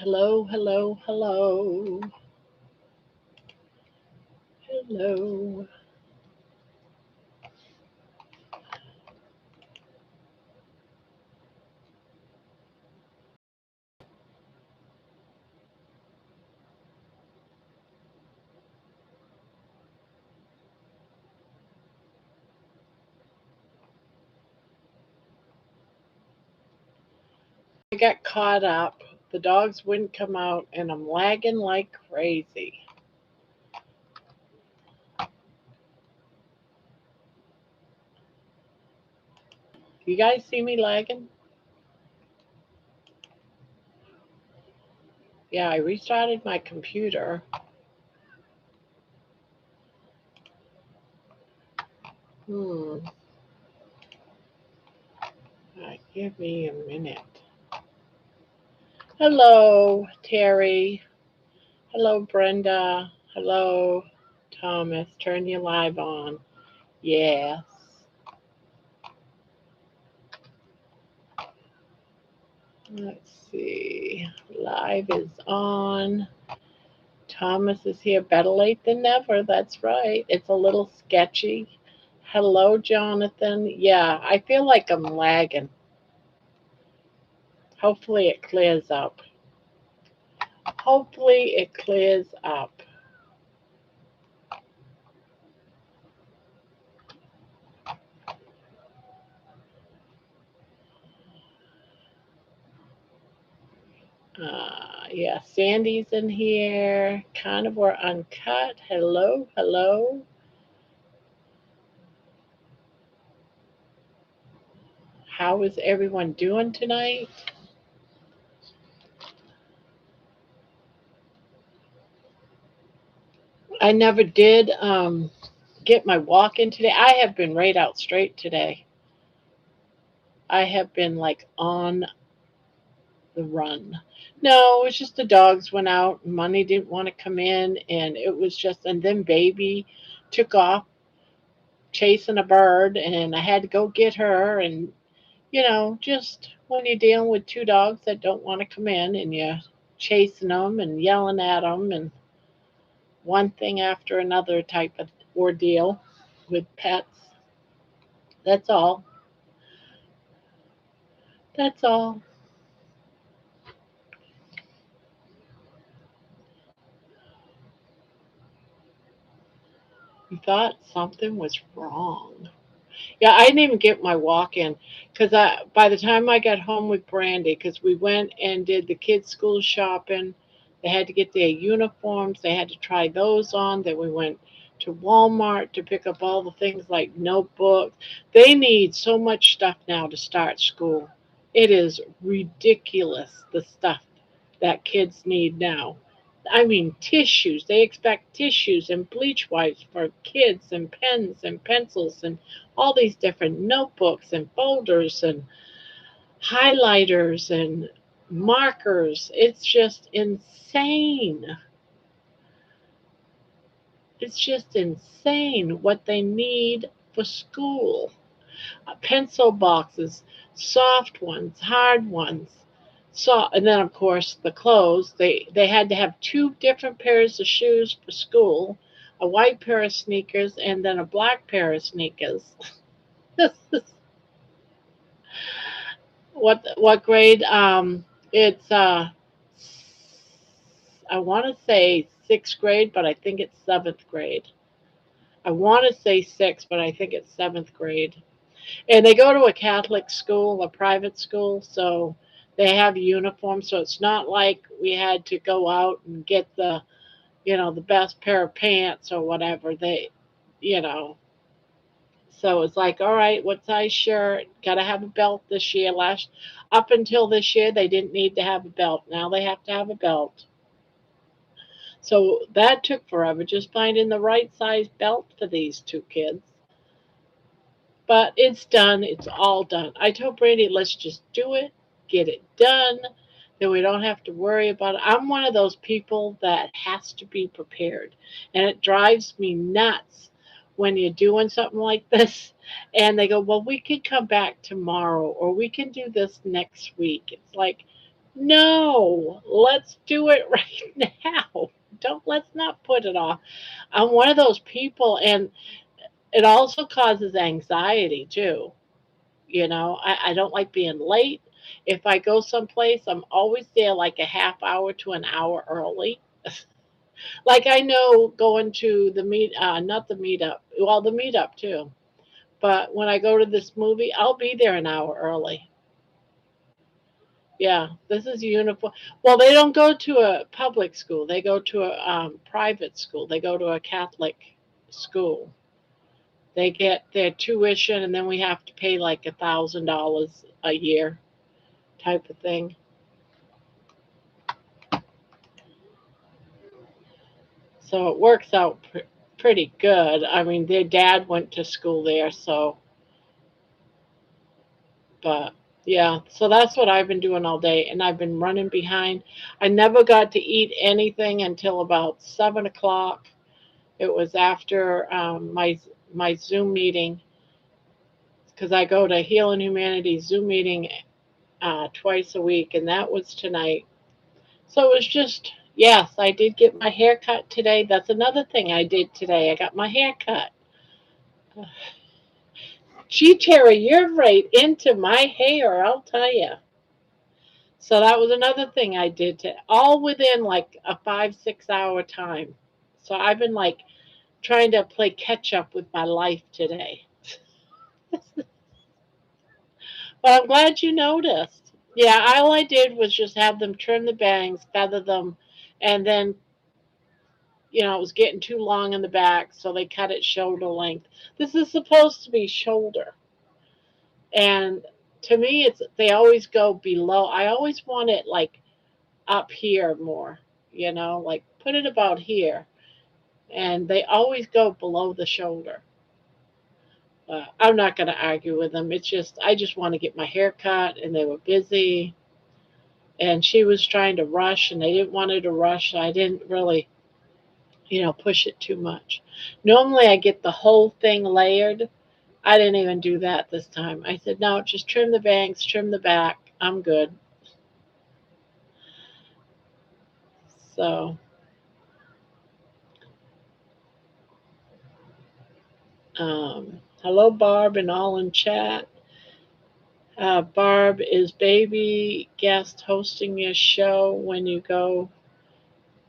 Hello, hello, hello, hello. I got caught up. The dogs wouldn't come out, and I'm lagging like crazy. You guys see me lagging? Yeah, I restarted my computer. Hmm. Give me a minute. Hello, Terry. Hello, Brenda. Hello, Thomas. Turn your live on. Yes. Let's see. Live is on. Thomas is here. Better late than never. That's right. It's a little sketchy. Hello, Jonathan. Yeah, I feel like I'm lagging. Hopefully, it clears up. Hopefully, it clears up. Yeah, Sandy's in here. Carnivore Uncut. Hello, hello. How is everyone doing tonight? I never did get my walk in today. I have been right out straight today. I have been like on the run. No, it was just the dogs went out. Money didn't want to come in, and it was just. And then baby took off chasing a bird, and I had to go get her. And just when you're dealing with two dogs that don't want to come in, and you're chasing them and yelling at them, and one thing after another type of ordeal with pets. That's all. That's all. You thought something was wrong. Yeah, I didn't even get my walk in because by the time I got home with Brandy, because we went and did the kids' school shopping, they had to get their uniforms, they had to try those on. Then we went to Walmart to pick up all the things like notebooks. They need so much stuff now to start school. It is ridiculous the stuff that kids need now. I mean, tissues. They expect tissues and bleach wipes for kids, and pens and pencils, and all these different notebooks and folders and highlighters and markers. It's just insane. It's just insane what they need for school. Pencil boxes, soft ones, hard ones. So, and then of course the clothes. They had to have two different pairs of shoes for school, a white pair of sneakers and then a black pair of sneakers. What grade? It's I want to say sixth grade, but I think it's seventh grade. I want to say sixth, but I think it's seventh grade. And they go to a Catholic school, a private school, so they have uniforms. So it's not like we had to go out and get the best pair of pants or whatever. You know, so it's like, all right, what size shirt? Got to have a belt this year. Up until this year, they didn't need to have a belt. Now they have to have a belt. So that took forever, just finding the right size belt for these two kids. But it's done. It's all done. I told Brandy, let's just do it, get it done. Then we don't have to worry about it. I'm one of those people that has to be prepared. And it drives me nuts when you're doing something like this and they go, well, we can come back tomorrow or we can do this next week. It's like, No, let's do it right now. Let's not put it off. I'm one of those people, and it also causes anxiety too. I don't like being late. If I go someplace, I'm always there like a half hour to an hour early. Like I know going to the not the meetup, well, the meetup too. But when I go to this movie, I'll be there an hour early. Yeah, this is uniform. Well, they don't go to a public school. They go to a private school. They go to a Catholic school. They get their tuition, and then we have to pay like $1,000 a year, type of thing. So it works out pretty good. I mean, their dad went to school there, so but yeah, so that's what I've been doing all day, and I've been running behind. I never got to eat anything until about 7 o'clock. It was after my Zoom meeting because I go to Healing Humanity Zoom meeting twice a week, and that was tonight. So it was just yes, I did get my hair cut today. That's another thing I did today. I got my hair cut. Gee, Terry, you're right into my hair, I'll tell you. So that was another thing I did to all within like a 5, 6 hour time. So I've been like trying to play catch up with my life today. But I'm glad you noticed. Yeah, all I did was just have them trim the bangs, feather them, and then, it was getting too long in the back, so they cut it shoulder length. This is supposed to be shoulder. And to me, they always go below. I always want it like up here more, like put it about here. And they always go below the shoulder. I'm not going to argue with them. It's just, I just want to get my hair cut, and they were busy. And she was trying to rush, and they didn't want her to rush. So I didn't really, push it too much. Normally, I get the whole thing layered. I didn't even do that this time. I said, no, just trim the bangs, trim the back. I'm good. So, hello, Barb, and all in chat. Barb, is baby guest hosting your show when you go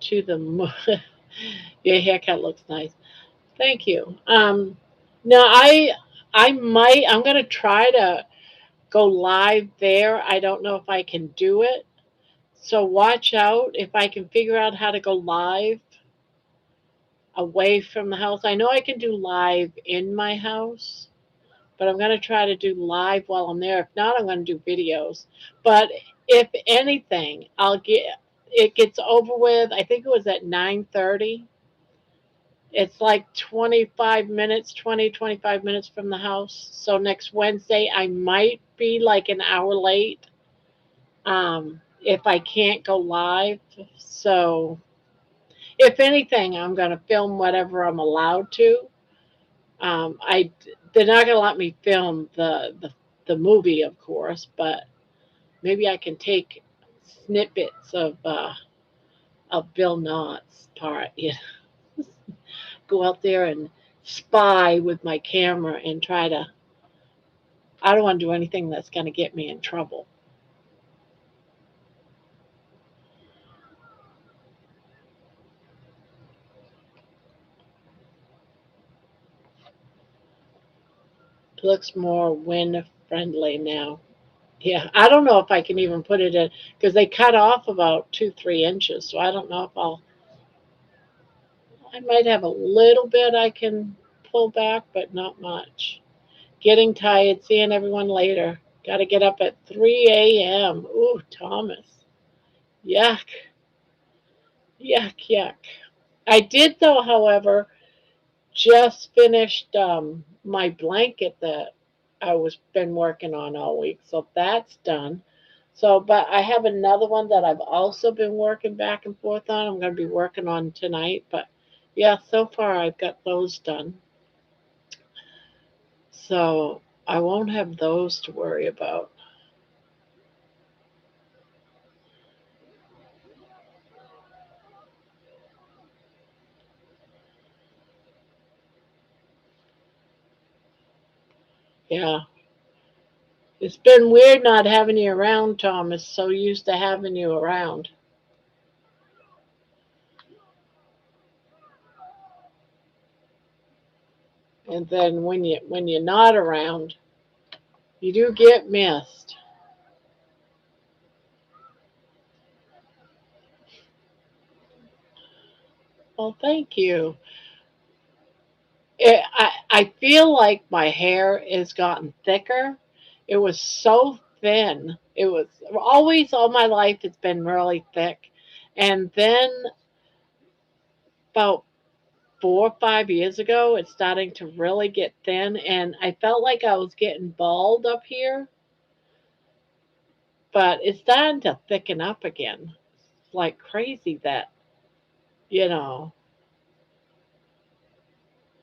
to the your haircut looks nice. Thank you. No, I might. I'm gonna try to go live there. I don't know if I can do it. So watch out if I can figure out how to go live away from the house. I know I can do live in my house, but I'm going to try to do live while I'm there. If not, I'm going to do videos. But if anything, it gets over with. I think it was at 9:30. It's like 25 minutes, 25 minutes from the house. So next Wednesday, I might be like an hour late if I can't go live. So if anything, I'm going to film whatever I'm allowed to. I They're not going to let me film the movie, of course, but maybe I can take snippets of Bill Knott's part. Go out there and spy with my camera and try to. I don't want to do anything that's going to get me in trouble. It looks more wind friendly now. Yeah, I don't know if I can even put it in because they cut off about 2, 3 inches. So I don't know if I might have a little bit I can pull back, but not much. Getting tired, seeing everyone later. Got to get up at 3 a.m. Ooh, Thomas. Yuck, yuck, yuck. I did, though, however, just finished my blanket that I was been working on all week, so that's done. So, but I have another one that I've also been working back and forth on. I'm going to be working on tonight, but yeah, so far I've got those done. So I won't have those to worry about. Yeah. It's been weird not having you around, Thomas. So used to having you around. And then when you're not around, you do get missed. Well, thank you. I feel like my hair has gotten thicker. It was so thin. It was always all my life it's been really thick. And then about 4 or 5 years ago it's starting to really get thin and I felt like I was getting bald up here, but it's starting to thicken up again. It's like crazy that, you know,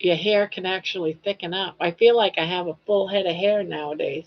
your hair can actually thicken up. I feel like I have a full head of hair nowadays.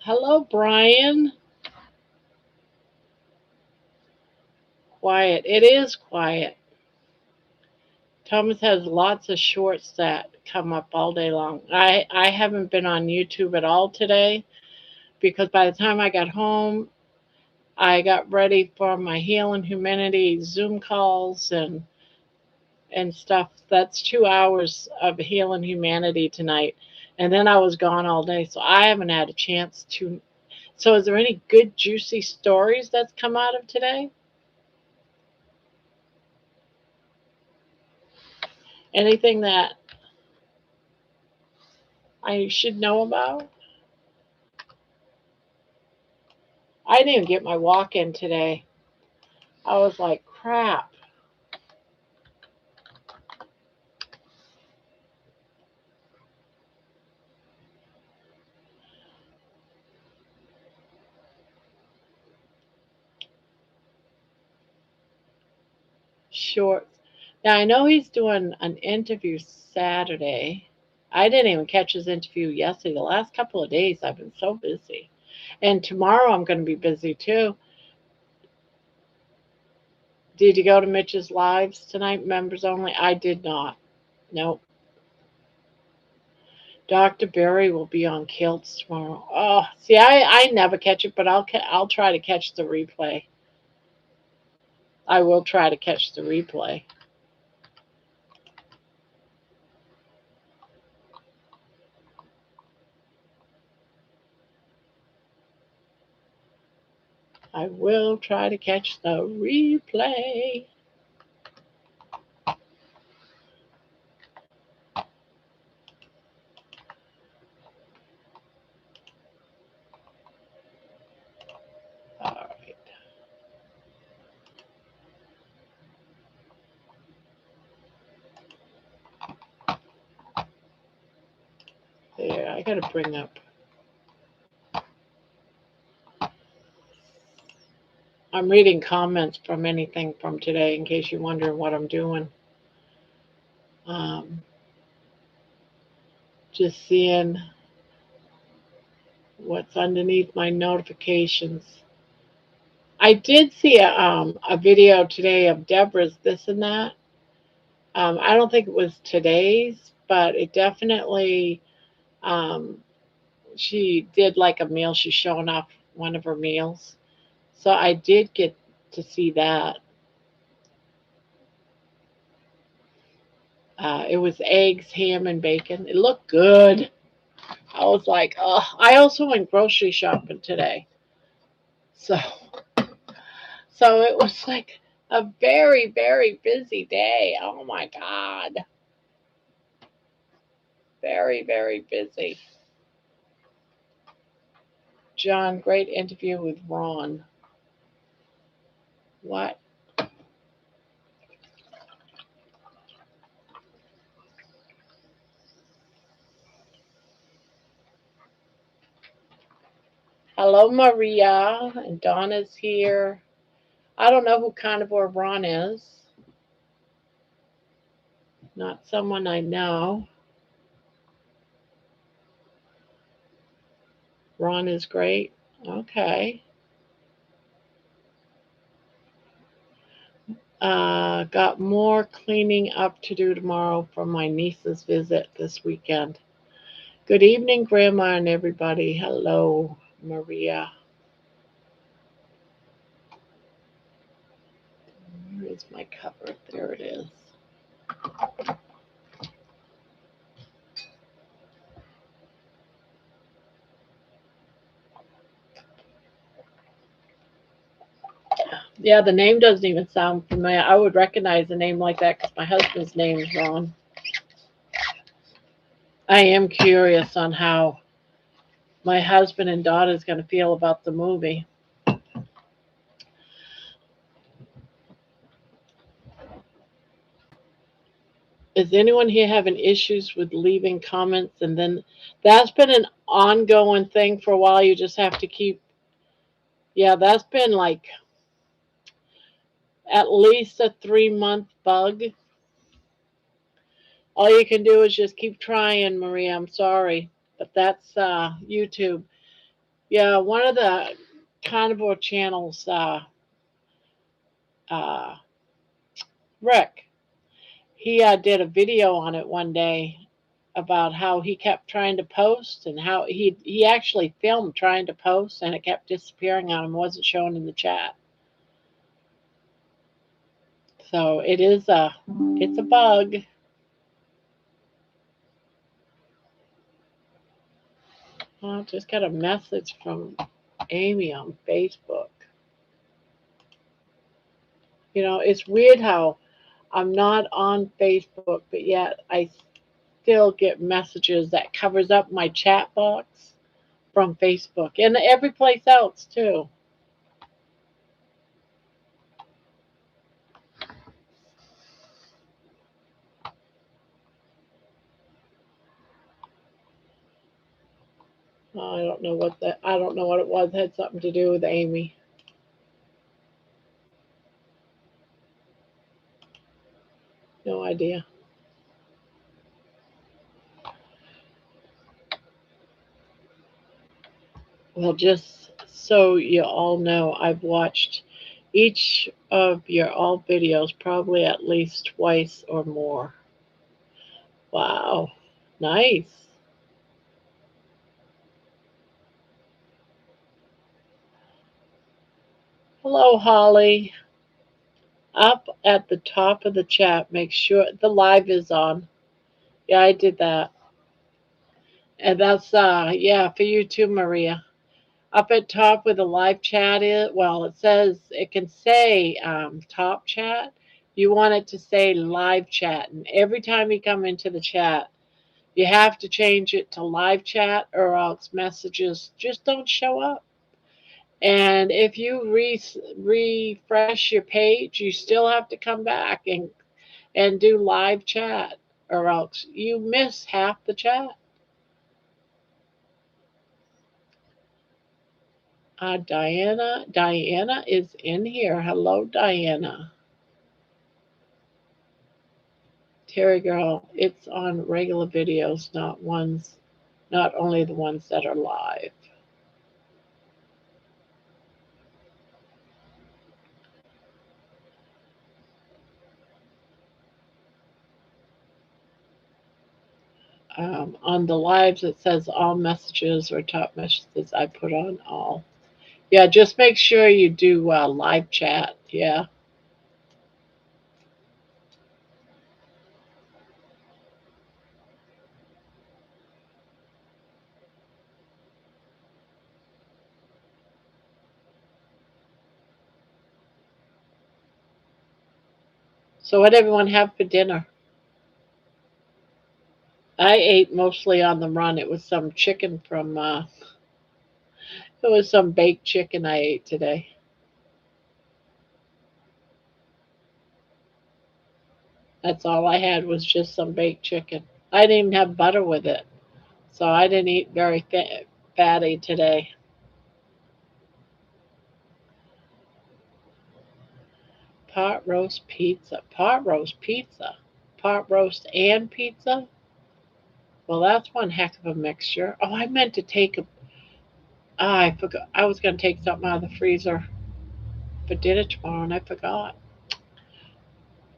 Hello, Brian. Quiet. It is quiet. Thomas has lots of shorts that come up all day long. I haven't been on YouTube at all today because by the time I got home, I got ready for my Healing Humanity Zoom calls and stuff. That's 2 hours of Healing Humanity tonight. And then I was gone all day, so I haven't had a chance to. So, is there any good, juicy stories that's come out of today? Anything that I should know about? I didn't even get my walk in today. I was like, crap. Shorts. Now, I know he's doing an interview Saturday. I didn't even catch his interview yesterday. The last couple of days, I've been so busy. And tomorrow, I'm going to be busy too. Did you go to Mitch's Lives tonight, members only? I did not. Nope. Dr. Berry will be on Kilts tomorrow. Oh, see, I never catch it, but I'll try to catch the replay. I will try to catch the replay. I will try to catch the replay. All right. There, I got to bring up. I'm reading comments from anything from today in case you're wondering what I'm doing. Um, just seeing what's underneath my notifications. I did see a video today of Deborah's this and that. I don't think it was today's, but it definitely, um, she did like a meal. She's showing off one of her meals. So I did get to see that. It was eggs, ham, and bacon. It looked good. I was like, oh, I also went grocery shopping today. So, so it was like a very, very busy day. Oh my God. Very, very busy. John, great interview with Ron. What? Hello, Maria. And Donna's here. I don't know who Carnivore Ron is. Not someone I know. Ron is great. Okay. Got more cleaning up to do tomorrow from my niece's visit this weekend. Good evening, Grandma and everybody. Hello, Maria. Where is my cover? There it is. Yeah, the name doesn't even sound familiar. I would recognize a name like that because my husband's name is Ron. I am curious on how my husband and daughter is going to feel about the movie. Is anyone here having issues with leaving comments? And then that's been an ongoing thing for a while. You just have to keep, yeah, that's been like at least a 3-month bug. All you can do is just keep trying, Maria. I'm sorry, but that's YouTube. Yeah, one of the carnivore channels, uh, Rick, he did a video on it one day about how he kept trying to post and how he actually filmed trying to post and it kept disappearing on him, wasn't showing in the chat. So it's a bug. I just got a message from Amy on Facebook. You know, it's weird how I'm not on Facebook, but yet I still get messages that covers up my chat box from Facebook and every place else too. I don't know what that. I don't know what it was. It had something to do with Amy. No idea. Well, just so you all know, I've watched each of your all videos probably at least twice or more. Wow. Nice. Hello, Holly. Up at the top of the chat, make sure the live is on. Yeah, I did that. And that's yeah, for you too, Maria. Up at top where the live chat is, well, it says it can say top chat. You want it to say live chat. And every time you come into the chat, you have to change it to live chat or else messages just don't show up. And if you refresh your page, you still have to come back and do live chat or else you miss half the chat. Diana is in here. Hello, Diana. Terry girl, it's on regular videos, not only the ones that are live. On the lives, it says all messages or top messages. I put on all. Yeah, just make sure you do live chat. Yeah. So what did everyone have for dinner? I ate mostly on the run. It was some chicken from it was some baked chicken I ate today. That's all I had was just some baked chicken. I didn't even have butter with it. So I didn't eat very fatty today. Pot roast pizza. Pot roast pizza. Pot roast and pizza? Well, that's one heck of a mixture. Oh, I meant to take a. Ah, I forgot. I was going to take something out of the freezer for dinner tomorrow and I forgot.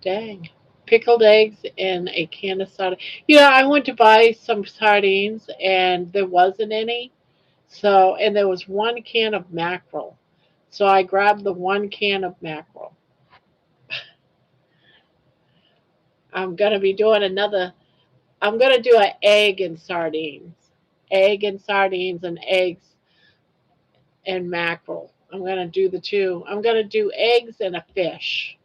Dang. Pickled eggs and a can of sardines. Yeah, I went to buy some sardines and there wasn't any. So, and there was one can of mackerel. So I grabbed the one can of mackerel. I'm going to be doing another. I'm going to do an egg and sardines. Egg and sardines and eggs and mackerel. I'm going to do the two. I'm going to do eggs and a fish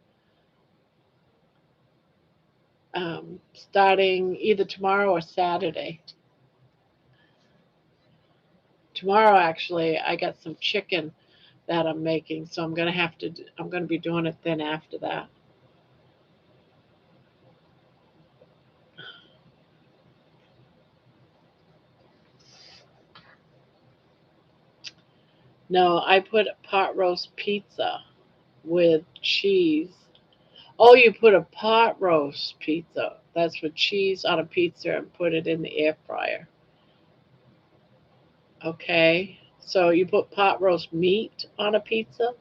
starting either tomorrow or Saturday. Tomorrow, actually, I got some chicken that I'm making, so I'm going to have to. I'm going to be doing it then after that. No, I put pot roast pizza with cheese. Oh, you put a pot roast pizza. That's with cheese on a pizza and put it in the air fryer. Okay. So you put pot roast meat on a pizza?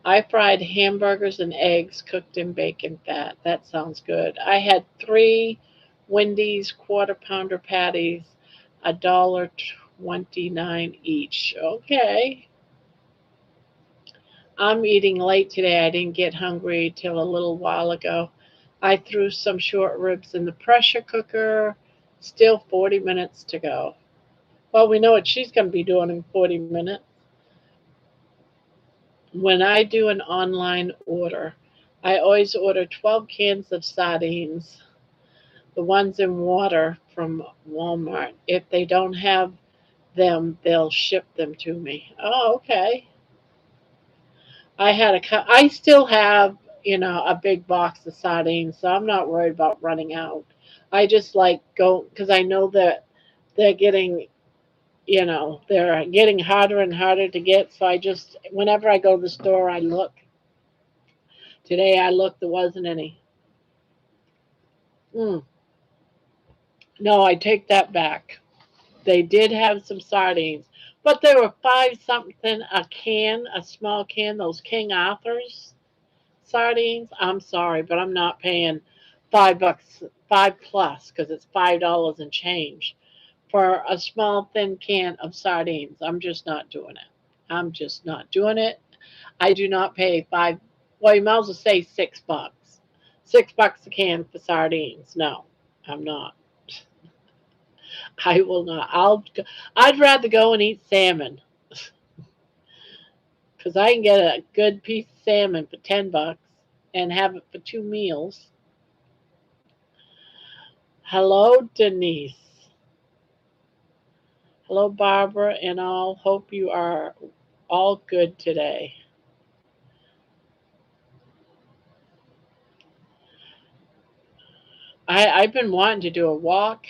I fried hamburgers and eggs cooked in bacon fat. That sounds good. I had three Wendy's quarter pounder patties, $1.29 each. Okay. I'm eating late today. I didn't get hungry till a little while ago. I threw some short ribs in the pressure cooker. Still 40 minutes to go. Well, we know what she's going to be doing in 40 minutes. When I do an online order, I always order 12 cans of sardines, the ones in water from Walmart. If they don't have them, they'll ship them to me. Oh, okay. I still have, a big box of sardines, so I'm not worried about running out. I just like go because I know that they're getting, they're getting harder and harder to get. So I just, whenever I go to the store, I look. Today I looked, there wasn't any. Mm, no, I take that back. They did have some sardines, but they were five something a can, a small can. Those King Arthur's sardines. I'm sorry, but I'm not paying $5, 5 plus, because it's $5 and change for a small thin can of sardines. I'm just not doing it. I'm just not doing it. I do not pay five. Well, you might as well say $6. $6 a can for sardines. No, I'm not. I will not. I'd rather go and eat salmon because I can get a good piece of salmon for $10 and have it for 2 meals. Hello, Denise. Hello, Barbara, and all. Hope you are all good today. I've been wanting to do a walk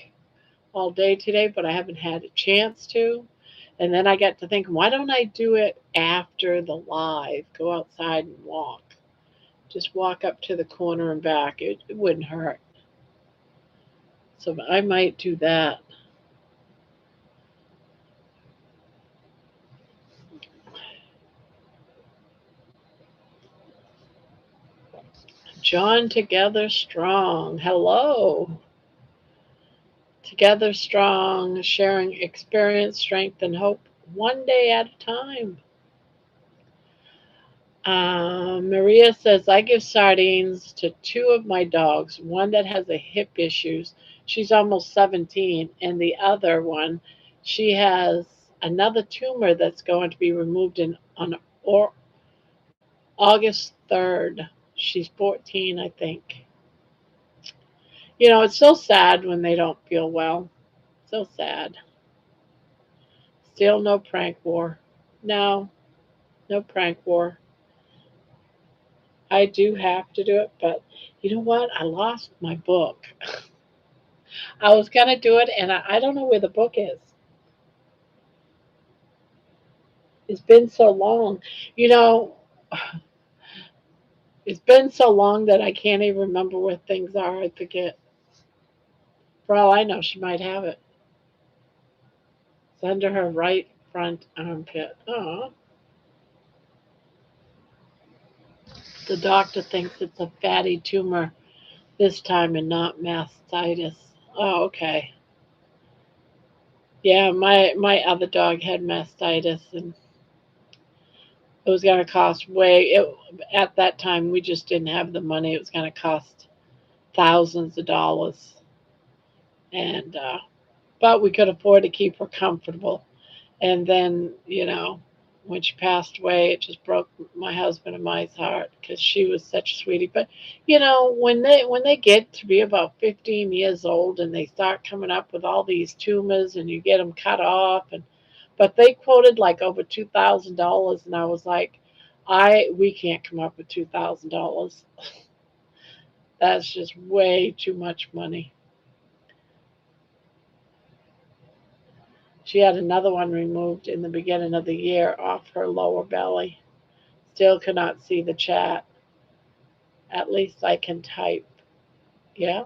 all day today, but I haven't had a chance to. And then I got to think, why don't I do it after the live? Go outside and walk. Just walk up to the corner and back. It wouldn't hurt. So I might do that. John Together Strong. Hello. Together Strong, sharing experience, strength, and hope one day at a time. Maria says, I give sardines to two of my dogs, one that has a hip issues. She's almost 17. And the other one, she has another tumor that's going to be removed on or, August 3rd. She's 14, I think. You know, it's so sad when they don't feel well. So sad. Still no prank war. No, no prank war. I do have to do it, but you know what? I lost my book. I was going to do it, and I don't know where the book is. It's been so long. You know, it's been so long that I can't even remember where things are. I forget. For all I know, she might have it. It's under her right front armpit. Oh, the doctor thinks it's a fatty tumor this time and not mastitis. Oh, okay. Yeah, my other dog had mastitis, and it was going to cost at that time we just didn't have the money. It was going to cost thousands of dollars, and but we could afford to keep her comfortable. And then, when she passed away, it just broke my husband and my heart because she was such a sweetie. But when they get to be about 15 years old and they start coming up with all these tumors and you get them cut off, but they quoted like over $2,000, and I was like, we can't come up with $2,000. That's just way too much money. She had another one removed in the beginning of the year off her lower belly. Still cannot see the chat. At least I can type. Yeah.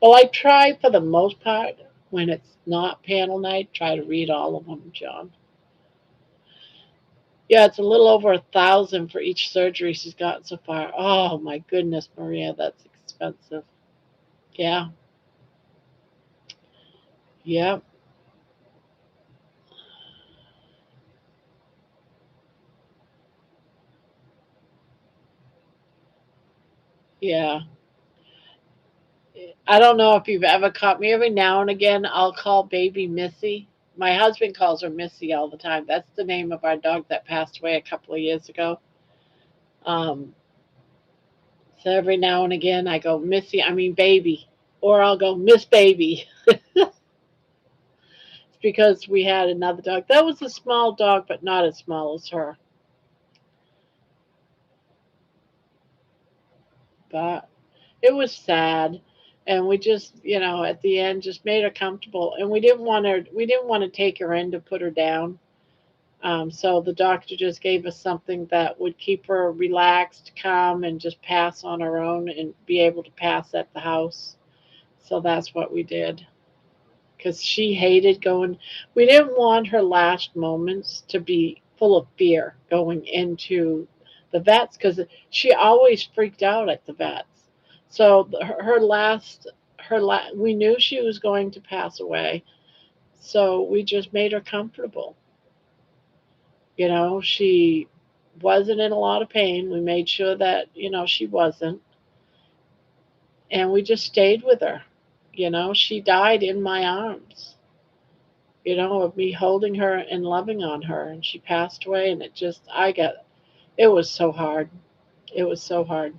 Well, I try for the most part when it's not panel night, try to read all of them, John. Yeah, it's a little over 1,000 for each surgery she's gotten so far. Oh my goodness, Maria, that's expensive. Yeah. Yeah. Yeah. I don't know if you've ever caught me. Every now and again, I'll call baby Missy. My husband calls her Missy all the time. That's the name of our dog that passed away a couple of years ago. Um, so every now and again, I go Missy, I mean baby, or I'll go Miss Baby. It's because we had another dog that was a small dog, but not as small as her. But it was sad, and we just, at the end, just made her comfortable, and we didn't want to take her in to put her down. So the doctor just gave us something that would keep her relaxed, calm, and just pass on her own and be able to pass at the house. So that's what we did because she hated going. We didn't want her last moments to be full of fear going into the vets because she always freaked out at the vets. So we knew she was going to pass away. So we just made her comfortable. She wasn't in a lot of pain. We made sure that, she wasn't. And we just stayed with her. She died in my arms, of me holding her and loving on her. And she passed away. And it was so hard. It was so hard.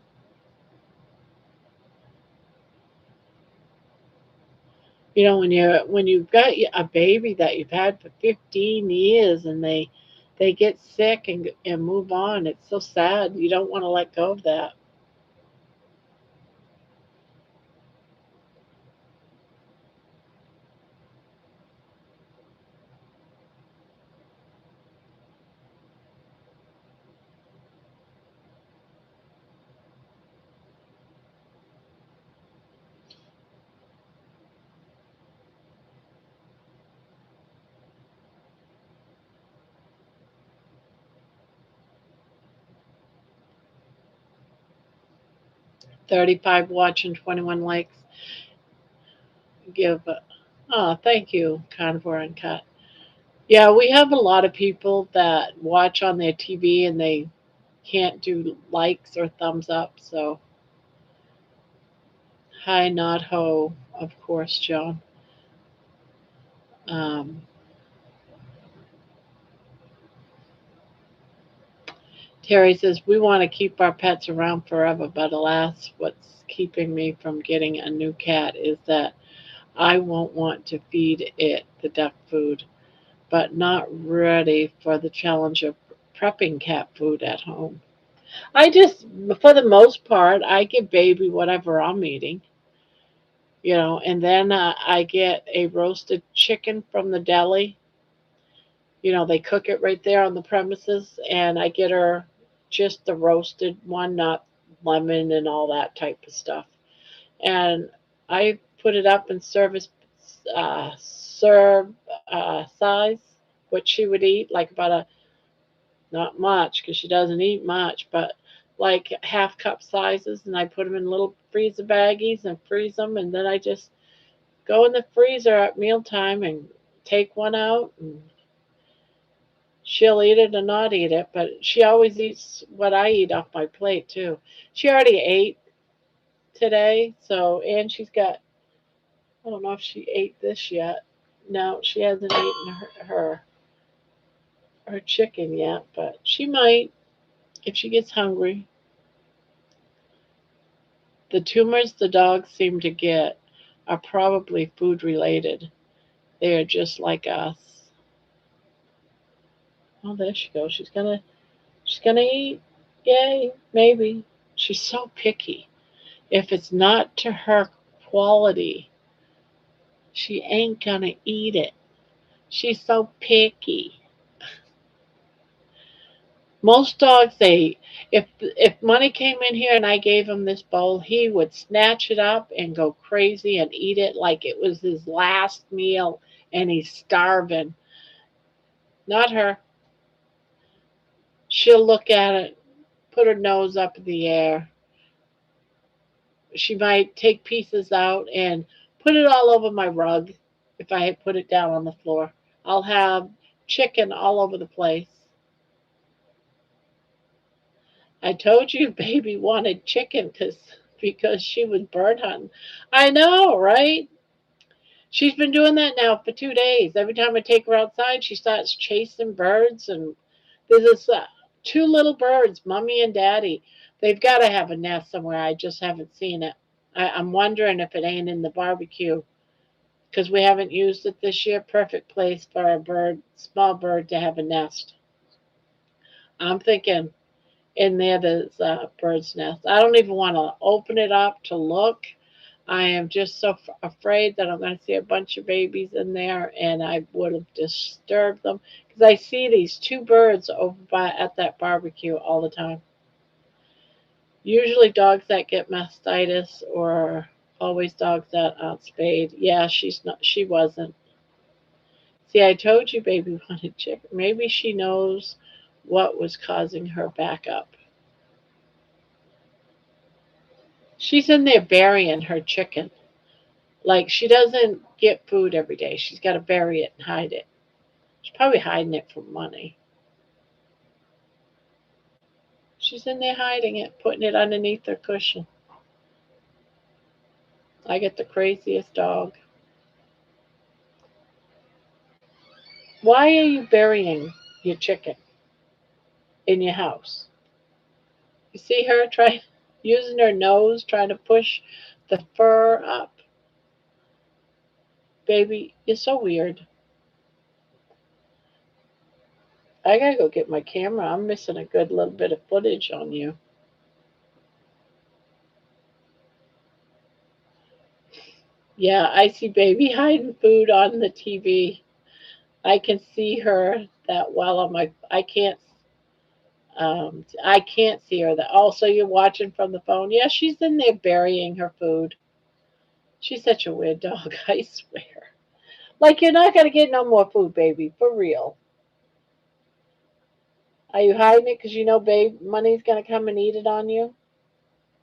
When you've got a baby that you've had for 15 years and they get sick and move on, it's so sad. You don't want to let go of that. 35 watching, 21 likes. Give. Oh, thank you, Carnivore and Cut. Yeah, we have a lot of people that watch on their TV and they can't do likes or thumbs up. So, hi, not ho, of course, Joan. Um, Terry says, we want to keep our pets around forever, but alas, what's keeping me from getting a new cat is that I won't want to feed it the duck food, but not ready for the challenge of prepping cat food at home. I just, for the most part, I give baby whatever I'm eating, and then I get a roasted chicken from the deli. They cook it right there on the premises, and I get her just the roasted one, not lemon and all that type of stuff. And I put it up in serve size, what she would eat, like about a not much because she doesn't eat much, but like half cup sizes, and I put them in little freezer baggies and freeze them, and then I just go in the freezer at mealtime and take one out, and she'll eat it or not eat it, but she always eats what I eat off my plate too. She already ate today, so and she's got I don't know if she ate this yet. No, she hasn't eaten her chicken yet, but she might if she gets hungry. The tumors the dogs seem to get are probably food related. They are just like us. Oh, there she goes. She's gonna eat. Yay, maybe. She's so picky. If it's not to her quality, she ain't gonna eat it. She's so picky. Most dogs, if money came in here and I gave him this bowl, he would snatch it up and go crazy and eat it like it was his last meal and he's starving. Not her. She'll look at it, put her nose up in the air. She might take pieces out and put it all over my rug if I had put it down on the floor. I'll have chicken all over the place. I told you baby wanted chicken because she was bird hunting. I know, right? She's been doing that now for 2 days. Every time I take her outside, she starts chasing birds. And there's this two little birds, mommy and daddy. They've got to have a nest somewhere. I just haven't seen it. I'm wondering if it ain't in the barbecue because we haven't used it this year. Perfect place for a small bird to have a nest. I'm thinking in there's a bird's nest. I don't even want to open it up to look. I am just so afraid that I'm going to see a bunch of babies in there and I would have disturbed them because I see these two birds over at that barbecue all the time. Usually dogs that get mastitis or always dogs that aren't spayed. Yeah, she wasn't. See, I told you baby wanted chicken. Maybe she knows what was causing her back up. She's in there burying her chicken. Like she doesn't get food every day. She's got to bury it and hide it. She's probably hiding it for money. She's in there hiding it, putting it underneath her cushion. I get the craziest dog. Why are you burying your chicken in your house? You see her try using her nose trying to push the fur up. Baby, you're so weird. I gotta go get my camera. I'm missing a good little bit of footage on you. Yeah, I see baby hiding food on the TV. I can see her that well on my. I can't see her. That also you're watching from the phone. Yeah, she's in there burying her food. She's such a weird dog. I swear. Like you're not gonna get no more food, baby. For real. Are you hiding it because you know, babe, money's gonna come and eat it on you?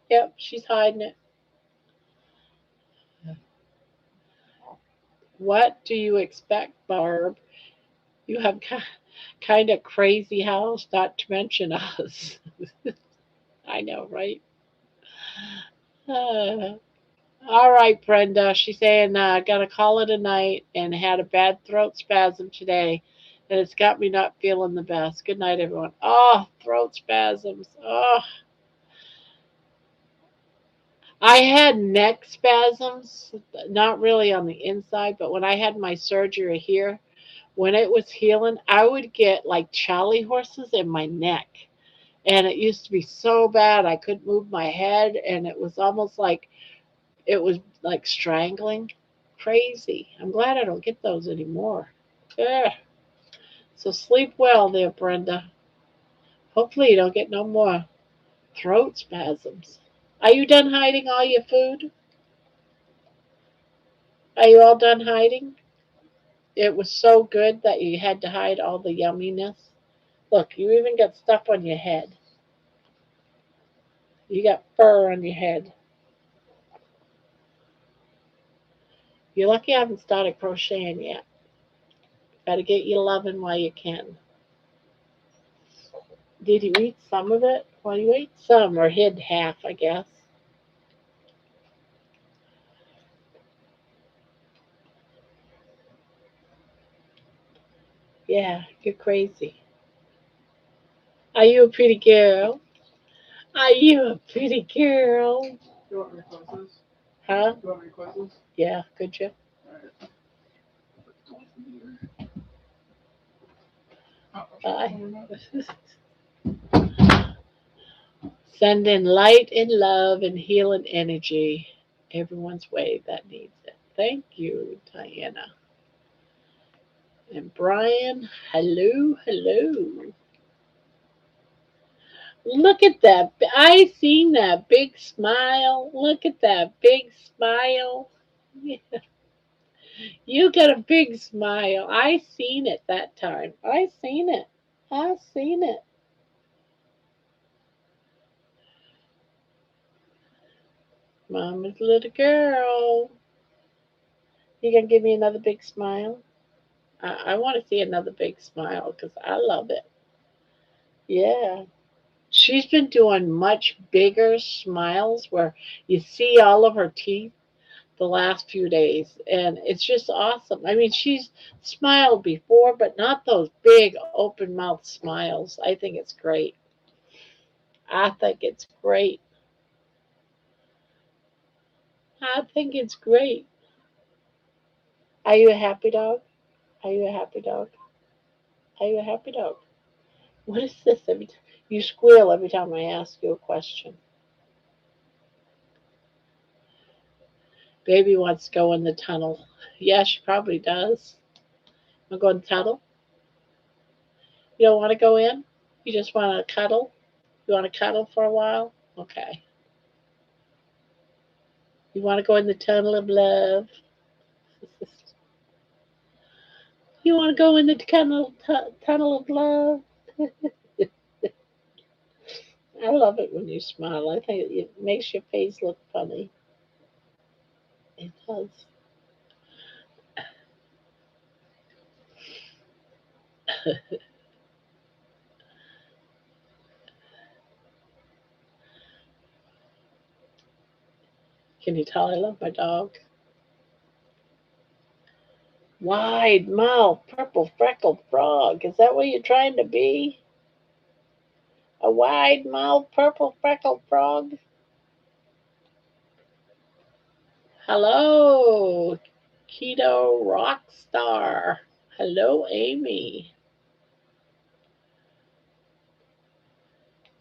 Yep, she's hiding it. What do you expect, Barb? You have kind of crazy house, not to mention us. I know, right? Uh, all right, Brenda. She's saying, gotta call it a night and had a bad throat spasm today. and it's got me not feeling the best. Good night, everyone. Oh, throat spasms. Oh, I had neck spasms, not really on the inside, but when I had my surgery here, when it was healing, I would get like Charlie horses in my neck. And it used to be so bad I couldn't move my head, and it was like strangling. Crazy. I'm glad I don't get those anymore. Yeah. So sleep well there, Brenda. Hopefully you don't get no more throat spasms. Are you done hiding all your food? Are you all done hiding? It was so good that you had to hide all the yumminess. Look, you even got stuff on your head. You got fur on your head. You're lucky I haven't started crocheting yet. Gotta get your loving while you can. Did you eat some of it? Well, you ate some, or hid half, I guess. Yeah, you're crazy. Are you a pretty girl? Are you a pretty girl? You want me to close this? Huh? You want me to close this? Yeah, could you? Alright. Bye. Sending light and love and healing energy everyone's way that needs it. Thank you, Diana. And Brian, hello, hello. Look at that. I seen that big smile. Look at that big smile. You got a big smile. I seen it that time. I seen it. I seen it. Mama's little girl. You gonna give me another big smile? I want to see another big smile because I love it. Yeah. She's been doing much bigger smiles where you see all of her teeth the last few days, and it's just awesome. I mean, she's smiled before, but not those big open mouth smiles. I think it's great. I think it's great. I think it's great. Are you a happy dog? Are you a happy dog? Are you a happy dog? What is this? You squeal every time I ask you a question. Baby wants to go in the tunnel. Yeah, she probably does. Want to go in the tunnel? You don't want to go in? You just want to cuddle? You want to cuddle for a while? Okay. You want to go in the tunnel of love? You want to go in the tunnel of love? I love it when you smile. I think it makes your face look funny. It does. Can you tell I love my dog? Wide mouth, purple freckled frog. Is that what you're trying to be? A wide mouth, purple freckled frog? Hello, Keto Rockstar. Hello, Amy.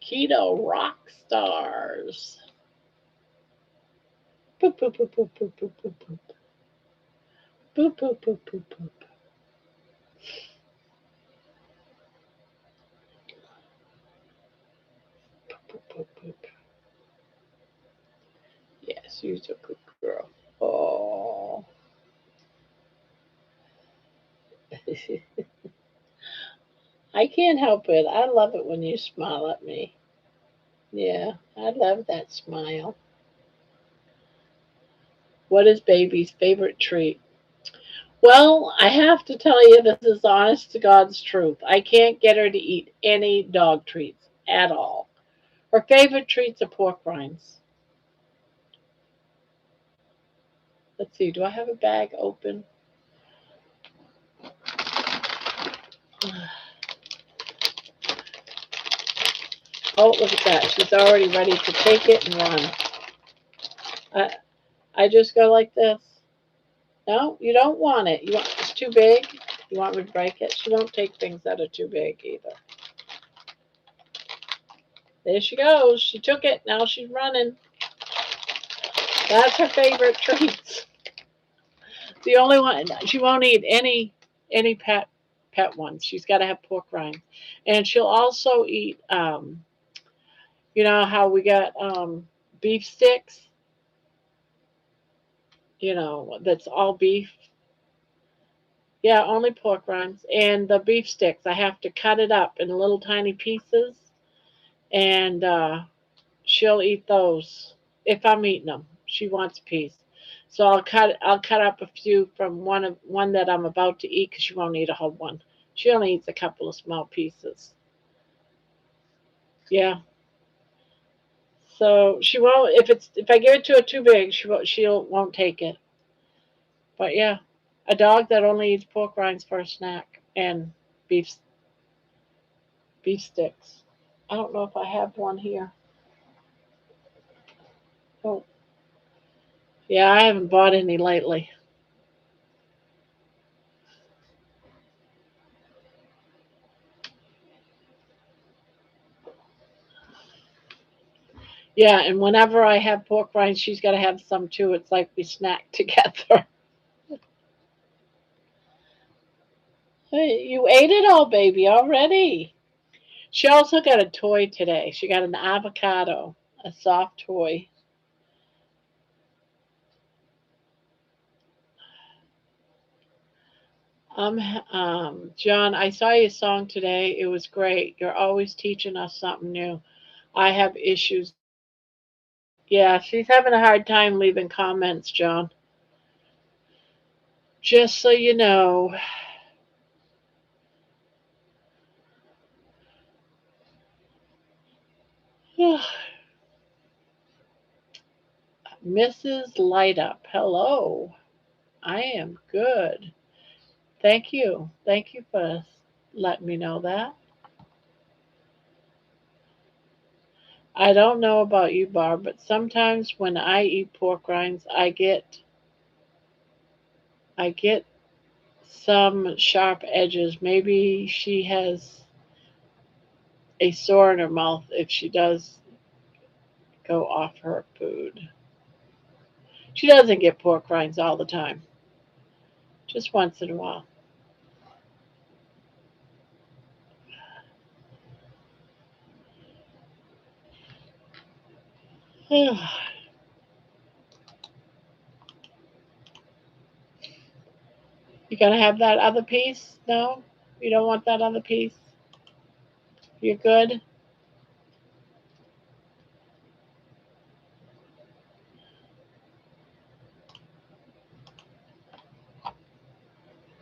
Keto Rockstars. Boop, boop, boop, boop, boop, boop, boop, boop. Boop, boop, boop, boop, boop. Boop, boop, boop. Yes, you're a good girl. Oh. I can't help it. I love it when you smile at me. Yeah, I love that smile. What is baby's favorite treat? Well, I have to tell you, this is honest to God's truth. I can't get her to eat any dog treats at all. Her favorite treats are pork rinds. Let's see, do I have a bag open? Oh, look at that. She's already ready to take it and run. I, I just go like this. No, you don't want it. You want it's too big. You want me to break it? She don't take things that are too big either. There she goes. She took it. Now she's running. That's her favorite treats. The only one she won't eat any pet ones. She's got to have pork rinds, and she'll also eat. You know how we got beef sticks. You know that's all beef. Yeah, only pork rinds and the beef sticks. I have to cut it up in little tiny pieces, and she'll eat those if I'm eating them. She wants a piece, so I'll cut up a few from one that I'm about to eat because she won't eat a whole one. She only eats a couple of small pieces. Yeah, so she won't if I give it to her too big, she won't take it. But yeah, a dog that only eats pork rinds for a snack and beef beef sticks. I don't know if I have one here. Oh, yeah, I haven't bought any lately. Yeah, and whenever I have pork rinds, she's got to have some too. It's like we snack together. Hey, you ate it all, baby, already. She also got a toy today. She got an avocado, a soft toy. Um, John, I saw your song today. It was great. You're always teaching us something new. I have issues. Yeah, she's having a hard time leaving comments, John. Just so you know. Mrs. Light Up, hello. I am good. Thank you. Thank you for letting me know that. I don't know about you, Barb, but sometimes when I eat pork rinds, I get some sharp edges. Maybe she has a sore in her mouth if she does go off her food. She doesn't get pork rinds all the time, just once in a while. You gonna have that other piece? No? You don't want that other piece? You're good?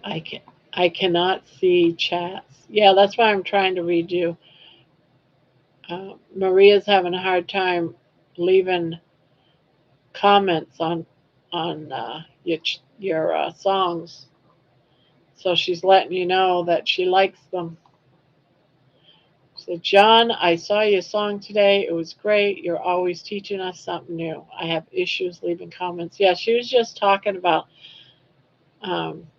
I can I cannot see chats. Yeah, that's why I'm trying to read you. Maria's having a hard time leaving comments on your songs, so she's letting you know that she likes them. So John, I saw your song today. It was great. You're always teaching us something new. I have issues leaving comments. Yeah, she was just talking about.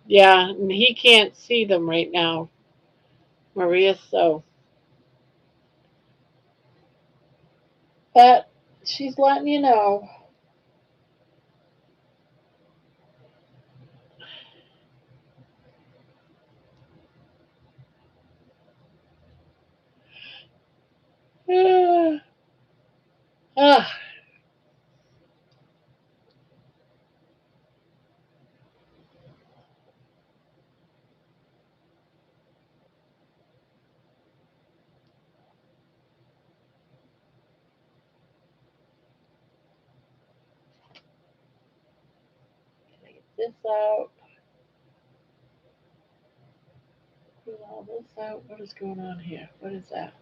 Yeah, and he can't see them right now, Maria. So, but she's letting you know. Ah, get this out. Get all this out. What is going on here? What is that?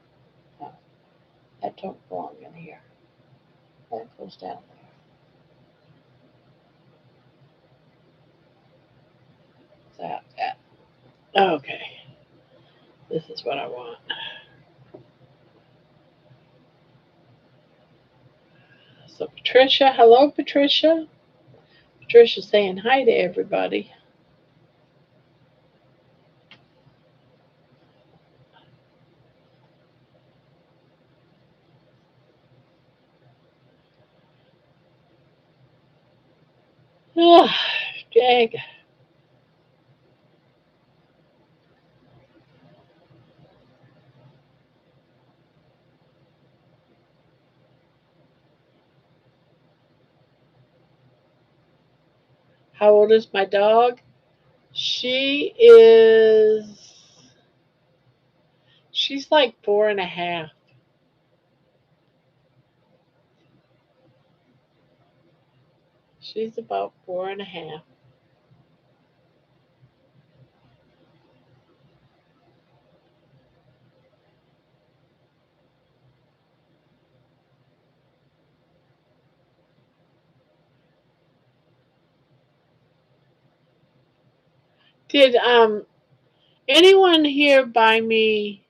Oh, that don't belong in here. That goes down there. That. Okay. This is what I want. Patricia. Hello, Patricia. Patricia saying hi to everybody. Oh, dang. How old is my dog? She is. She's like 4.5. She's about 4.5. Did anyone here buy me?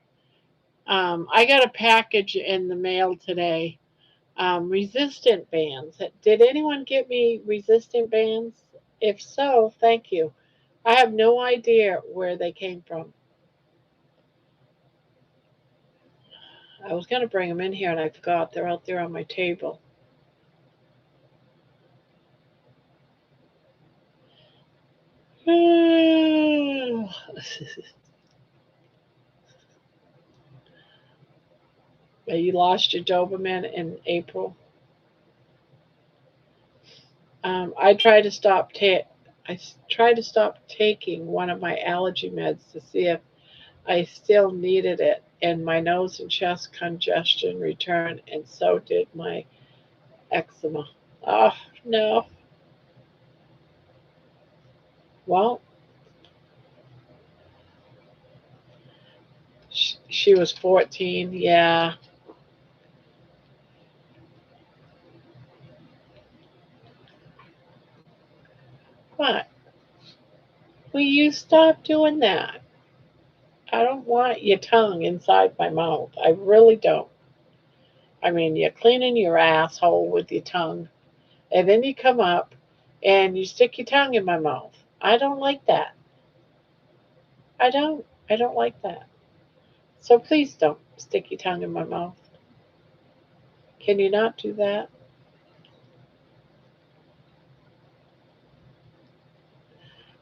I got a package in the mail today. Resistant bands. Did anyone get me resistant bands? If so, thank you. I have no idea where they came from. I was going to bring them in here and I forgot. They're out there on my table. You lost your Doberman in April. I tried to stop tried to stop taking one of my allergy meds to see if I still needed it, and my nose and chest congestion returned, and so did my eczema. Oh no. Well, she was 14. Yeah. What? Will you stop doing that? I don't want your tongue inside my mouth. I really don't. I mean, you're cleaning your asshole with your tongue, and then you come up and you stick your tongue in my mouth. I don't like that. I don't. I don't like that. So please don't stick your tongue in my mouth. Can you not do that?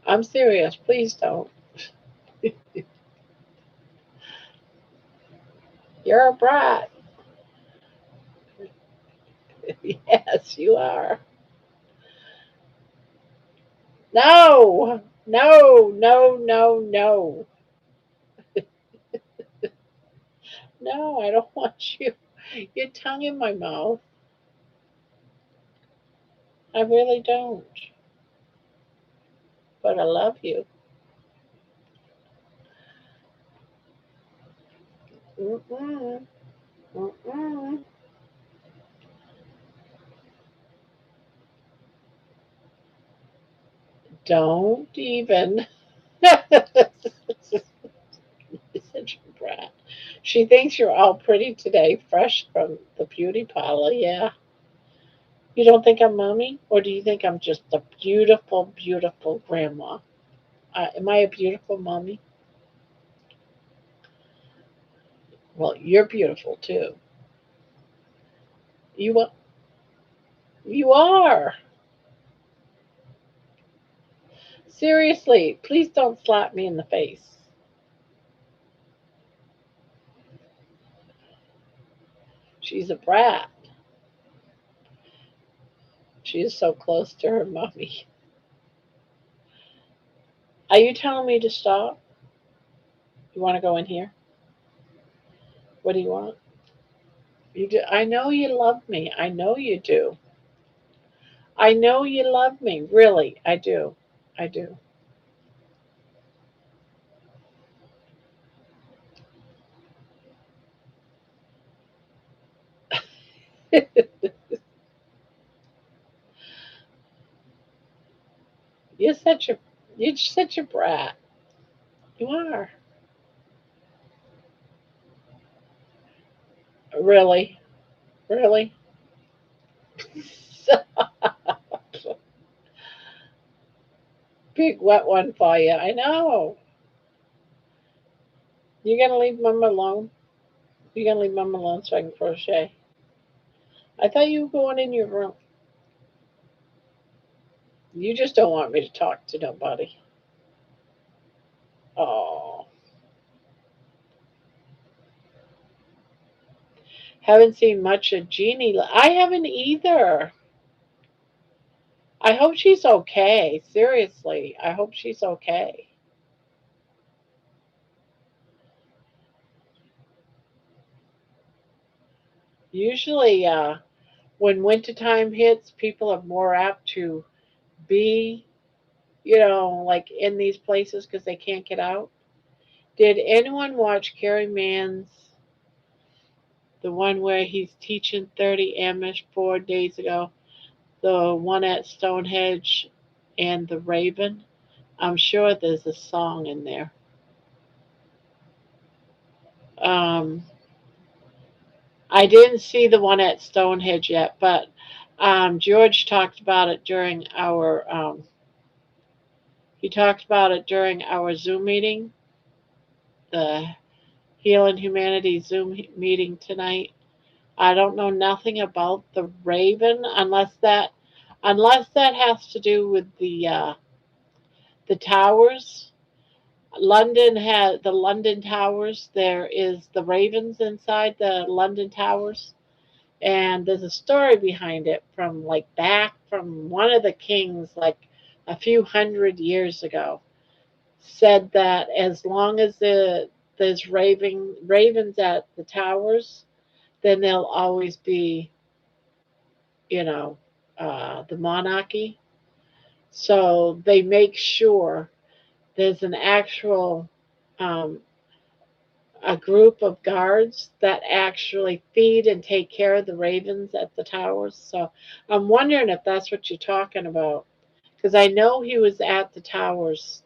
I'm serious. Please don't. You're a brat. Yes, you are. No, no, no, no, no. No, I don't want your tongue in my mouth. I really don't. But I love you. Mm-mm, mm-mm. Don't even. You're such a brat. She thinks you're all pretty today, fresh from the beauty parlor. Yeah. You don't think I'm mommy? Or do you think I'm just a beautiful, beautiful grandma? Am I a beautiful mommy? Well, you're beautiful too. You are. You are. Seriously, please don't slap me in the face. She's a brat. She is so close to her mommy. Are you telling me to stop? You want to go in here? What do you want? You do. I know you love me. I know you do. I know you love me. Really, I do. I do. You're such a you're such a brat. You are. Really? Really? Big wet one for you. I know. You gonna leave Mama alone? You gonna leave Mama alone so I can crochet? I thought you were going in your room. You just don't want me to talk to nobody. Oh, haven't seen much of Jeannie. I haven't either. I hope she's okay. Seriously, I hope she's okay. Usually, when wintertime hits, people are more apt to be, like in these places because they can't get out. Did anyone watch Carrie Mann's, the one where he's teaching 30 Amish 4 days ago? The one at Stonehenge and the Raven? I'm sure there's a song in there. Um, I didn't see the one at Stonehenge yet, but George talked about it during our he talked about it during our Zoom meeting, the Healing Humanity Zoom meeting tonight. I don't know nothing about the Raven unless that has to do with the towers. London has the London Towers. There is the ravens inside the London Towers, and there's a story behind it from like back from one of the kings, like a few hundred years ago. Said that as long as there's ravens at the towers, then there'll always be, you know, the monarchy. So they make sure there's an actual um, a group of guards that actually feed and take care of the ravens at the towers. So I'm wondering if that's what you're talking about. Because I know he was at the towers,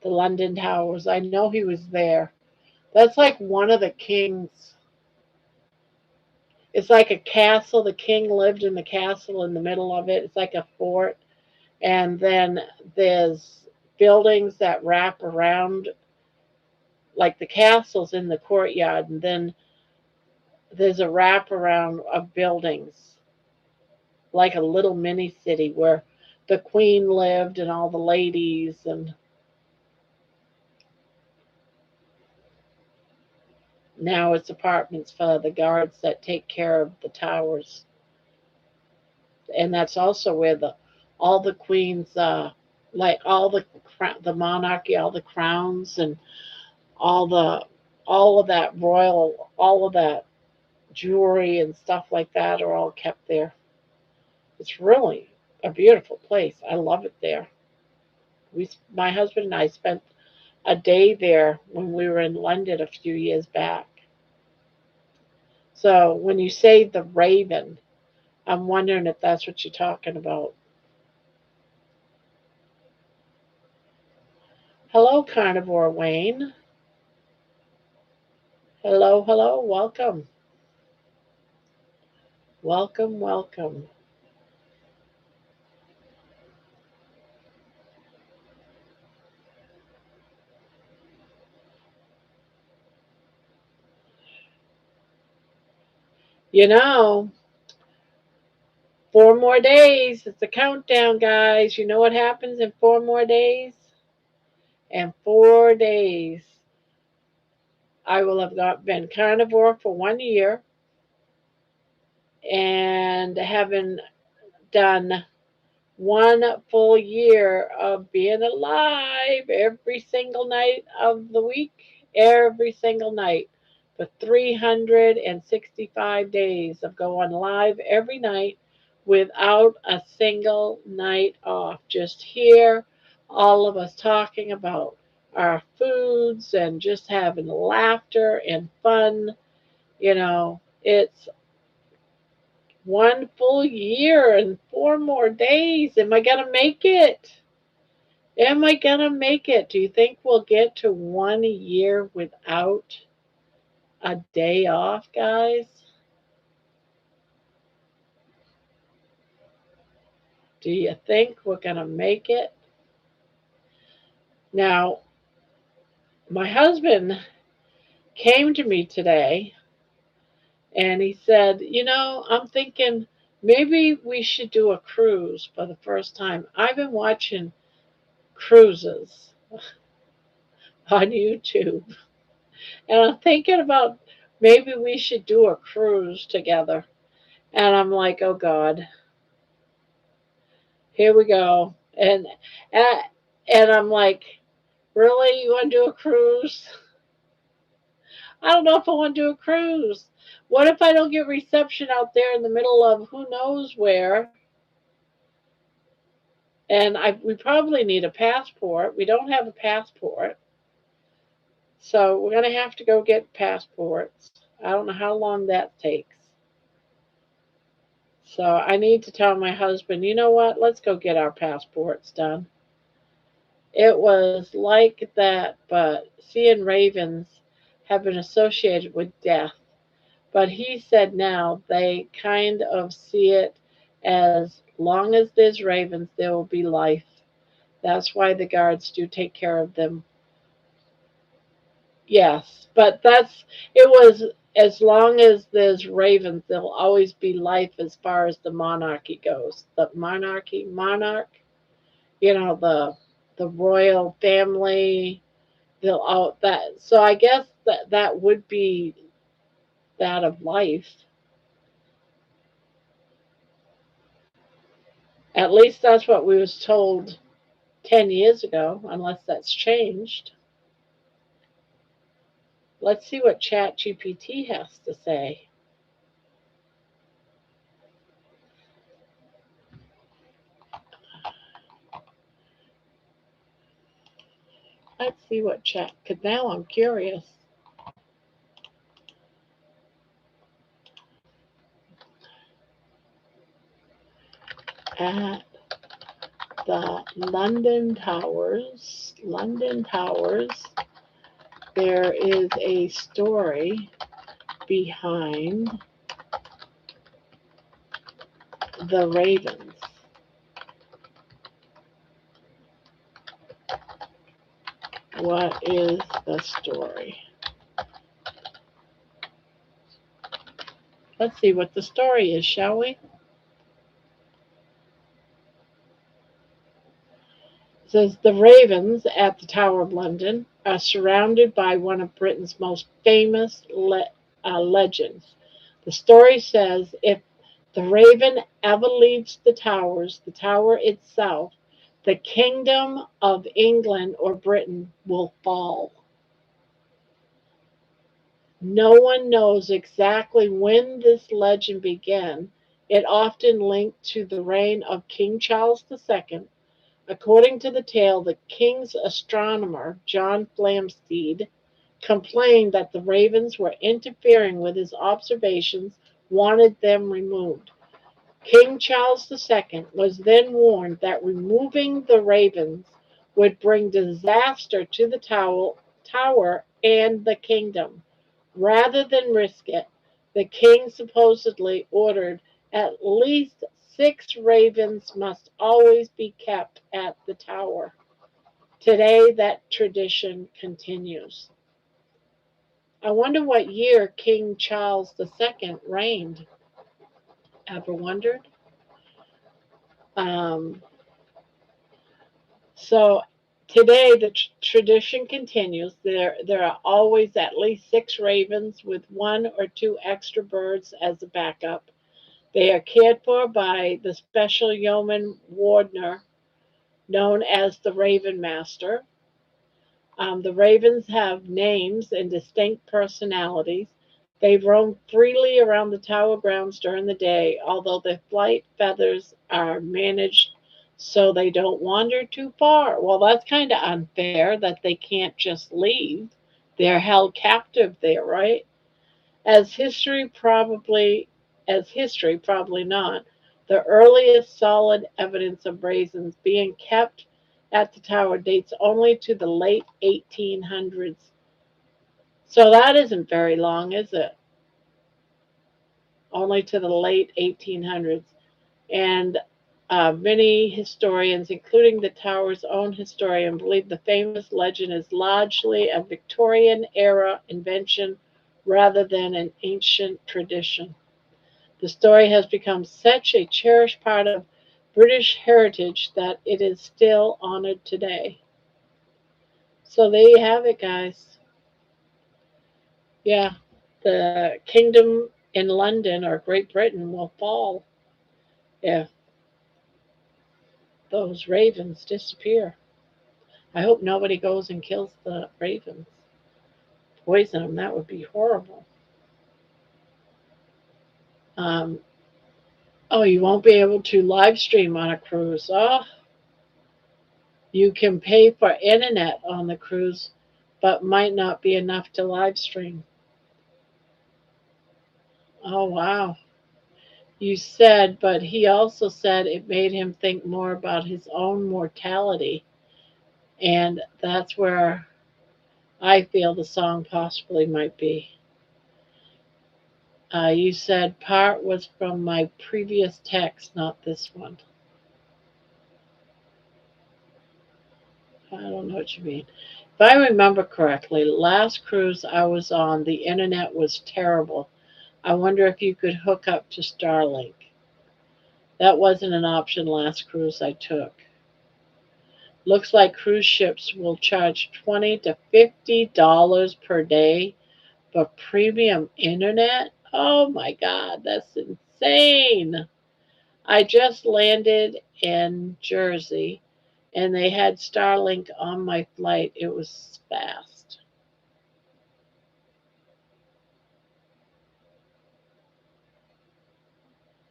the London Towers. I know he was there. That's like one of the kings. It's like a castle. The king lived in the castle in the middle of it. It's like a fort. And then there's buildings that wrap around, like the castle's in the courtyard. And then there's a wraparound of buildings, like a little mini city where the queen lived and all the ladies. And now it's apartments for the guards that take care of the towers. And that's also where all the queens, like the monarchy, all the crowns and all the all of that royal, all of that jewelry and stuff like that are all kept there. It's really a beautiful place. I love it there. My husband and I spent a day there when we were in London a few years back. So when you say the Raven, I'm wondering if that's what you're talking about. Hello, Carnivore Wayne. Hello, hello, welcome. Welcome, welcome. You know, 4 more days. It's a countdown, guys. You know what happens in 4 more days? In 4 days, I will have been carnivore for 1 year and having done 1 full year of being alive every single night of the week, every single night for 365 days of going live every night without a single night off. Just here, all of us talking about our foods and just having laughter and fun. It's 1 full year and 4 more days. Am I going to make it? Am I going to make it? Do you think we'll get to 1 year without a day off, guys? Do you think we're going to make it? Now, my husband came to me today and he said, I'm thinking maybe we should do a cruise for the first time. I've been watching cruises on YouTube and I'm thinking about maybe we should do a cruise together. And I'm like, oh God, here we go. And, and I'm like, really? You want to do a cruise? I don't know if I want to do a cruise. What if I don't get reception out there in the middle of who knows where? And we probably need a passport. We don't have a passport. So we're going to have to go get passports. I don't know how long that takes. So I need to tell my husband, you know what? Let's go get our passports done. It was like that, but seeing ravens have been associated with death. But he said now they kind of see it as long as there's ravens, there will be life. That's why the guards do take care of them. Yes, but it was as long as there's ravens, there'll always be life as far as the monarchy goes. The monarch, the royal family, they'll all that. So I guess that would be that of life. At least that's what we was told 10 years ago, unless that's changed. Let's see what ChatGPT has to say. Let's see what chat, because now I'm curious. At the London Towers, there is a story behind the ravens. What is the story? Let's see what the story is, shall we? It says the ravens at the Tower of London are surrounded by one of Britain's most famous legends. The story says if the raven ever leaves the tower itself, the kingdom of England or Britain will fall. No one knows exactly when this legend began. It often linked to the reign of King Charles II. According to the tale, the king's astronomer, John Flamsteed, complained that the ravens were interfering with his observations, wanted them removed. King Charles II was then warned that removing the ravens would bring disaster to the tower and the kingdom. Rather than risk it, the king supposedly ordered at least 6 ravens must always be kept at the tower. Today, that tradition continues. I wonder what year King Charles II reigned. Ever wondered? Um, so today the tradition continues. There are always at least 6 ravens with 1 or 2 extra birds as a backup. They are cared for by the special yeoman wardener known as the Raven Master. The ravens have names and distinct personalities. They roam freely around the tower grounds during the day, although their flight feathers are managed so they don't wander too far. Well, that's kind of unfair that they can't just leave. They're held captive there, right? As history probably not. The earliest solid evidence of ravens being kept at the tower dates only to the late 1800s. So that isn't very long, is it? Only to the late 1800s. And Many historians, including the tower's own historian, believe the famous legend is largely a Victorian era invention rather than an ancient tradition. The story has become such a cherished part of British heritage that it is still honored today. So there you have it, guys. Yeah, the kingdom in London or Great Britain will fall if those ravens disappear. I hope nobody goes and kills the ravens. Poison them, that would be horrible. Um, oh, you won't be able to live stream on a cruise. Oh, you can pay for internet on the cruise, but might not be enough to live stream. Oh, wow. You said, but he also said it made him think more about his own mortality. And that's where I feel the song possibly might be. You said part was from my previous text, not this one. I don't know what you mean. If I remember correctly, last cruise I was on, the internet was terrible. I wonder if you could hook up to Starlink. That wasn't an option last cruise I took. Looks like cruise ships will charge $20 to $50 per day for premium internet. Oh my God, that's insane. I just landed in Jersey and they had Starlink on my flight. It was fast.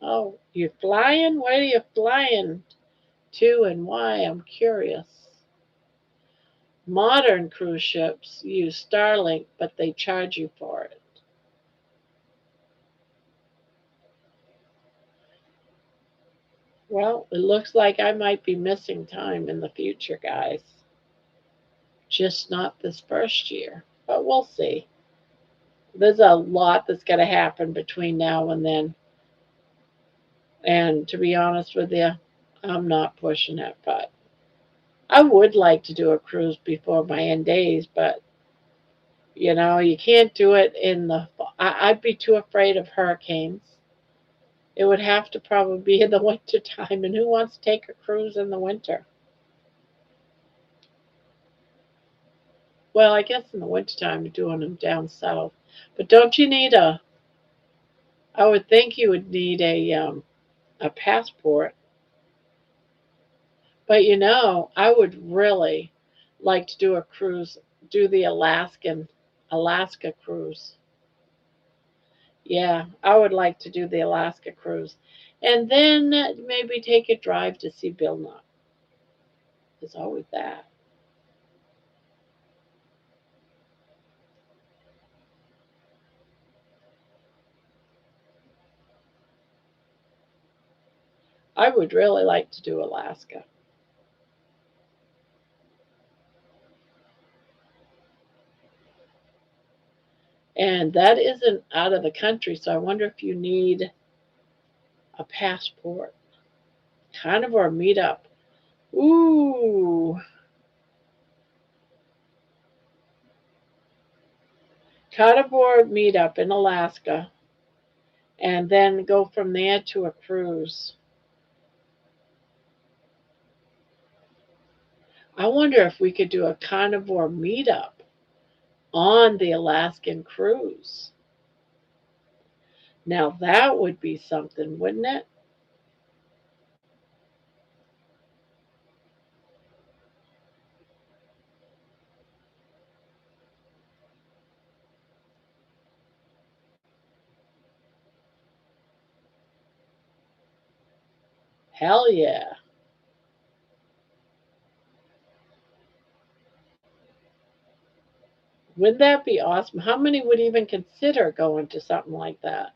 Oh, you're flying? Where are you flying to and why? I'm curious. Modern cruise ships use Starlink, but they charge you for it. Well, it looks like I might be missing time in the future, guys. Just not this first year, but we'll see. There's a lot that's going to happen between now and then. And to be honest with you, I'm not pushing it, but I would like to do a cruise before my end days, but you can't do it in the fall. I'd be too afraid of hurricanes. It would have to probably be in the winter time, and who wants to take a cruise in the winter? Well, I guess in the wintertime you're doing them down south. But don't you need I would think you would need a passport. But I would really like to do a cruise, do the Alaska cruise. Yeah, I would like to do the Alaska cruise. And then maybe take a drive to see Bill Nye. There's always that. I would really like to do Alaska. And that isn't out of the country, so I wonder if you need a passport. Carnivore meetup. Ooh, carnivore meetup in Alaska, and then go from there to a cruise. I wonder if we could do a carnivore meetup on the Alaskan cruise. Now that would be something, wouldn't it? Hell yeah. Wouldn't that be awesome? How many would even consider going to something like that?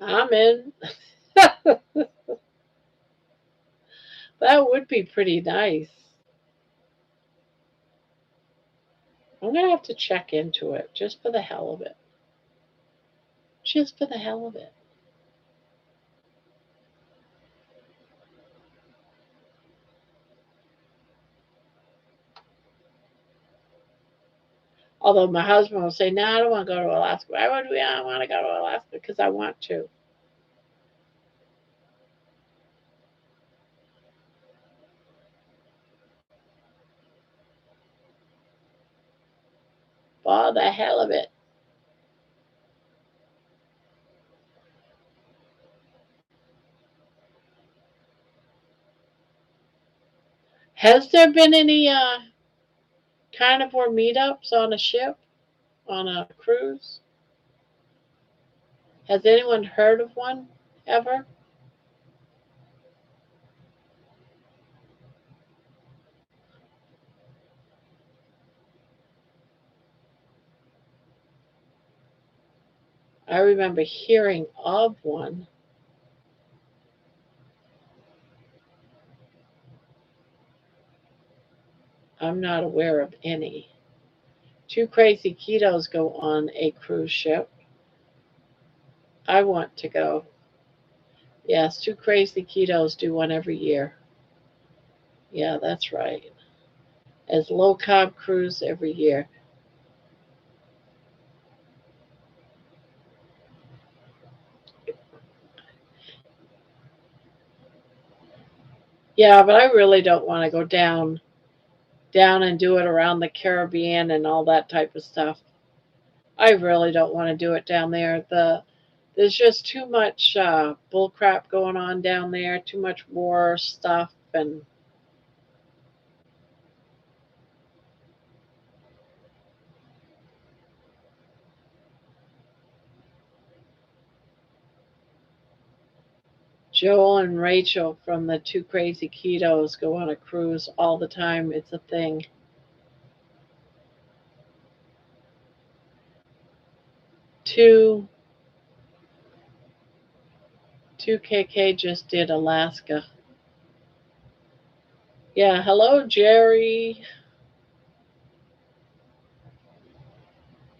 I'm in. That would be pretty nice. I'm gonna have to check into it just for the hell of it. Just for the hell of it. Although my husband will say, "No, I don't want to go to Alaska." Why would we? I want to go to Alaska because I want to. For the hell of it. Has there been any carnivore meetups on a ship, on a cruise? Has anyone heard of one ever? I remember hearing of one. I'm not aware of any. Two crazy ketos go on a cruise ship. I want to go. Yes, two crazy ketos do one every year. Yeah, that's right. As low carb cruise every year. Yeah, but I really don't want to go down and do it around the Caribbean and all that type of stuff. I really don't want to do it down there. There's just too much bull crap going on down there. Too much war stuff, and Joel and Rachel from the Two Crazy Ketos go on a cruise all the time. It's a thing. Two two KK just did Alaska. Yeah, hello Jerry.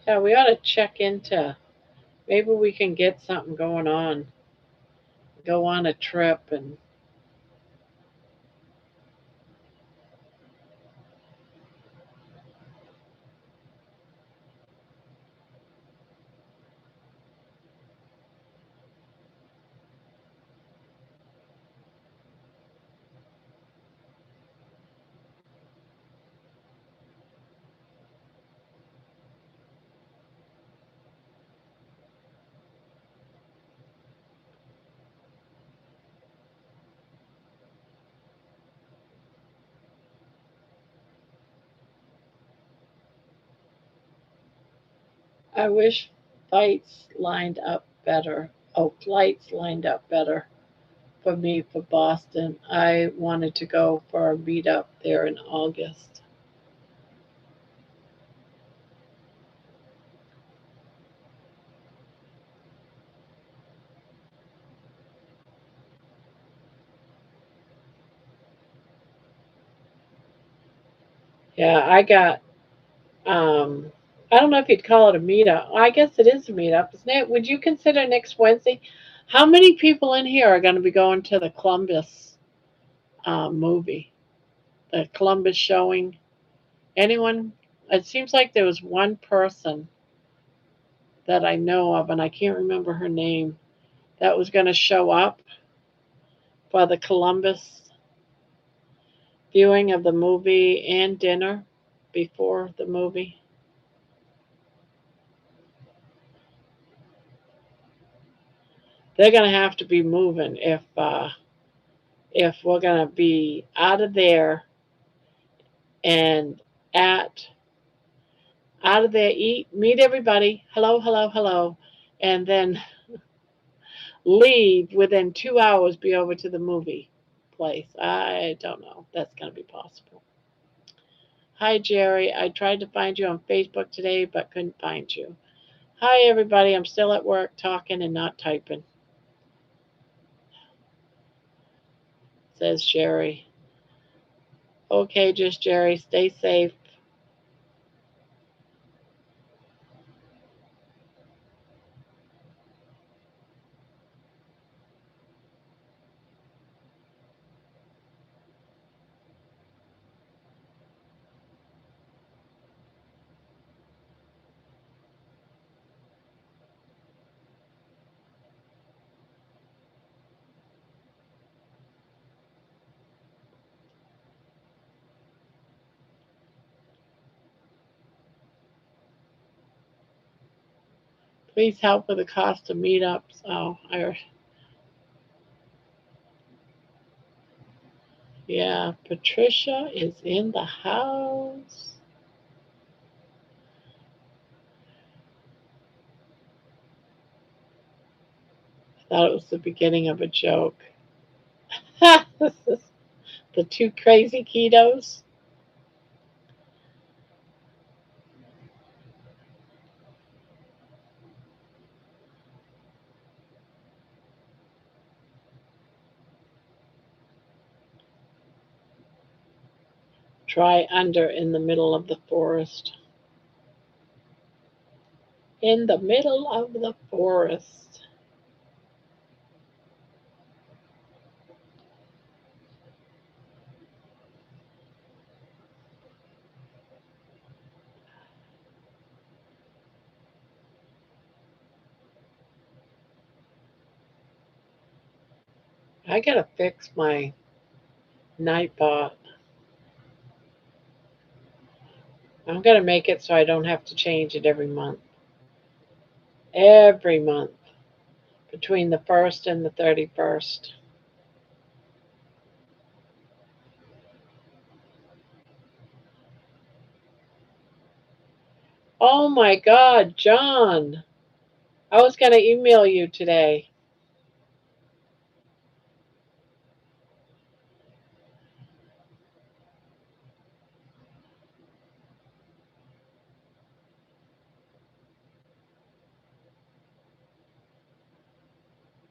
Yeah, we ought to check into. Maybe we can get something going on. Go on a trip and I wish fights lined up better. Oh, flights lined up better for me for Boston. I wanted to go for a meetup there in August. Yeah, I got um I don't know if you'd call it a meetup. I guess it is a meetup, isn't it? Would you consider next Wednesday? How many people in here are going to be going to the Columbus movie? The Columbus showing? Anyone? It seems like there was one person that I know of, and I can't remember her name, that was going to show up for the Columbus viewing of the movie and dinner before the movie. They're going to have to be moving if we're going to be out of there and at out of there, eat, meet everybody, hello, hello, hello, and then leave within 2 hours, be over to the movie place. I don't know if that's going to be possible. Hi, Jerry. I tried to find you on Facebook today, but couldn't find you. Hi, everybody. I'm still at work talking and not typing. says Jerry. Okay, just Jerry, stay safe. Please help with the cost of meetups. Oh, yeah, Patricia is in the house. I thought it was the beginning of a joke. The two crazy ketos. Try under in the middle of the forest. In the middle of the forest. I gotta fix my Nightbot. I'm gonna make it so I don't have to change it every month. Every month between the 1st and the 31st. Oh my God, John. I was gonna email you today.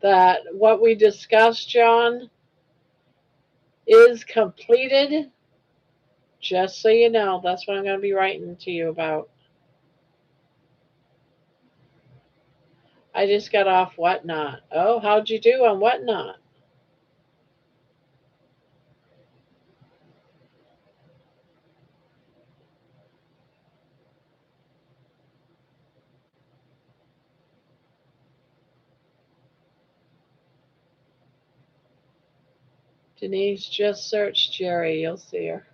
That what we discussed, John, is completed. Just so you know, that's what I'm going to be writing to you about. I just got off Whatnot. Oh, how'd you do on Whatnot? Denise, just search Jerry. You'll see her.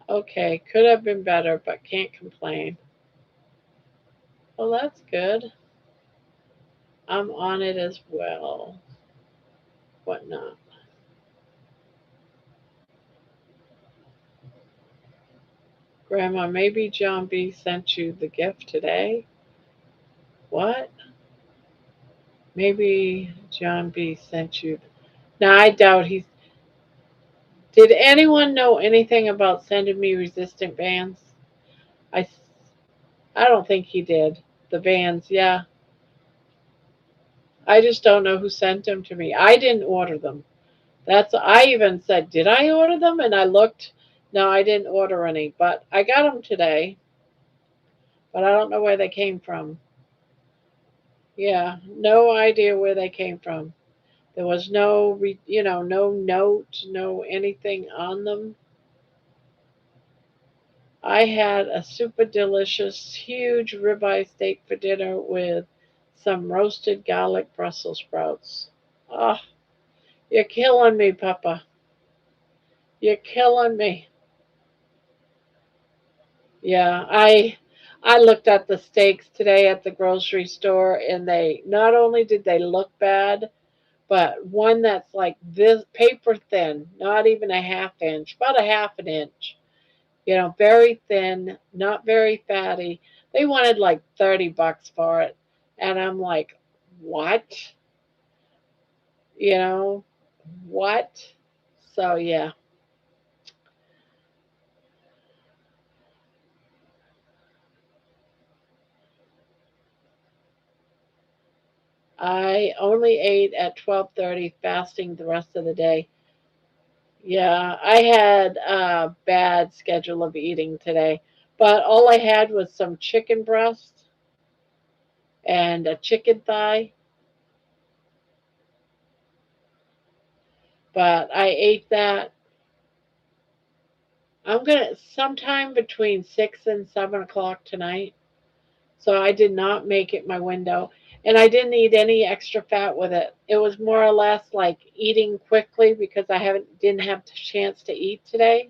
Okay, could have been better, but can't complain. Well, that's good. I'm on it as well. Whatnot. Grandma, maybe John B sent you the gift today. What? Maybe John B sent you. Now, I doubt he's. Did anyone know anything about sending me resistant bands? I, I don't think he did. The bands, yeah. I just don't know who sent them to me. I didn't order them. I even said, did I order them? And I looked. No, I didn't order any, but I got them today. But I don't know where they came from. Yeah, no idea where they came from. There was no note, no anything on them. I had a super delicious, huge ribeye steak for dinner with some roasted garlic Brussels sprouts. Oh, you're killing me, Papa. You're killing me. Yeah, I looked at the steaks today at the grocery store, and they not only did they look bad, but one that's like this paper thin, not even a half inch, about a half an inch. Very thin, not very fatty. They wanted like $30 for it. And I'm like, what? you know what? So yeah, I only ate at 12:30, fasting the rest of the day. Yeah, I had a bad schedule of eating today, but all I had was some chicken breast and a chicken thigh, but I ate that. I'm gonna sometime between 6 and 7 o'clock tonight. So I did not make it my window. And I didn't eat any extra fat with it. It was more or less like eating quickly because I haven't didn't have the chance to eat today.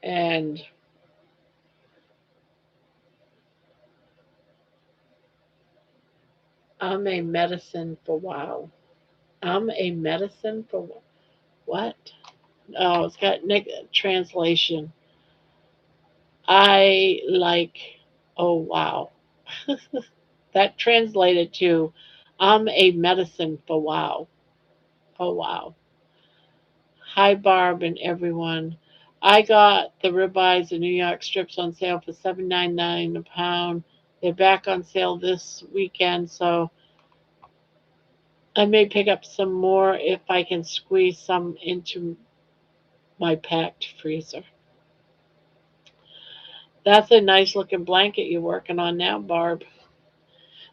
And I'm a medicine for wow. I'm a medicine for what? Oh, it's got translation. I like, oh wow. That translated to I'm a medicine for wow. Oh wow. Hi, Barb and everyone. I got the ribeyes and New York strips on sale for $7.99 a pound. They're back on sale this weekend, so I may pick up some more if I can squeeze some into my packed freezer. That's a nice looking blanket you're working on now, Barb.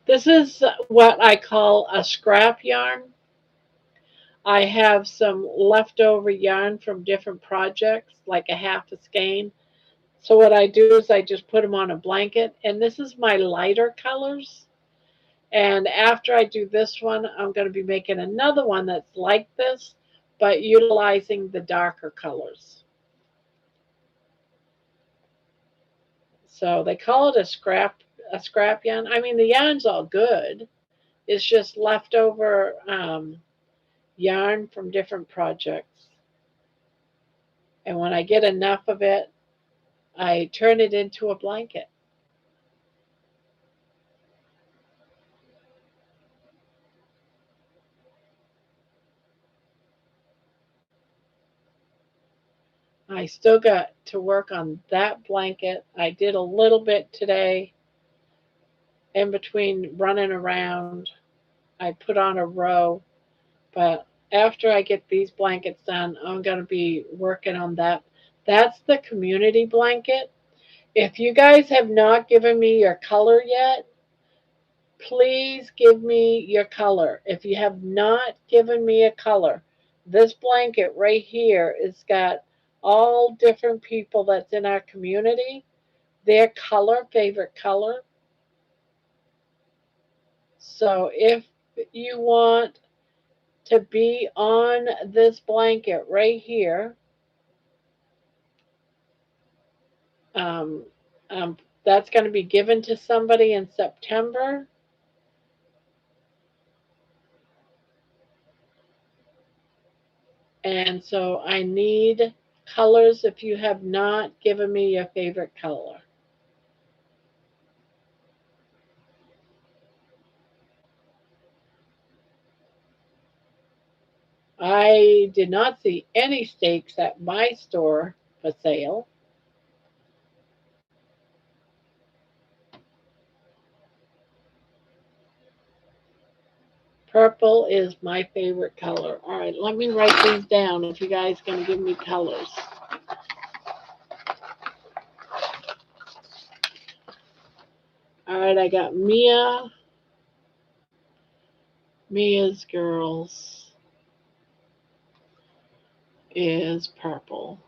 This is what I call a scrap yarn. I have some leftover yarn from different projects, like a half a skein. So what I do is I just put them on a blanket, and this is my lighter colors. And after I do this one, I'm going to be making another one that's like this, but utilizing the darker colors. So they call it a scrap yarn. I mean, the yarn's all good. It's just leftover yarn from different projects. And when I get enough of it, I turn it into a blanket. I still got to work on that blanket. I did a little bit today in between running around. I put on a row, but after I get these blankets done, I'm going to be working on that. That's the community blanket. If you guys have not given me your color yet, please give me your color. If you have not given me a color, this blanket right here has got all different people that's in our community, their color, favorite color. So if you want to be on this blanket right here, um, um, that's going to be given to somebody in September. And so I need colors if you have not given me your favorite color. I did not see any steaks at my store for sale. Purple is my favorite color. All right, let me write these down if you guys going to give me colors. All right, I got Mia. Mia's girls is purple.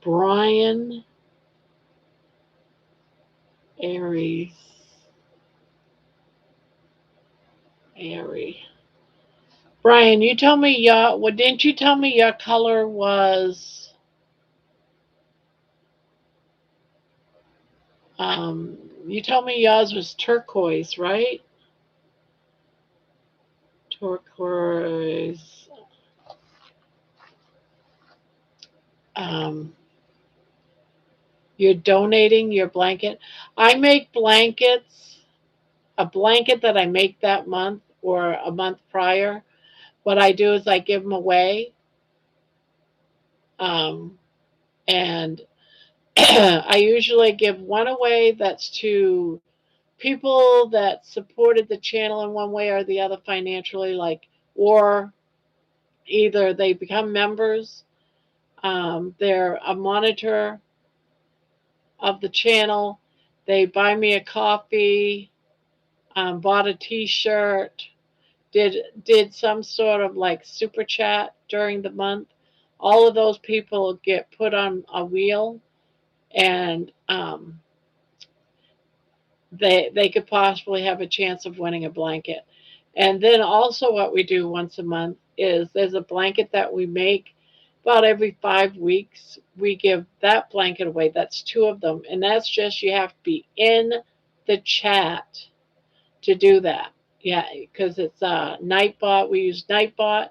Brian Aries. Aries. Brian, you told me your well, didn't you tell me your color was um you told me yours was turquoise, right? Turquoise. Um you're donating your blanket. I make blankets a blanket that I make that month or a month prior, what I do is I give them away. Um, and I usually give one away that's to people that supported the channel in one way or the other financially, like, or either they become members, they're a monitor of the channel, they buy me a coffee, bought a T-shirt, did some sort of like super chat during the month. All of those people get put on a wheel, and they could possibly have a chance of winning a blanket. And then also what we do once a month is there's a blanket that we make about every 5 weeks. We give that blanket away. That's two of them. And that's just you have to be in the chat to do that. Yeah, because it's Nightbot. We use Nightbot.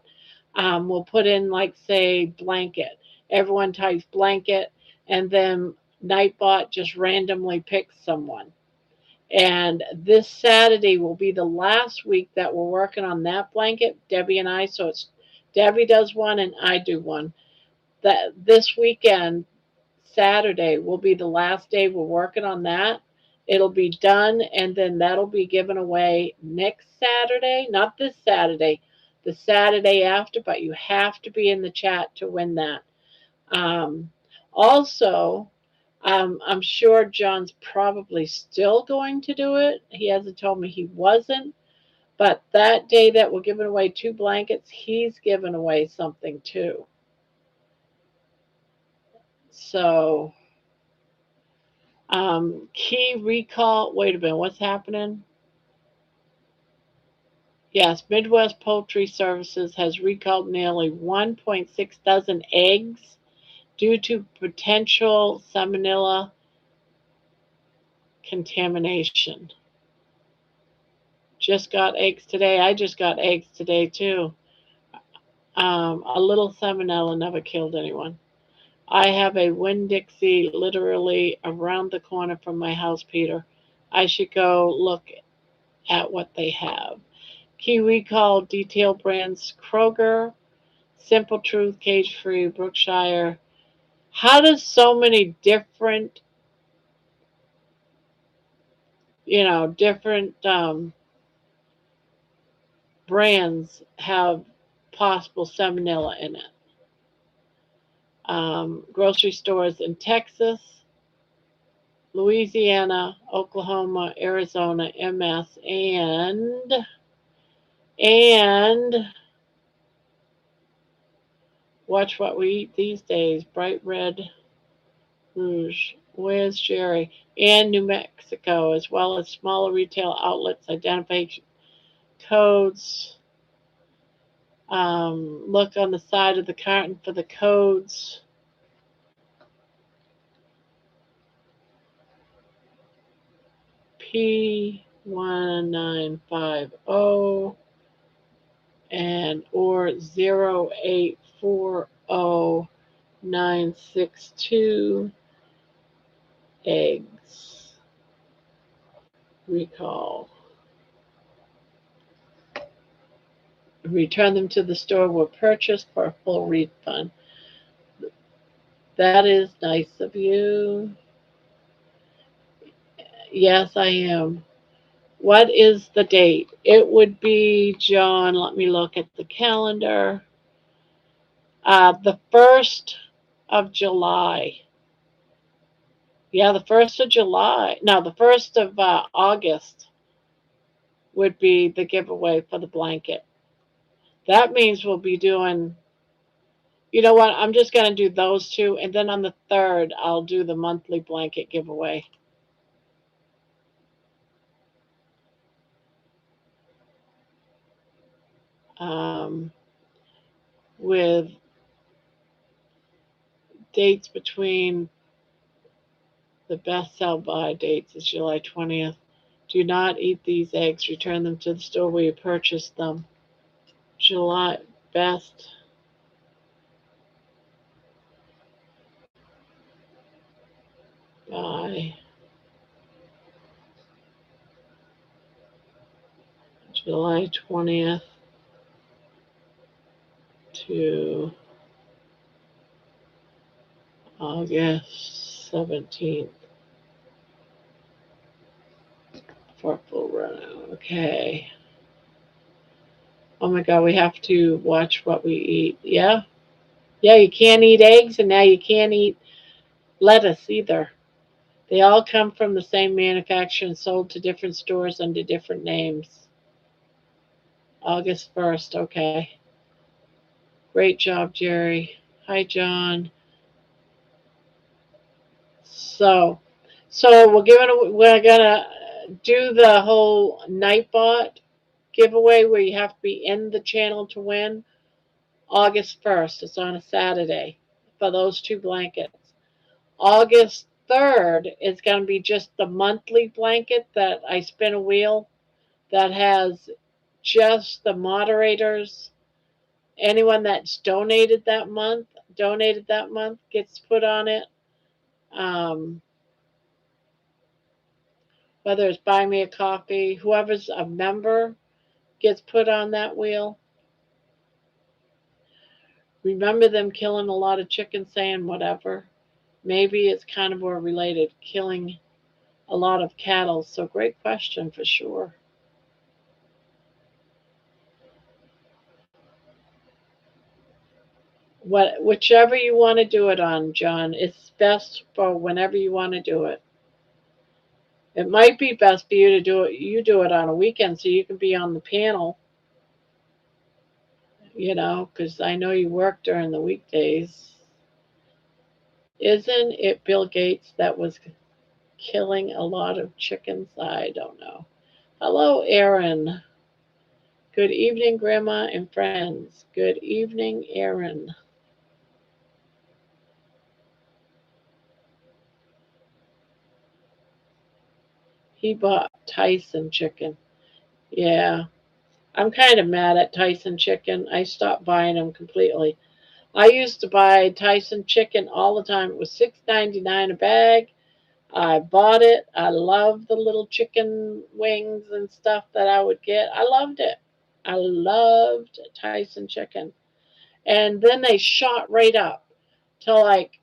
We'll put in like say blanket. Everyone types blanket, and then Nightbot just randomly picks someone. And this Saturday will be the last week that we're working on that blanket, Debbie and I. So it's Debbie does one and I do one. That this weekend, Saturday, will be the last day we're working on that. It'll be done, and then that'll be given away next Saturday. Not this Saturday, the Saturday after, but you have to be in the chat to win that. Also, I'm sure John's probably still going to do it. He hasn't told me he wasn't. But that day that we're giving away 2 blankets, he's giving away something too. So, key recall. Wait a minute, what's happening? Yes, Midwest Poultry Services has recalled nearly 1.6 dozen eggs due to potential salmonella contamination. Just got eggs today. I just got eggs today too. A little salmonella never killed anyone. I have a Winn-Dixie literally around the corner from my house, Peter. I should go look at what they have. Key recall detail brands Kroger, Simple Truth, Cage Free, Brookshire. How does so many different, different brands have possible salmonella in it? Grocery stores in Texas, Louisiana, Oklahoma, Arizona, MS, and watch what we eat these days. Bright red rouge. Where's Jerry? And New Mexico, as well as smaller retail outlets. Identification codes. Look on the side of the carton for the codes. P1950 and or 0840962 eggs. Recall. Return them to the store were purchased for a full refund. That is nice of you. Yes, I am. What is the date? It would be, John, let me look at the calendar. The 1st of July. Yeah, the 1st of July. No, the 1st of August would be the giveaway for the blanket. That means we'll be doing, you know what, I'm just going to do those two, and then on the 3rd, I'll do the monthly blanket giveaway. With dates between the best sell by dates is July 20th. Do not eat these eggs. Return them to the store where you purchased them. July best. Buy. July 20th to August 17th for full run. Okay. Oh my God, we have to watch what we eat. Yeah? Yeah, you can't eat eggs, and now you can't eat lettuce either. They all come from the same manufacturer and sold to different stores under different names. August 1st, okay. Great job, Jerry. Hi, John. So, so we're gonna do the whole Nightbot giveaway where you have to be in the channel to win. August 1st. It's on a Saturday for those two blankets. August 3rd is going to be just the monthly blanket that I spin a wheel that has just the moderators. Anyone that's donated that month gets put on it. Um, whether it's buy me a coffee, whoever's a member gets put on that wheel. Remember them killing a lot of chickens, saying whatever. Maybe it's carnivore related, killing a lot of cattle. So great question for sure. Whichever you want to do it on, John, it's best for whenever you want to do it. It might be best for you to do it. You do it on a weekend so you can be on the panel. Because I know you work during the weekdays. Isn't it Bill Gates that was killing a lot of chickens? I don't know. Hello, Aaron. Good evening, Grandma and friends. Good evening, Aaron. He bought Tyson chicken. Yeah, I'm kind of mad at Tyson chicken. I stopped buying them completely. I used to buy Tyson chicken all the time. It was $6.99 a bag. I bought it. I loved the little chicken wings and stuff that I would get. I loved it. I loved Tyson chicken. And then they shot right up to like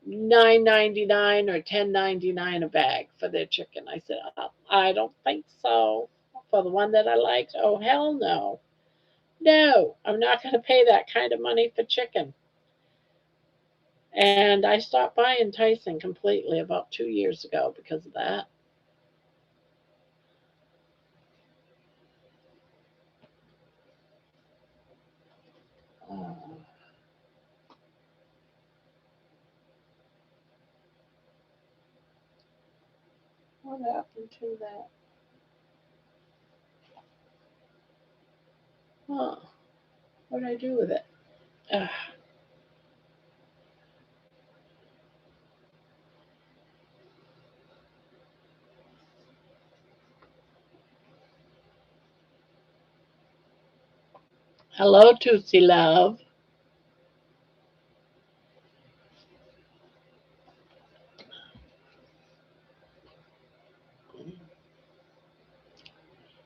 $9.99 or $10.99 a bag for their chicken. I said, oh, I don't think so. For the one that I liked, oh hell no. No, I'm not going to pay that kind of money for chicken. And I stopped buying Tyson completely about 2 years ago because of that. Uh, what happened to that? Huh. What did I do with it? Uh, hello, Tootsie Love.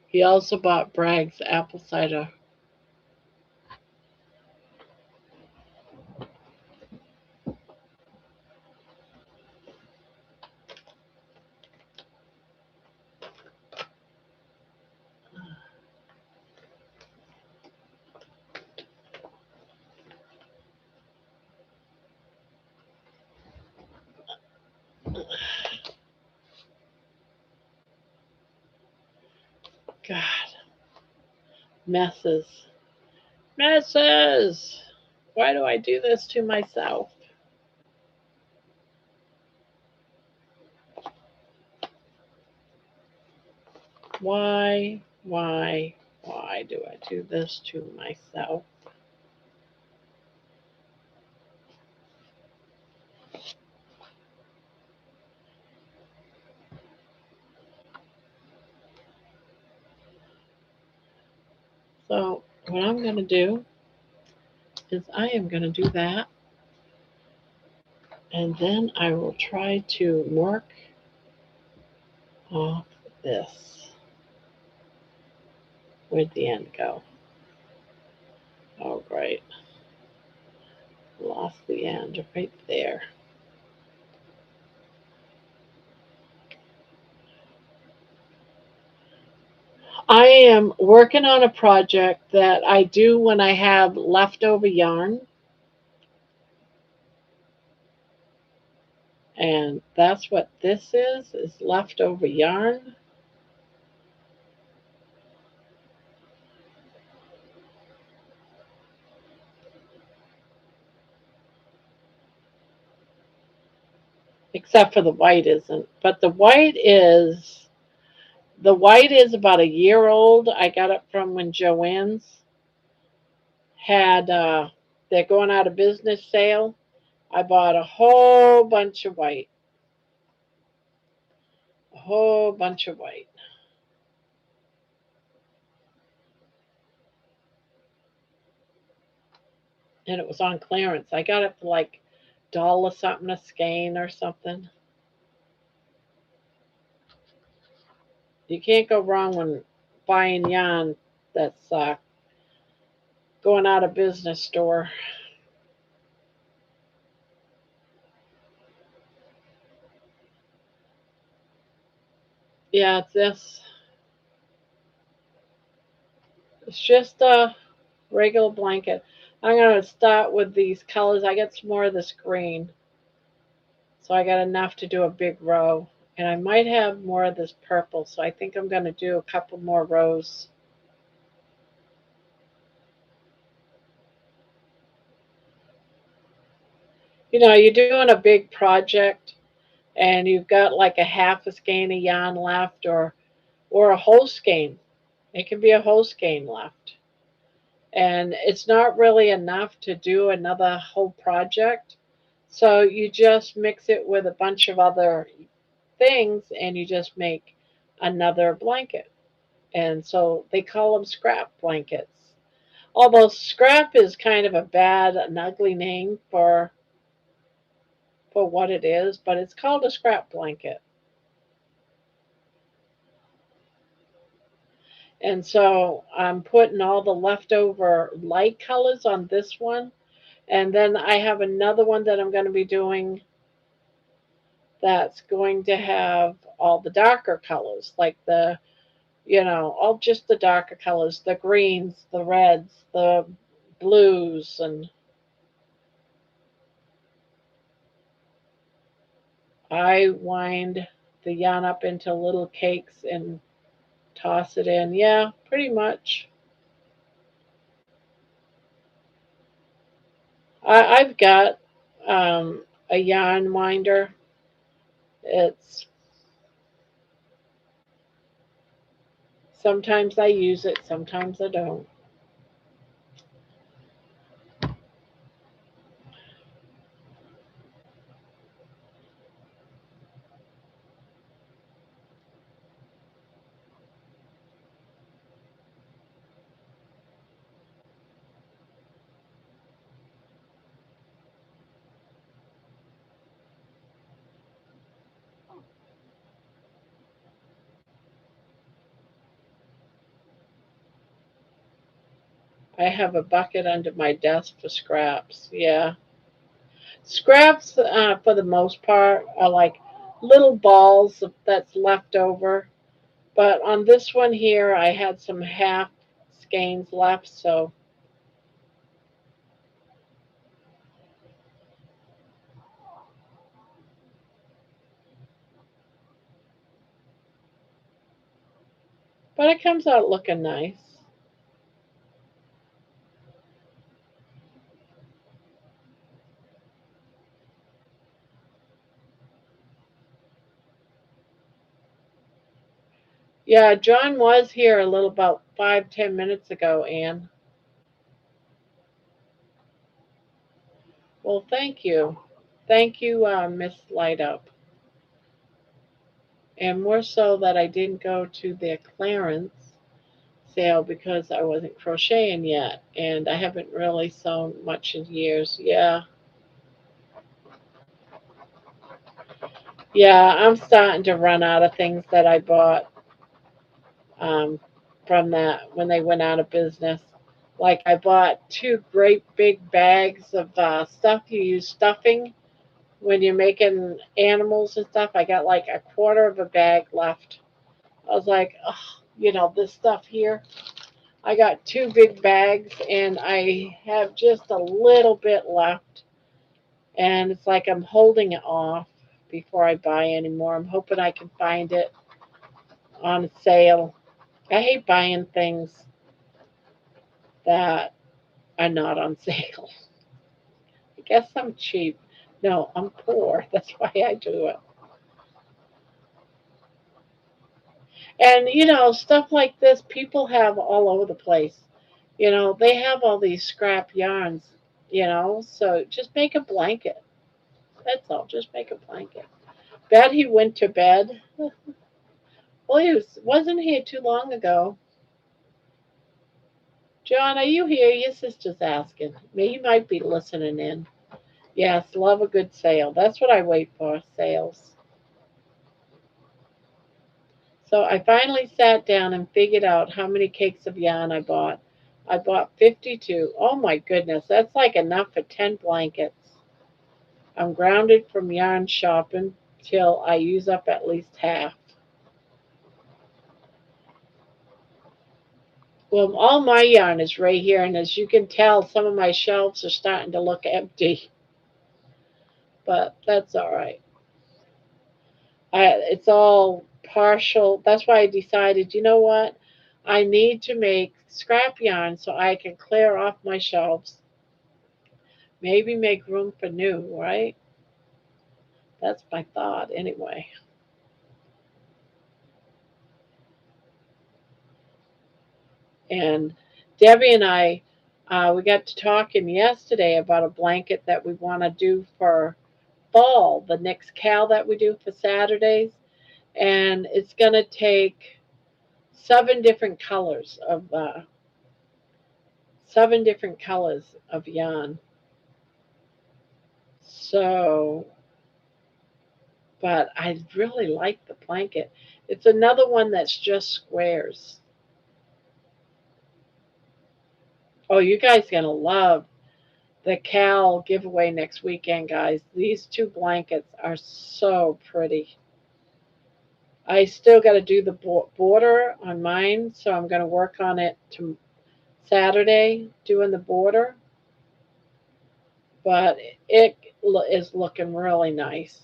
He also bought Bragg's apple cider. God, messes. Messes! Why do I do this to myself? Why do I do this to myself? So, what I'm going to do is I am going to do that, and then I will try to work off this. Where'd the end go? Oh, great. Lost the end right there. I am working on a project that I do when I have leftover yarn, and that's what this is leftover yarn. Except for the white isn't. But the white is about a year old. I got it from when Joann's had they're going out of business sale. I bought a whole bunch of white, and it was on clearance. I got it for like dollar something a skein or something. You can't go wrong when buying yarn that's going out of business store. Yeah, it's this. It's just a regular blanket. I'm gonna start with these colors. I got some more of this green, so I got enough to do a big row. And I might have more of this purple, so I think I'm gonna do a couple more rows. You're doing a big project and you've got like a half a skein of yarn left or a whole skein. It can be a whole skein left. And it's not really enough to do another whole project. So you just mix it with a bunch of other things and you just make another blanket. And so they call them scrap blankets. Although scrap is kind of a bad, an ugly name for what it is, but it's called a scrap blanket. And so I'm putting all the leftover light colors on this one. And then I have another one that I'm going to be doing that's going to have all the darker colors, like all just the darker colors, the greens, the reds, the blues, and I wind the yarn up into little cakes and toss it in. Yeah, pretty much. I've got a yarn winder. It's sometimes I use it, sometimes I don't. I have a bucket under my desk for scraps. Yeah. Scraps, for the most part, are like little balls that's left over. But on this one here, I had some half skeins left, so. But it comes out looking nice. Yeah, John was here a little about 5, 10 minutes ago, Anne. Well, thank you. Thank you, Miss Light Up. And more so that I didn't go to their clearance sale because I wasn't crocheting yet, and I haven't really sewn much in years. Yeah, yeah, I'm starting to run out of things that I bought. Um, from that when they went out of business. Like I bought two great big bags of stuff you use stuffing when you're making animals and stuff. I got like a quarter of a bag left. I was like, oh, this stuff here. I got two big bags and I have just a little bit left. And it's like I'm holding it off before I buy any more. I'm hoping I can find it on sale. I hate buying things that are not on sale. I guess I'm cheap. No, I'm poor. That's why I do it. And stuff like this people have all over the place. They have all these scrap yarns, so just make a blanket. That's all. Just make a blanket. Bet he went to bed. Well, wasn't here too long ago. John, are you here? Your sister's asking. He might be listening in. Yes, love a good sale. That's what I wait for, sales. So I finally sat down and figured out how many cakes of yarn I bought. I bought 52. Oh my goodness, that's like enough for 10 blankets. I'm grounded from yarn shopping till I use up at least half. Well, all my yarn is right here, and as you can tell, some of my shelves are starting to look empty, but that's all right. It's all partial. That's why I decided, you know what? I need to make scrap yarn so I can clear off my shelves. Maybe make room for new, right? That's my thought anyway. And Debbie and I, we got to talking yesterday about a blanket that we want to do for fall, the next cal that we do for Saturdays. And it's going to take 7 different colors of yarn. So, but I really like the blanket. It's another one that's just squares. Oh, you guys gonna love the Cal giveaway next weekend, guys. These two blankets are so pretty. I still got to do the border on mine, so I'm going to work on it to Saturday, doing the border. But it is looking really nice.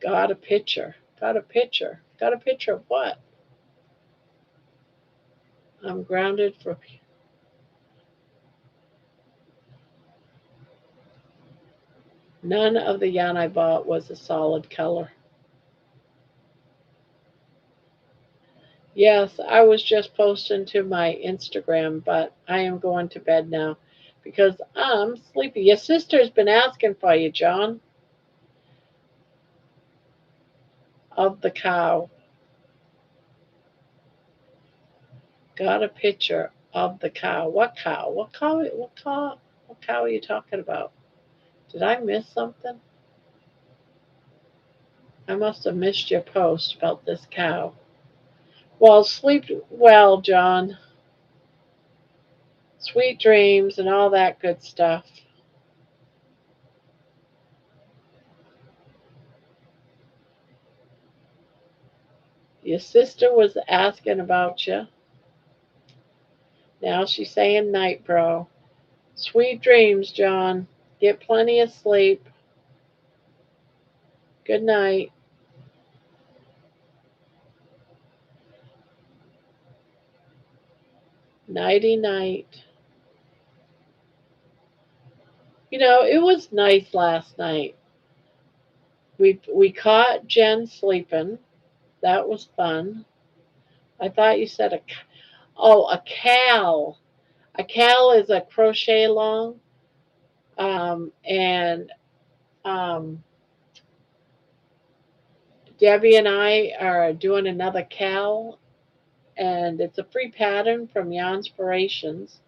Got a picture. Got a picture. Got a picture of what? I'm grounded for. None of the yarn I bought was a solid color. Yes, I was just posting to my Instagram, but I am going to bed now because I'm sleepy. Your sister's been asking for you, John, of the cow. Got a picture of the cow. What cow? What cow? What cow? What cow are you talking about? Did I miss something? I must have missed your post about this cow. Well, sleep well, John. Sweet dreams and all that good stuff. Your sister was asking about you. Now she's saying night, bro. Sweet dreams, John. Get plenty of sleep. Good night. Nighty night. It was nice last night. We caught Jen sleeping. That was fun. I thought you said a cal. A cal is a crochet along. And um, Debbie and I are doing another cal, and it's a free pattern from Yarnspirations,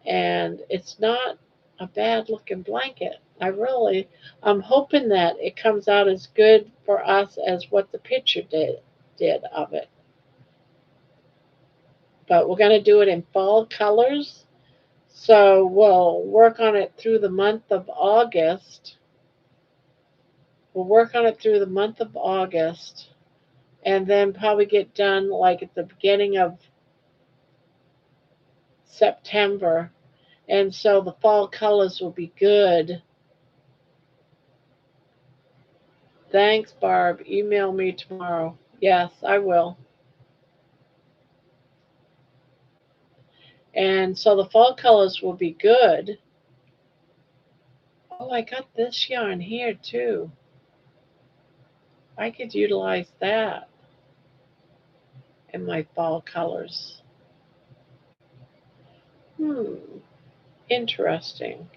and it's not a bad looking blanket. I'm hoping that it comes out as good for us as what the picture did of it. But we're going to do it in fall colors. So we'll work on it through the month of August. We'll work on it through the month of August and then probably get done like at the beginning of September. And so the fall colors will be good. Thanks, Barb. Email me tomorrow. Yes, I will. And so the fall colors will be good. Oh, I got this yarn here too. I could utilize that in my fall colors. Hmm, interesting.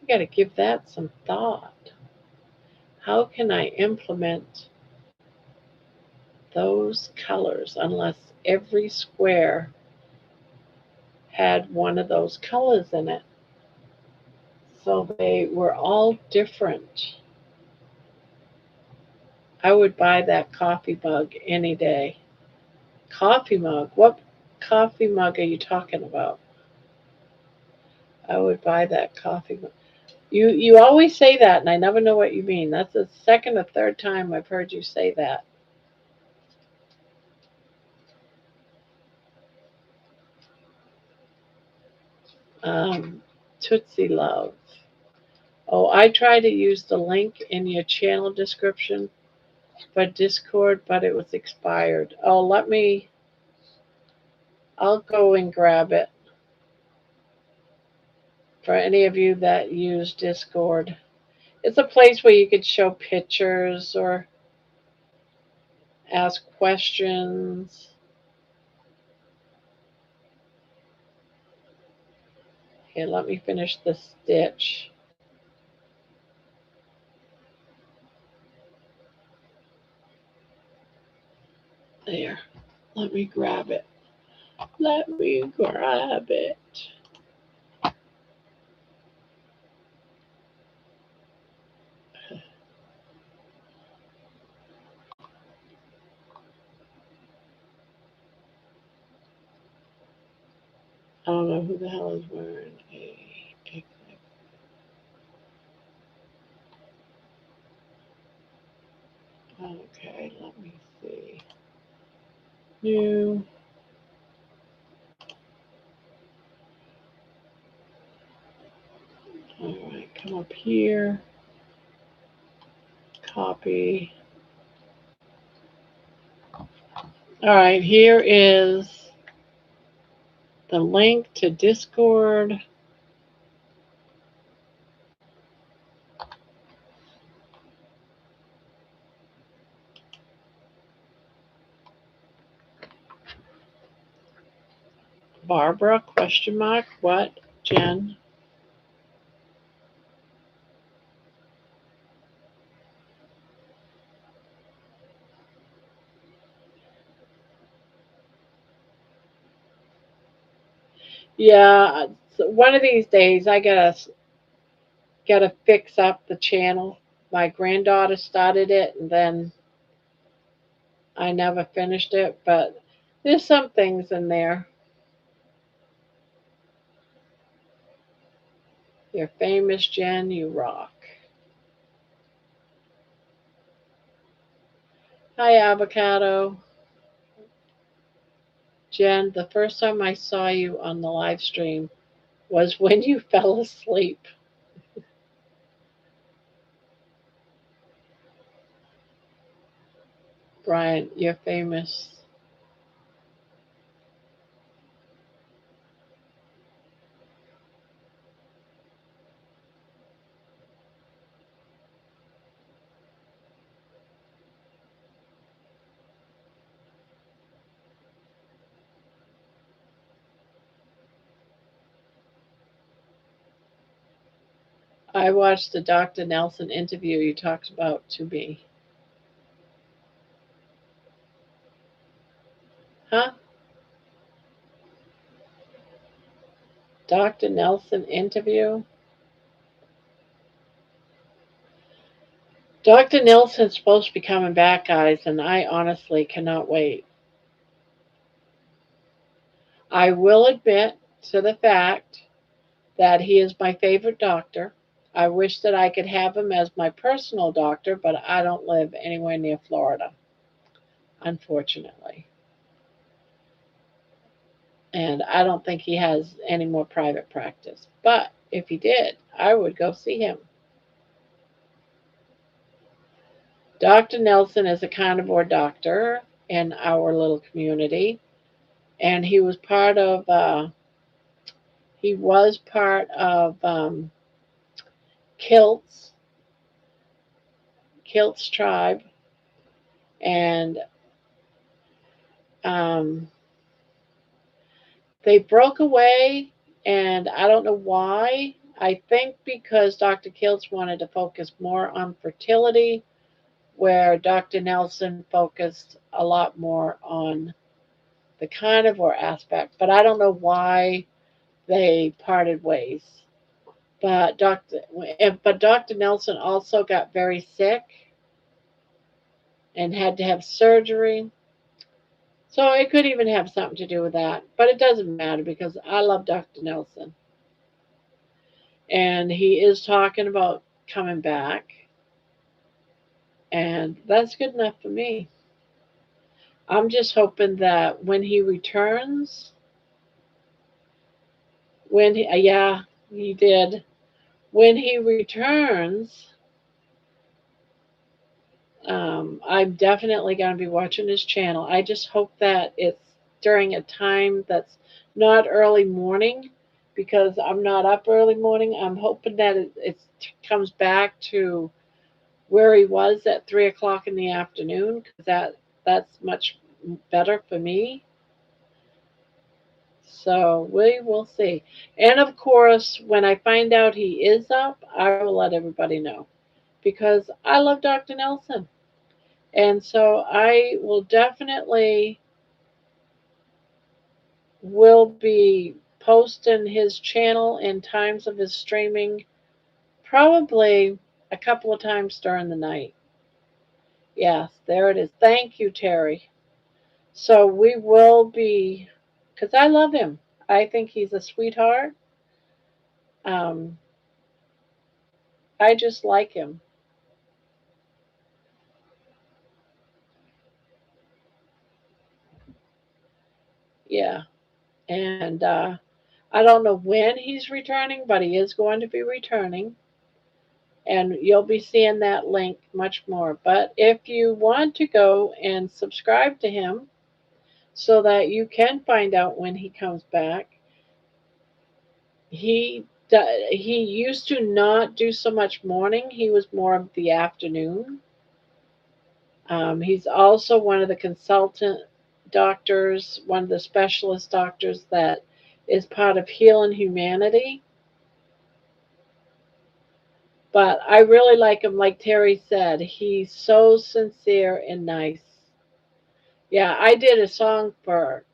I got to give that some thought. How can I implement those colors unless every square had one of those colors in it? So they were all different. I would buy that coffee mug any day. Coffee mug? What coffee mug are you talking about? I would buy that coffee mug. You always say that, and I never know what you mean. That's the second or third time I've heard you say that. Um, Tootsie Love. Oh, I tried to use the link in your channel description for Discord, but it was expired. Oh, I'll go and grab it for any of you that use Discord. It's a place where you could show pictures or ask questions. Here, let me finish the stitch. There. Let me grab it. Let me grab it. I don't know who the hell is wearing a. Okay, let me see. New. All right, come up here. Copy. All right, here is the link to Discord. Barbara, question mark, what? Jen? Yeah, so one of these days I gotta fix up the channel. My granddaughter started it, and then I never finished it. But there's some things in there. You're famous, Jen. You rock. Hi, avocado. Jen, the first time I saw you on the live stream was when you fell asleep. Brian, you're famous. I watched the Dr. Nelson interview you talked about to me. Huh? Dr. Nelson interview? Dr. Nilsson's supposed to be coming back, guys, and I honestly cannot wait. I will admit to the fact that he is my favorite doctor. I wish that I could have him as my personal doctor, but I don't live anywhere near Florida, unfortunately. And I don't think he has any more private practice. But if he did, I would go see him. Dr. Nelson is a carnivore doctor in our little community, and he was part of Kilt's Kilt's tribe, and um, they broke away, and I don't know why. I think because Dr. Kiltz wanted to focus more on fertility, where Dr. Nelson focused a lot more on the carnivore aspect. But I don't know why they parted ways. But Dr. Nelson also got very sick and had to have surgery. So it could even have something to do with that. But it doesn't matter because I love Dr. Nelson. And he is talking about coming back. And that's good enough for me. I'm just hoping that when he returns, yeah, he did. When he returns, I'm definitely going to be watching his channel. I just hope that it's during a time that's not early morning because I'm not up early morning. I'm hoping that it comes back to where he was at 3 o'clock in the afternoon because that's much better for me. So we will see. And of course, when I find out he is up, I will let everybody know because I love Dr. Nelson. And so I will definitely will be posting his channel and times of his streaming probably a couple of times during the night. Yes, there it is. Thank you, Terry. So we will be, because I love him. I think he's a sweetheart. Um, I just like him. Yeah. And I don't know when he's returning, but he is going to be returning. And you'll be seeing that link much more. But if you want to go and subscribe to him so that you can find out when he comes back, he he used to not do so much morning. He was more of the afternoon. He's also one of the consultant doctors, one of the specialist doctors that is part of Healing Humanity. But I really like him. Like Terry said, he's so sincere and nice. Yeah, I did a song for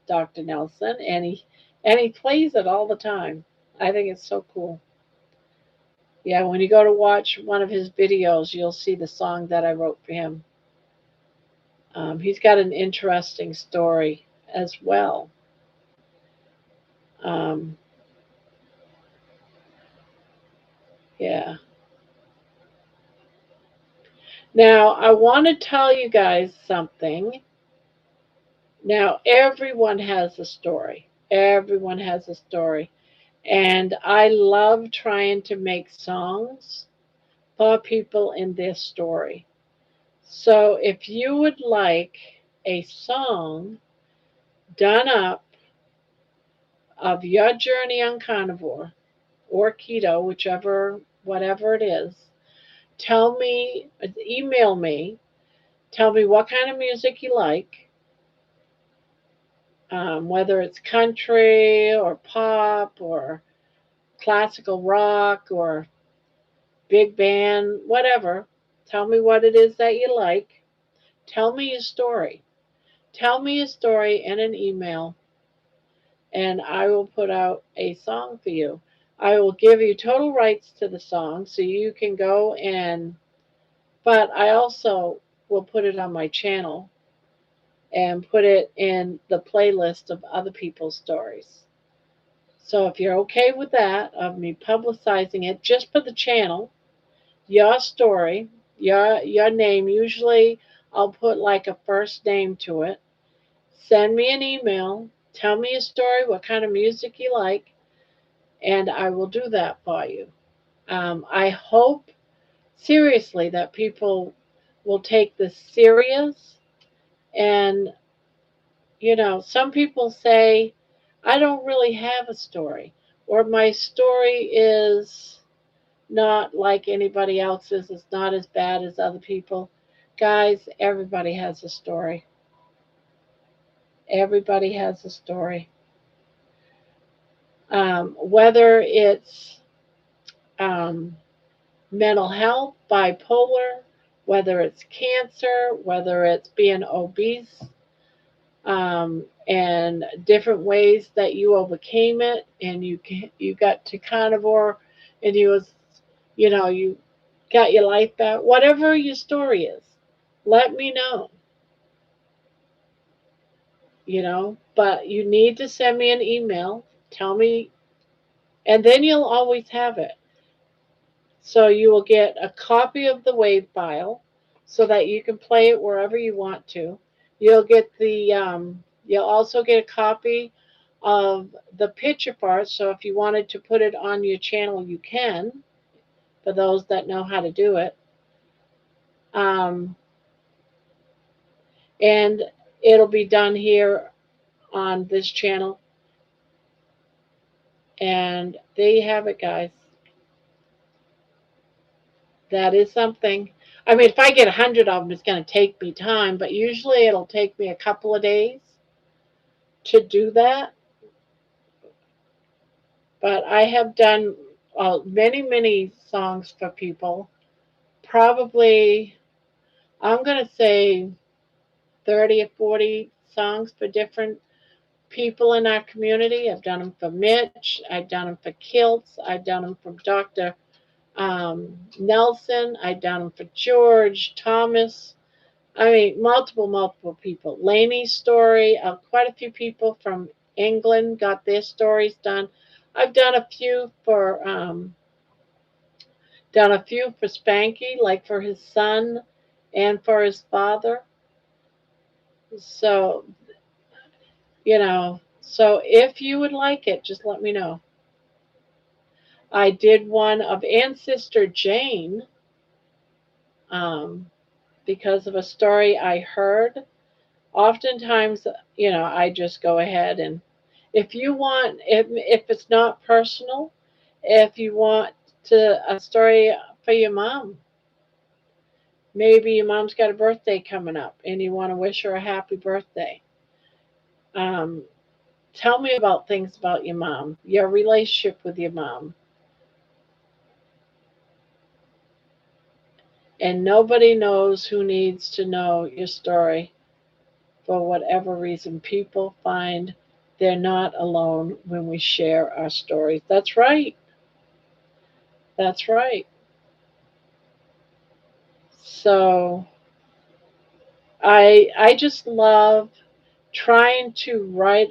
Dr. Nelson, and he plays it all the time. I think it's so cool. Yeah, when you go to watch one of his videos, you'll see the song that I wrote for him. He's got an interesting story as well. Um, yeah. Now, I want to tell you guys something. Now, everyone has a story. Everyone has a story. And I love trying to make songs for people in their story. So if you would like a song done up of your journey on carnivore or keto, whatever it is, tell me, email me, tell me what kind of music you like, whether it's country or pop or classical rock or big band, whatever. Tell me what it is that you like. Tell me your story. Tell me a story in an email, and I will put out a song for you. I will give you total rights to the song so you can go and But I also will put it on my channel and put it in the playlist of other people's stories. So if you're okay with that, of me publicizing it just for the channel, your story, your name, usually I'll put like a first name to it. Send me an email, tell me a story, what kind of music you like, and I will do that for you. I hope seriously that people will take this serious. And, some people say, I don't really have a story, or my story is not like anybody else's, it's not as bad as other people. Guys, everybody has a story. Everybody has a story. Whether it's um, mental health, bipolar, whether it's cancer, whether it's being obese, and different ways that you overcame it, and you got to carnivore, and you got your life back. Whatever your story is, let me know. But you need to send me an email. Tell me, and then you'll always have it. So you will get a copy of the WAV file so that you can play it wherever you want to. You'll also get a copy of the picture part. So if you wanted to put it on your channel, you can, for those that know how to do it. Um, and it'll be done here on this channel. And there you have it, guys. That is something. I mean, if I get 100 of them, it's going to take me time, but usually it'll take me a couple of days to do that. But I have done many, many songs for people. Probably, I'm going to say 30 or 40 songs for different people in our community. I've done them for Mitch. I've done them for Kilts. I've done them for Dr. Nelson. I've done them for George, Thomas. I mean, multiple people. Laney's story, quite a few people from England got their stories done. I've done a few for Spanky, like for his son and for his father. So, so if you would like it, just let me know. I did one of Ancestor Jane, um, because of a story I heard. Oftentimes, I just go ahead and if you want, if it's not personal, if you want a story for your mom, maybe your mom's got a birthday coming up and you want to wish her a happy birthday. Um, Tell me about things about your mom, your relationship with your mom. And nobody knows who needs to know your story for whatever reason. People find they're not alone when we share our stories. That's right. That's right. So I just love trying to write,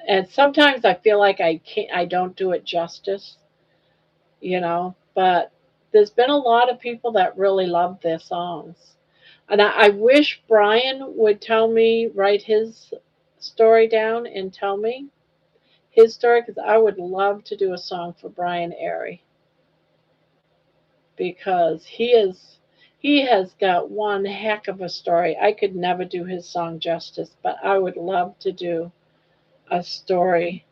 and sometimes I feel like I don't do it justice, but there's been a lot of people that really love their songs. And I wish Brian would write his story down and tell me his story, because I would love to do a song for Brian Airy, because he has got one heck of a story. I could never do his song justice, but I would love to do a story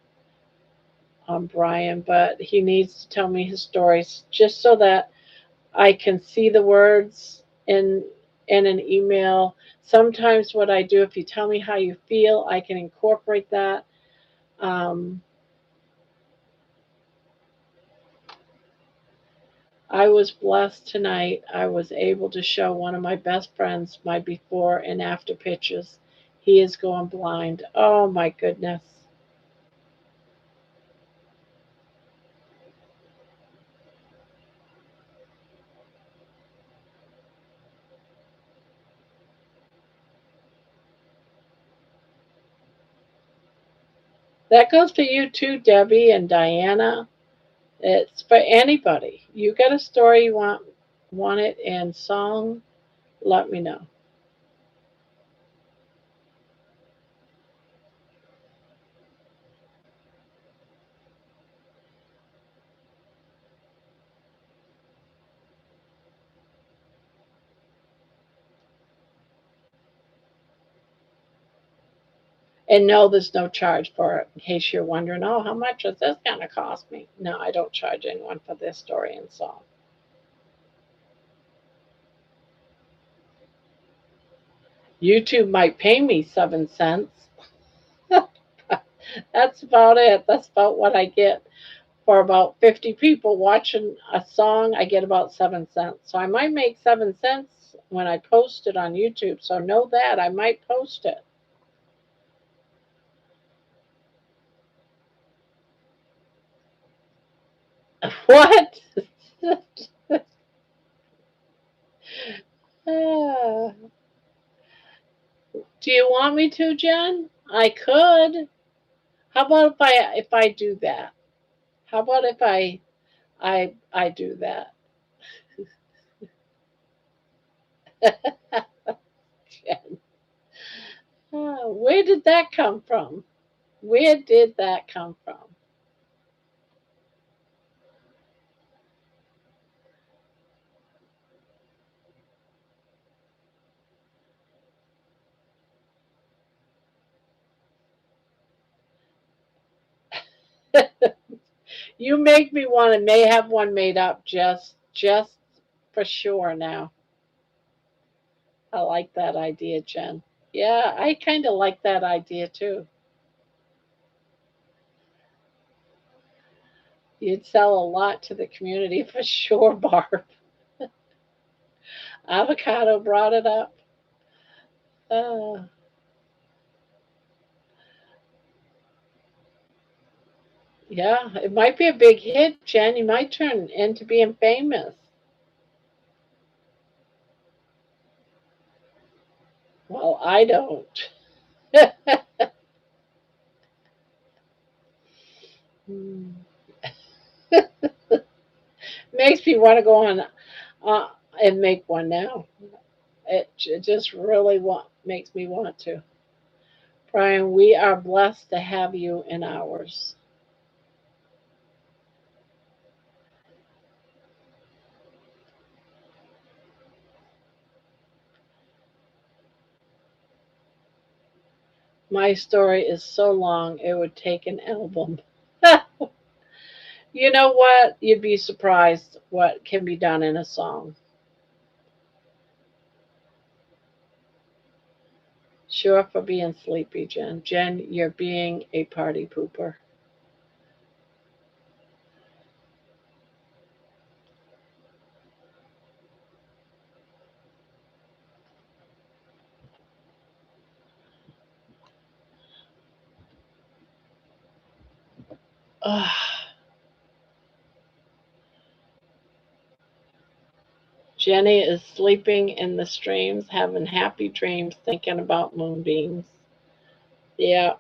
on Brian, but he needs to tell me his stories just so that I can see the words in an email. Sometimes what I do, if you tell me how you feel, I can incorporate that. Um, I was blessed tonight. I was able to show one of my best friends my before and after pictures. He is going blind. Oh my goodness. That goes for you too, Debbie and Diana. It's for anybody. You got a story you want it in song? Let me know. And no, there's no charge for it. In case you're wondering, oh, how much is this going to cost me? No, I don't charge anyone for this story and song. YouTube might pay me 7 cents. That's about it. That's about what I get for about 50 people watching a song. I get about 7 cents. So I might make 7 cents when I post it on YouTube. So know that I might post it. What? Ah, do you want me to, Jen? I could. How about if I do that? How about if I do that? Jen. Where did that come from? Where did that come from? You make me want to may have one made up just for sure now. I like that idea, Jen. Yeah, I kind of like that idea too. You'd sell a lot to the community for sure, Barb. Avocado brought it up. Uh, yeah, it might be a big hit, Jen. You might turn into being famous. Well, I don't. Hmm. Makes me want to go on uh, and make one now. It just really makes me want to. Brian, we are blessed to have you in ours. My story is so long it would take an album. You know what? You'd be surprised what can be done in a song. Sure for being sleepy, Jen. Jen, you're being a party pooper. Ugh. Jenny is sleeping in the streams, having happy dreams, thinking about moonbeams. Yeah.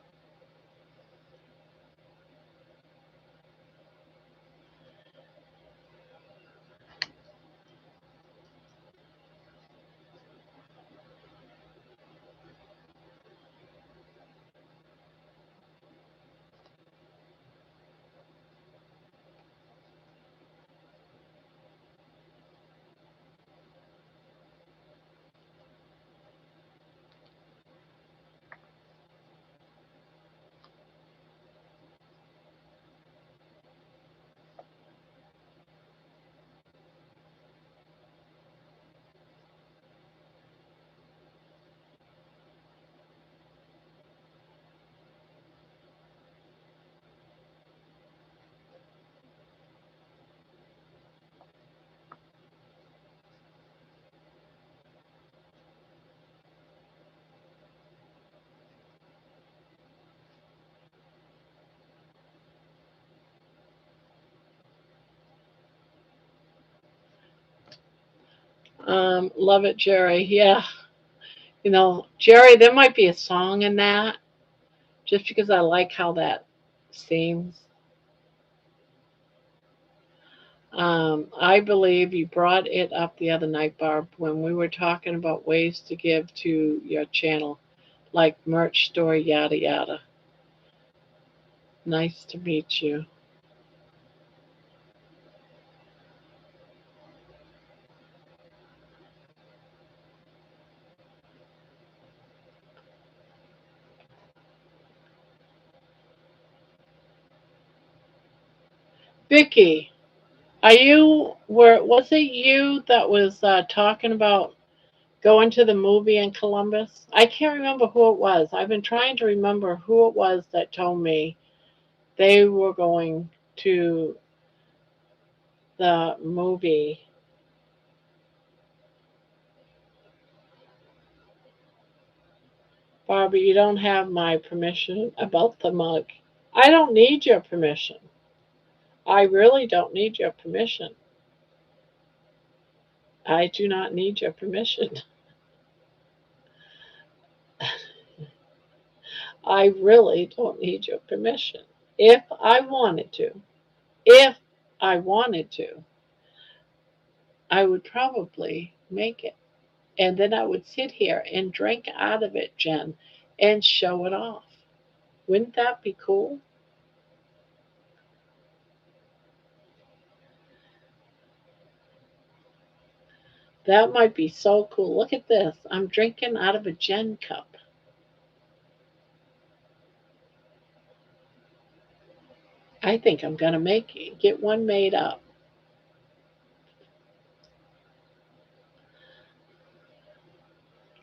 Love it, Jerry. Yeah. Jerry, there might be a song in that just because I like how that seams. I believe you brought it up the other night, Barb, when we were talking about ways to give to your channel, like merch store, yada yada. Nice to meet you. Vicky, are you, was it you that was talking about going to the movie in Columbus? I can't remember who it was. I've been trying to remember who it was that told me they were going to the movie. Barbara, you don't have my permission about the mug. I don't need your permission. I really don't need your permission. I do not need your permission. I really don't need your permission. If I wanted to, if I wanted to, I would probably make it. And then I would sit here and drink out of it, Jen, and show it off. Wouldn't that be cool? That might be so cool. Look at this. I'm drinking out of a Jen cup. I think I'm going to get one made up.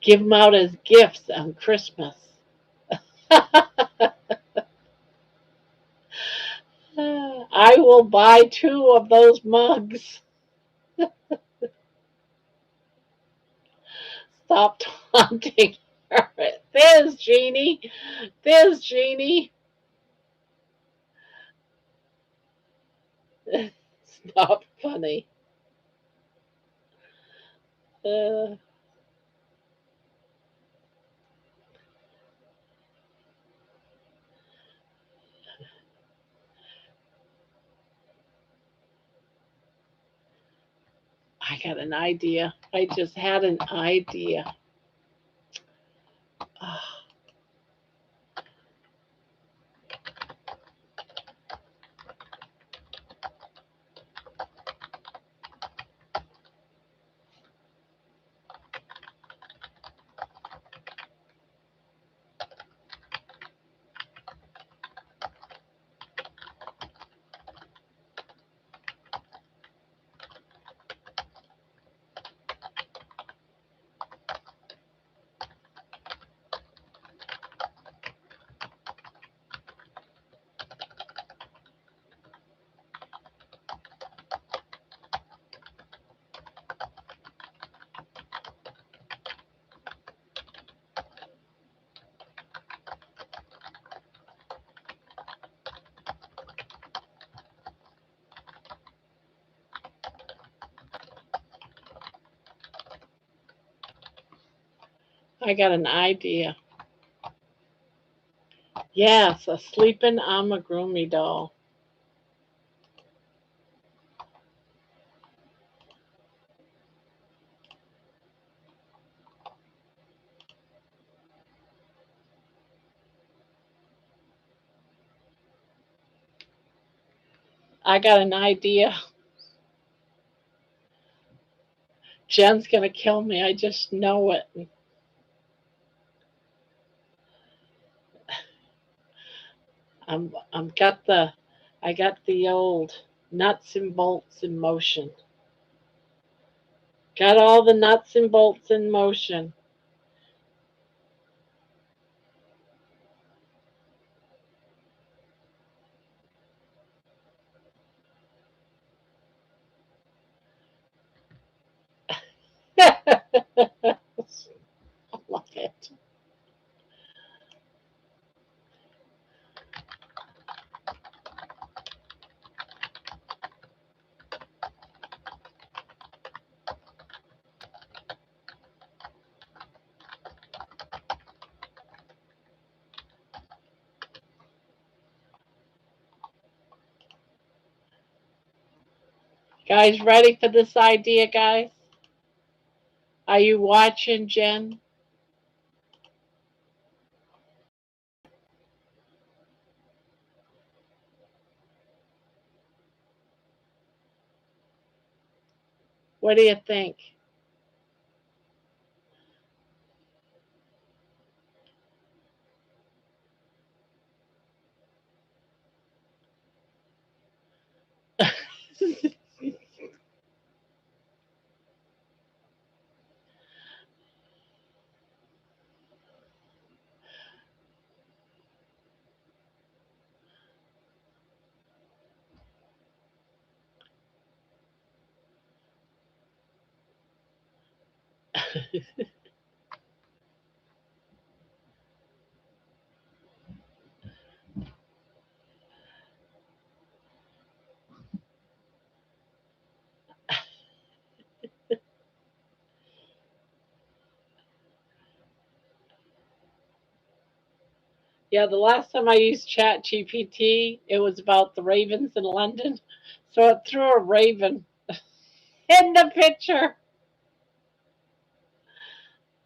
Give them out as gifts on Christmas. I will buy two of those mugs. Stop taunting her. There's Jeannie. There's Jeannie. Stop funny. Uh, I got an idea. I just had an idea. Oh, I got an idea. Yes, a sleeping amigurumi doll. I got an idea. Jen's gonna kill me. I just know it. I'm got the I got the old nuts and bolts in motion. Got all the nuts and bolts in motion. I love it. Guys, ready for this idea, guys? Are you watching, Jen? What do you think? Yeah, the last time I used Chat GPT, it was about the ravens in London. So it threw a raven in the picture.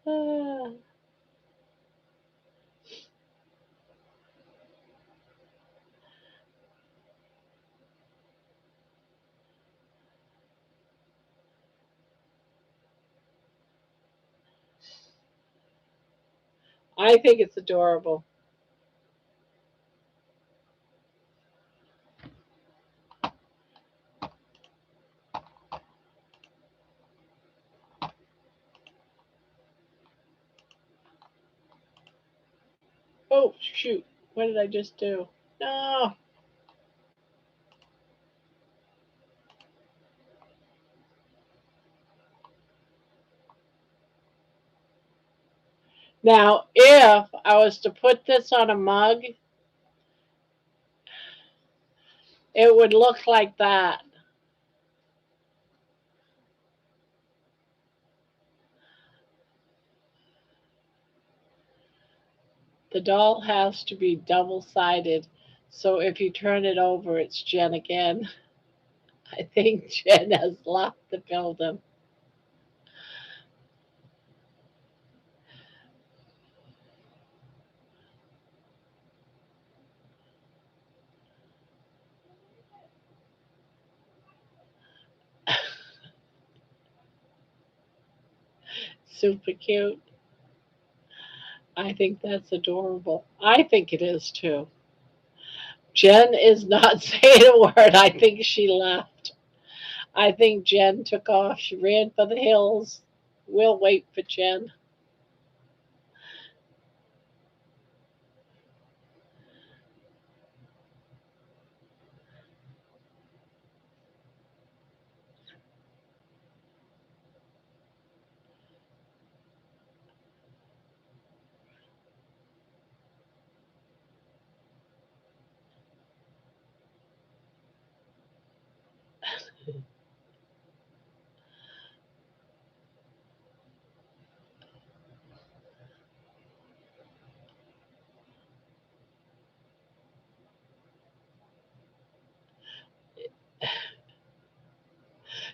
Ah, I think it's adorable. Oh, shoot. What did I just do? No. Now, if I was to put this on a mug, it would look like that. The doll has to be double sided. So if you turn it over, it's Jen again. I think Jen has left the building. Super cute. I think that's adorable. I think it is too. Jen is not saying a word. I think she left. I think Jen took off. She ran for the hills. We'll wait for Jen.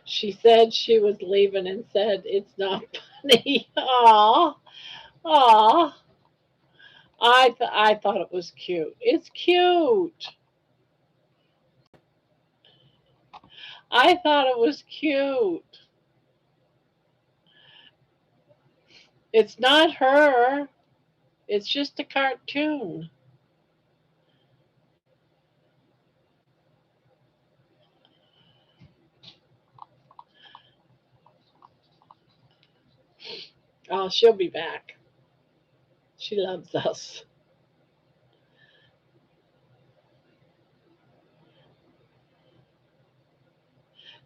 She said she was leaving and said it's not funny. Aw, aw. I thought it was cute. It's cute. I thought it was cute. It's not her. It's just a cartoon. Oh, she'll be back. She loves us.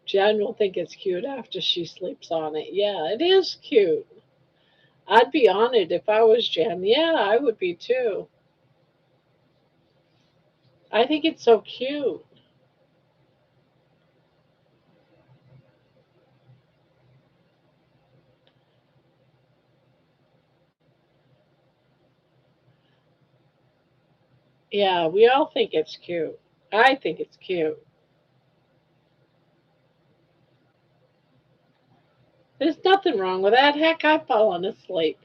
Jen will think it's cute after she sleeps on it. Yeah, it is cute. I'd be on it if I was Jen. Yeah, I would be too. I think it's so cute. Yeah, we all think it's cute. I think it's cute. There's nothing wrong with that. Heck, I've fallen asleep.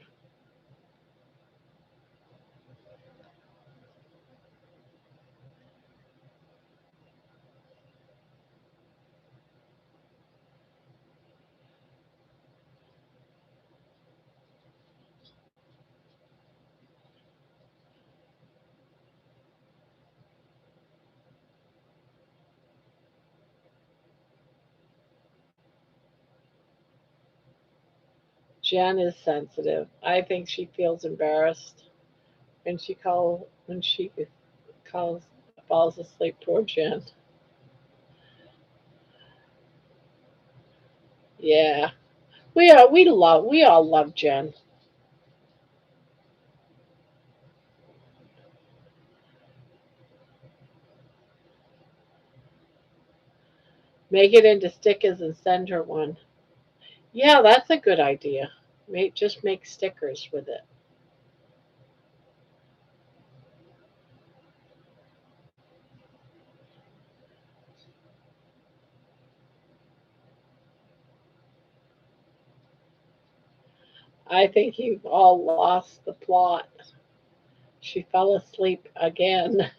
Jen is sensitive. I think she feels embarrassed when she calls falls asleep. Poor Jen. Yeah, we all love Jen. Make it into stickers and send her one. Yeah, that's a good idea. Just make stickers with it. I think you've all lost the plot. She fell asleep again.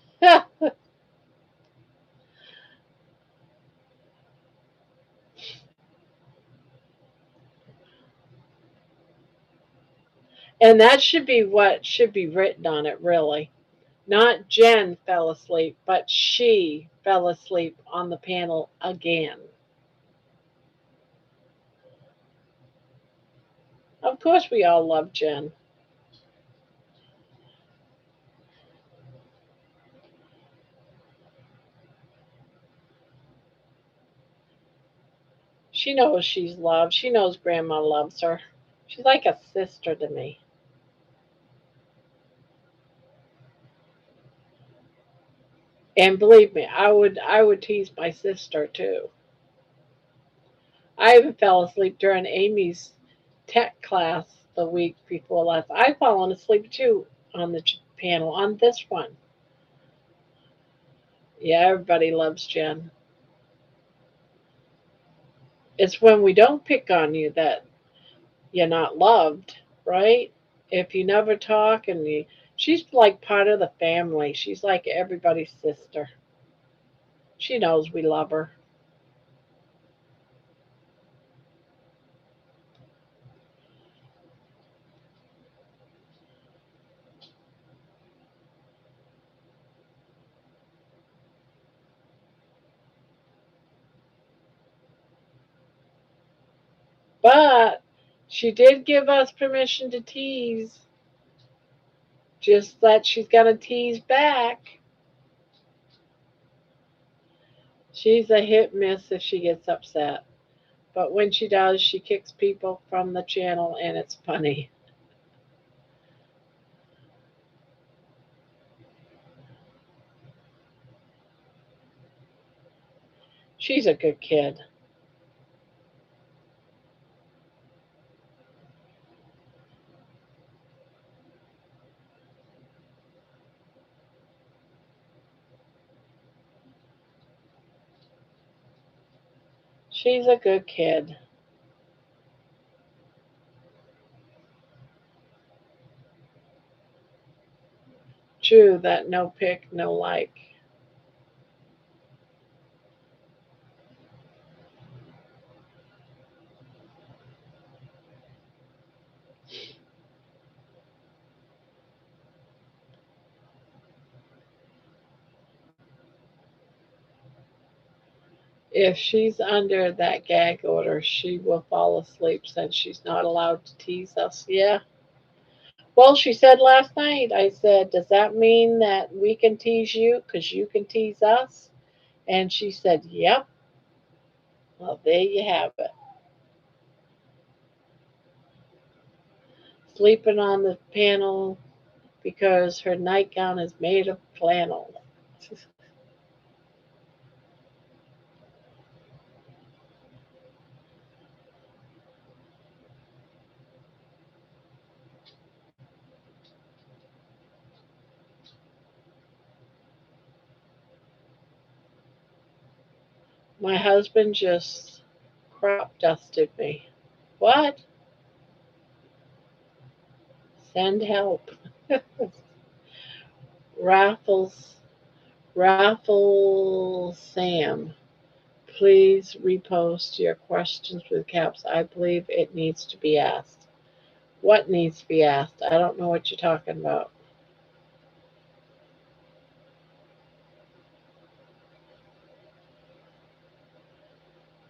And that should be what should be written on it, really. Not Jen fell asleep, but she fell asleep on the panel again. Of course, we all love Jen. She knows she's loved. She knows Grandma loves her. She's like a sister to me. And believe me, I would tease my sister too. I even fell asleep during Amy's tech class the week before last. I've fallen asleep too on the panel on this one. Yeah, everybody loves Jen. It's when we don't pick on you that you're not loved, right? If you never talk she's like part of the family. She's like everybody's sister. She knows we love her. But she did give us permission to tease, just that she's got to tease back. She's a hit miss if she gets upset. But when she does, she kicks people from the channel and it's funny. She's a good kid. She's a good kid. True that no pick, no like. If she's under that gag order, she will fall asleep since she's not allowed to tease us. Yeah. Well, she said last night, I said, does that mean that we can tease you because you can tease us? And she said, yep. Well, there you have it. Sleeping on the panel because her nightgown is made of flannel. My husband just crop dusted me. What? Send help. Raffles, Raffle Sam. Please repost your questions with caps. I believe it needs to be asked. What needs to be asked? I don't know what you're talking about.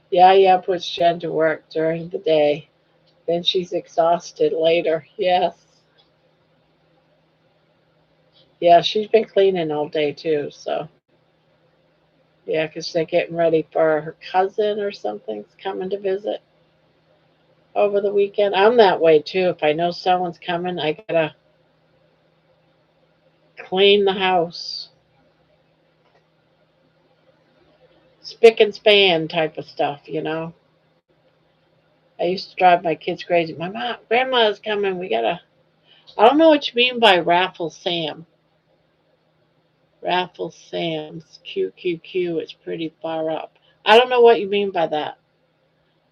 Yeah, puts Jen to work during the day. Then she's exhausted later. Yes. Yeah, she's been cleaning all day too. So, yeah, because they're getting ready for her cousin or something's coming to visit over the weekend. I'm that way too. If I know someone's coming, I gotta clean the house. Spick and span type of stuff. I used to drive my kids crazy. My mom, grandma's coming. We gotta. I don't know what you mean by Raffle Sam. Raffle Sam's QQQ. It's pretty far up. I don't know what you mean by that.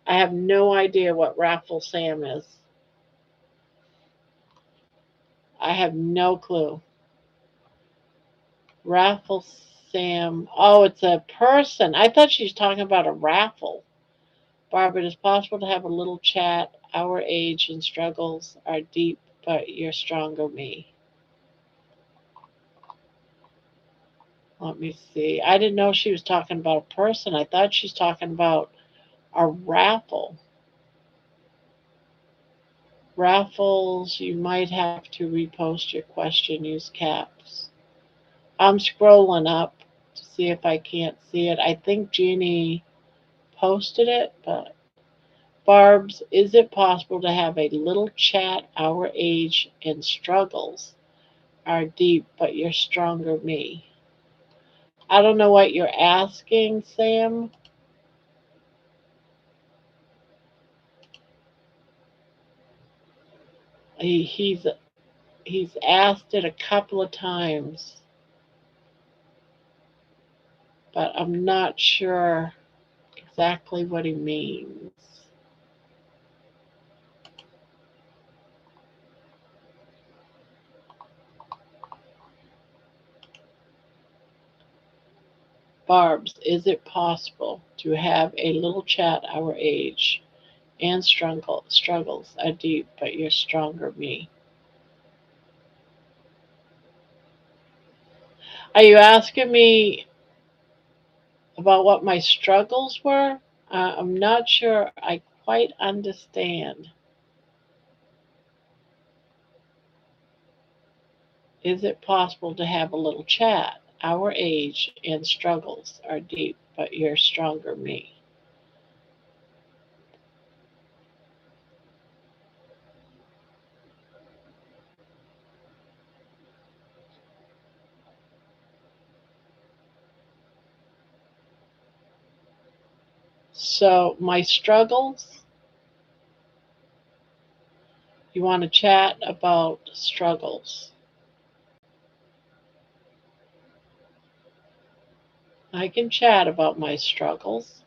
I have no idea what Raffle Sam is. I have no clue. Raffle Sam. Oh, it's a person. I thought she was talking about a raffle. Barbara, it is possible to have a little chat. Our age and struggles are deep, but you're stronger me. Let me see. I didn't know she was talking about a person. I thought she's talking about a raffle. Raffles, you might have to repost your question. Use caps. I'm scrolling up to see if I can't see it. I think Jeannie posted it, but Barb's, is it possible to have a little chat? Our age and struggles are deep, but you're stronger me. I don't know what you're asking, Sam. He's asked it a couple of times, but I'm not sure exactly what he means. Barb's, is it possible to have a little chat? Our age and struggles are deep, but you're stronger me. Are you asking me about what my struggles were? I'm not sure I quite understand. Is it possible to have a little chat? Our age and struggles are deep, but you're stronger me. So, my struggles, you want to chat about struggles. I can chat about my struggles.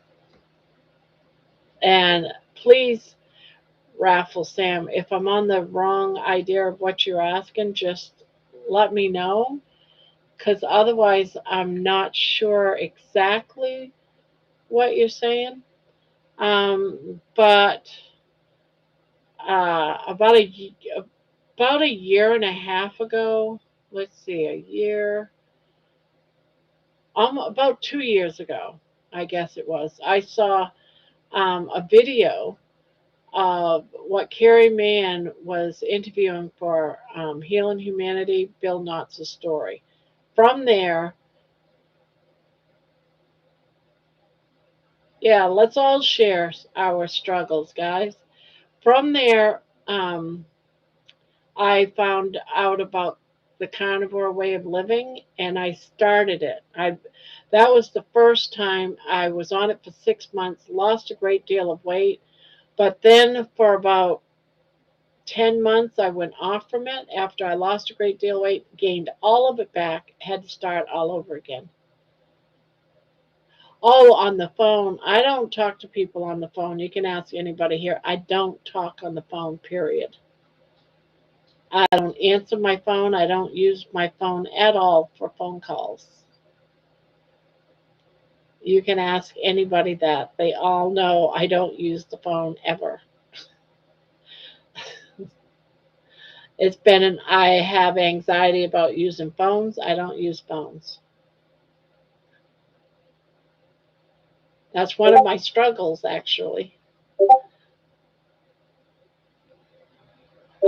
And please, Raffle Sam, if I'm on the wrong idea of what you're asking, just let me know because otherwise I'm not sure exactly what you're saying. But uh, about a about a year and a half ago, let's see, a year, about 2 years ago, I guess it was. I saw a video of what Carrie Mann was interviewing for Healing Humanity, Bill Knott's story. From there, yeah, let's all share our struggles, guys. From there, I found out about the carnivore way of living and I started it. I That was the first time I was on it for 6 months, lost a great deal of weight, but then for about 10 months I went off from it after I lost a great deal of weight, gained all of it back, had to start all over again. Oh, on the phone. I don't talk to people on the phone. You can ask anybody here. I don't talk on the phone, period. I don't answer my phone. I don't use my phone at all for phone calls. You can ask anybody that. They all know I don't use the phone ever. I have anxiety about using phones. I don't use phones. That's one of my struggles, actually.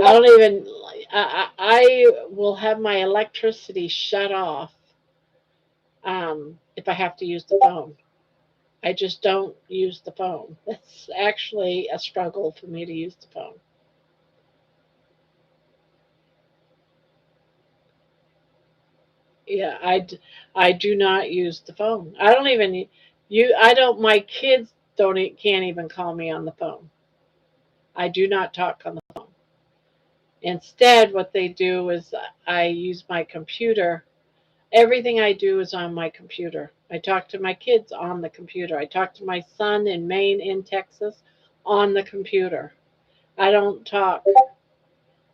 I don't even, I will have my electricity shut off if I have to use the phone. I just don't use the phone. It's actually a struggle for me to use the phone. Yeah, I do not use the phone. I don't even I don't my kids can't even call me on the phone. I do not talk on the phone. Instead, what they do is I use my computer. Everything I do is on my computer. I talk to my kids on the computer. I talk to my son in Maine, in Texas, on the computer. I don't talk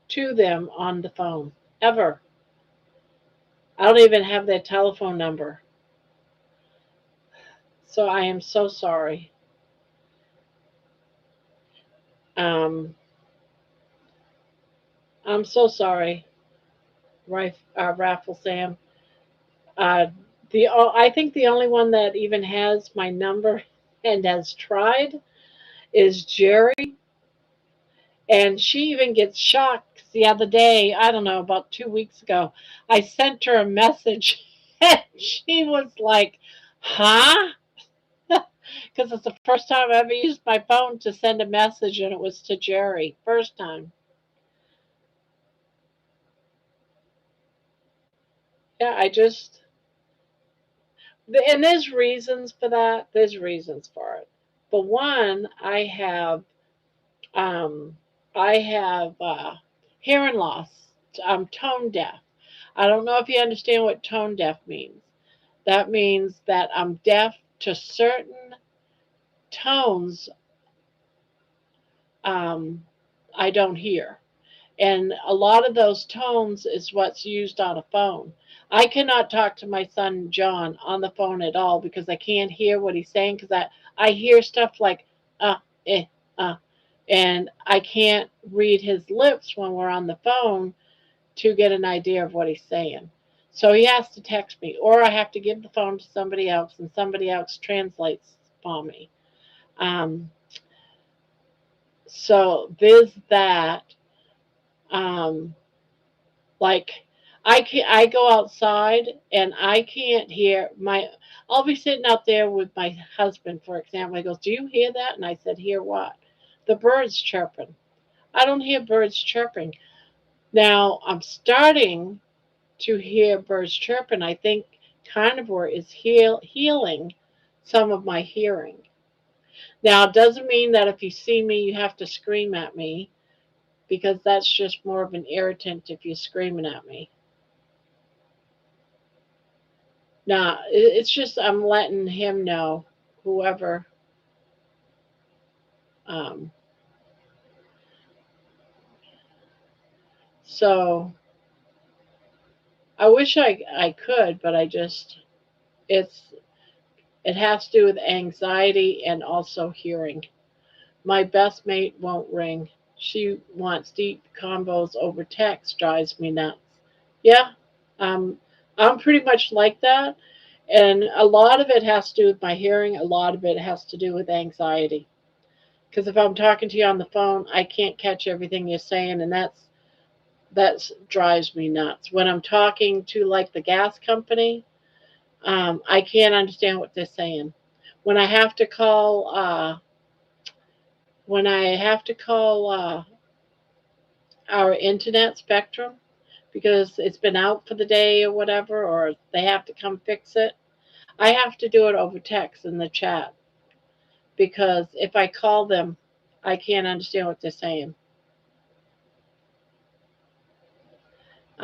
to them on the phone ever. I don't even have their telephone number. So I am so sorry. Um, I'm so sorry, Raffle Sam. Uh, I think the only one that even has my number and has tried is Jerry, and she even gets shocked. The other day, I don't know, about 2 weeks ago, I sent her a message, and she was like, "Huh?" Because it's the first time I ever used my phone to send a message, and it was to Jerry. First time. Yeah, and there's reasons for that. There's reasons for it. But one, um, I have hearing loss. I'm tone deaf. I don't know if you understand what tone deaf means. That means that I'm deaf to certain tones um, I don't hear. And a lot of those tones is what's used on a phone. I cannot talk to my son John on the phone at all because I can't hear what he's saying because I hear stuff like eh, uh, and I can't read his lips when we're on the phone to get an idea of what he's saying. So he has to text me, or I have to give the phone to somebody else, and somebody else translates for me. Um, so there's that. Um, like I go outside and I can't hear my. I'll be sitting out there with my husband, for example. He goes, "Do you hear that?" And I said, "Hear what?" The birds chirping. I don't hear birds chirping. Now I'm starting to hear birds chirping. I think carnivore is healing some of my hearing. Now, it doesn't mean that if you see me, you have to scream at me because that's just more of an irritant if you're screaming at me. Now, it's just I'm letting him know, whoever. Um, so I wish I could, but it's it has to do with anxiety and also hearing. My best mate won't ring. She wants deep combos over text, drives me nuts. Yeah, um, I'm pretty much like that. And a lot of it has to do with my hearing, a lot of it has to do with anxiety. Because if I'm talking to you on the phone, I can't catch everything you're saying, and that drives me nuts. When I'm talking to like the gas company, I can't understand what they're saying. When I have to call, when I have to call our internet spectrum because it's been out for the day or whatever, or they have to come fix it, I have to do it over text in the chat because if I call them, I can't understand what they're saying.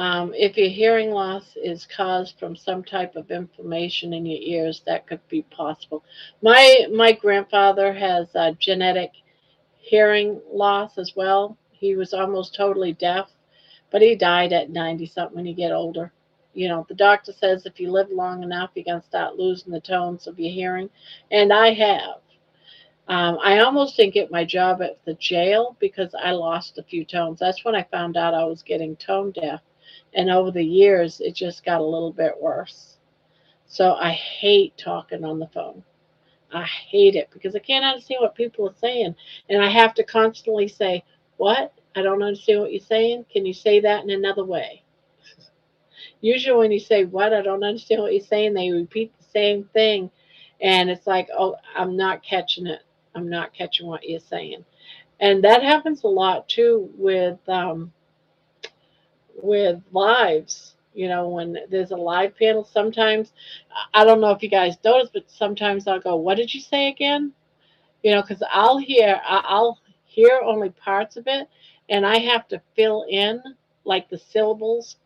If your hearing loss is caused from some type of inflammation in your ears, that could be possible. My grandfather has genetic hearing loss as well. He was almost totally deaf, but he died at 90 something when you get older. You know, the doctor says if you live long enough, you're going to start losing the tones of your hearing. And I have. I almost didn't get my job at the jail because I lost a few tones. That's when I found out I was getting tone deaf. And over the years, it just got a little bit worse. So I hate talking on the phone. I hate it because I can't understand what people are saying. And I have to constantly say, "What? I don't understand what you're saying. Can you say that in another way?" Usually, when you say, "What? I don't understand what you're saying," they repeat the same thing. And it's like, "Oh, I'm not catching it. I'm not catching what you're saying." And that happens a lot too with lives. You know, when there's a live panel, sometimes I don't know if you guys notice, but sometimes I'll go, "What did you say again?" You know, because I'll hear only parts of it, and I have to fill in like the syllables,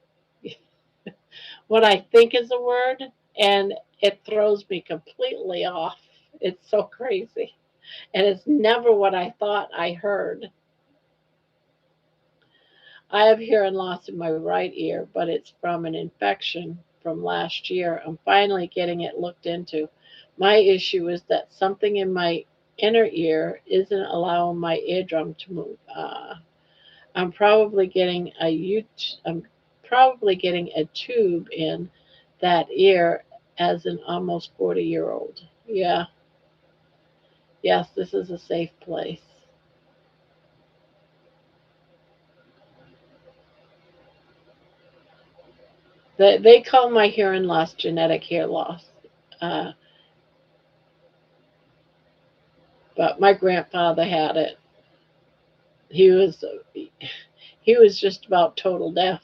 what I think is a word, and it throws me completely off. It's so crazy, and it's never what I thought I heard. I have hearing loss in my right ear, but it's from an infection from last year. I'm finally getting it looked into. My issue is that something in my inner ear isn't allowing my eardrum to move. I'm probably getting I'm probably getting a tube in that ear as an almost 40-year-old. Yeah, yes, this is a safe place. They call my hearing loss genetic hair loss. Uh, but my grandfather had it. He was he was just about total deaf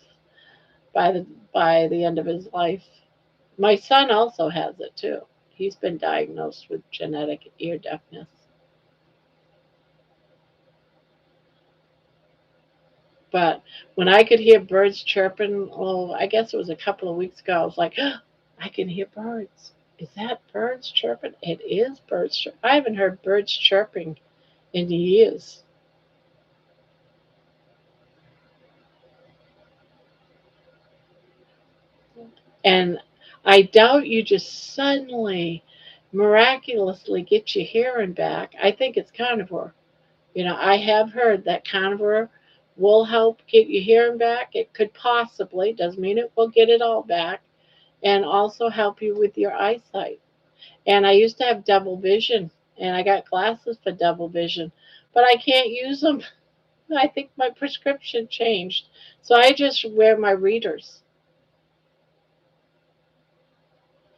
by the end of his life. My son also has it too. He's been diagnosed with genetic ear deafness. But when I could hear birds chirping, oh, I guess it was a couple of weeks ago, I was like, oh, I can hear birds. Is that birds chirping? It is birds chirping. I haven't heard birds chirping in years. And I doubt you just suddenly, miraculously get your hearing back. I think it's carnivore. You know, I have heard that carnivore will help get your hearing back. It could possibly, doesn't mean it will get it all back, and also help you with your eyesight. And I used to have double vision, and I got glasses for double vision, but I can't use them. I think my prescription changed. So I just wear my readers.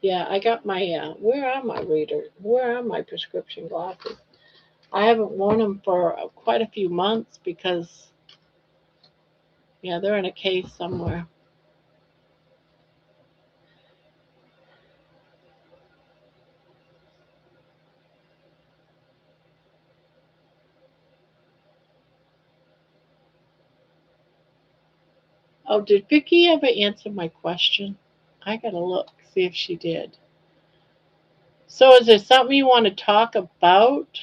Yeah, I got my, where are my readers? Where are my prescription glasses? I haven't worn them for quite a few months because, yeah, they're in a case somewhere. Oh, did Vicky ever answer my question? I gotta look, see if she did. So, is there something you want to talk about?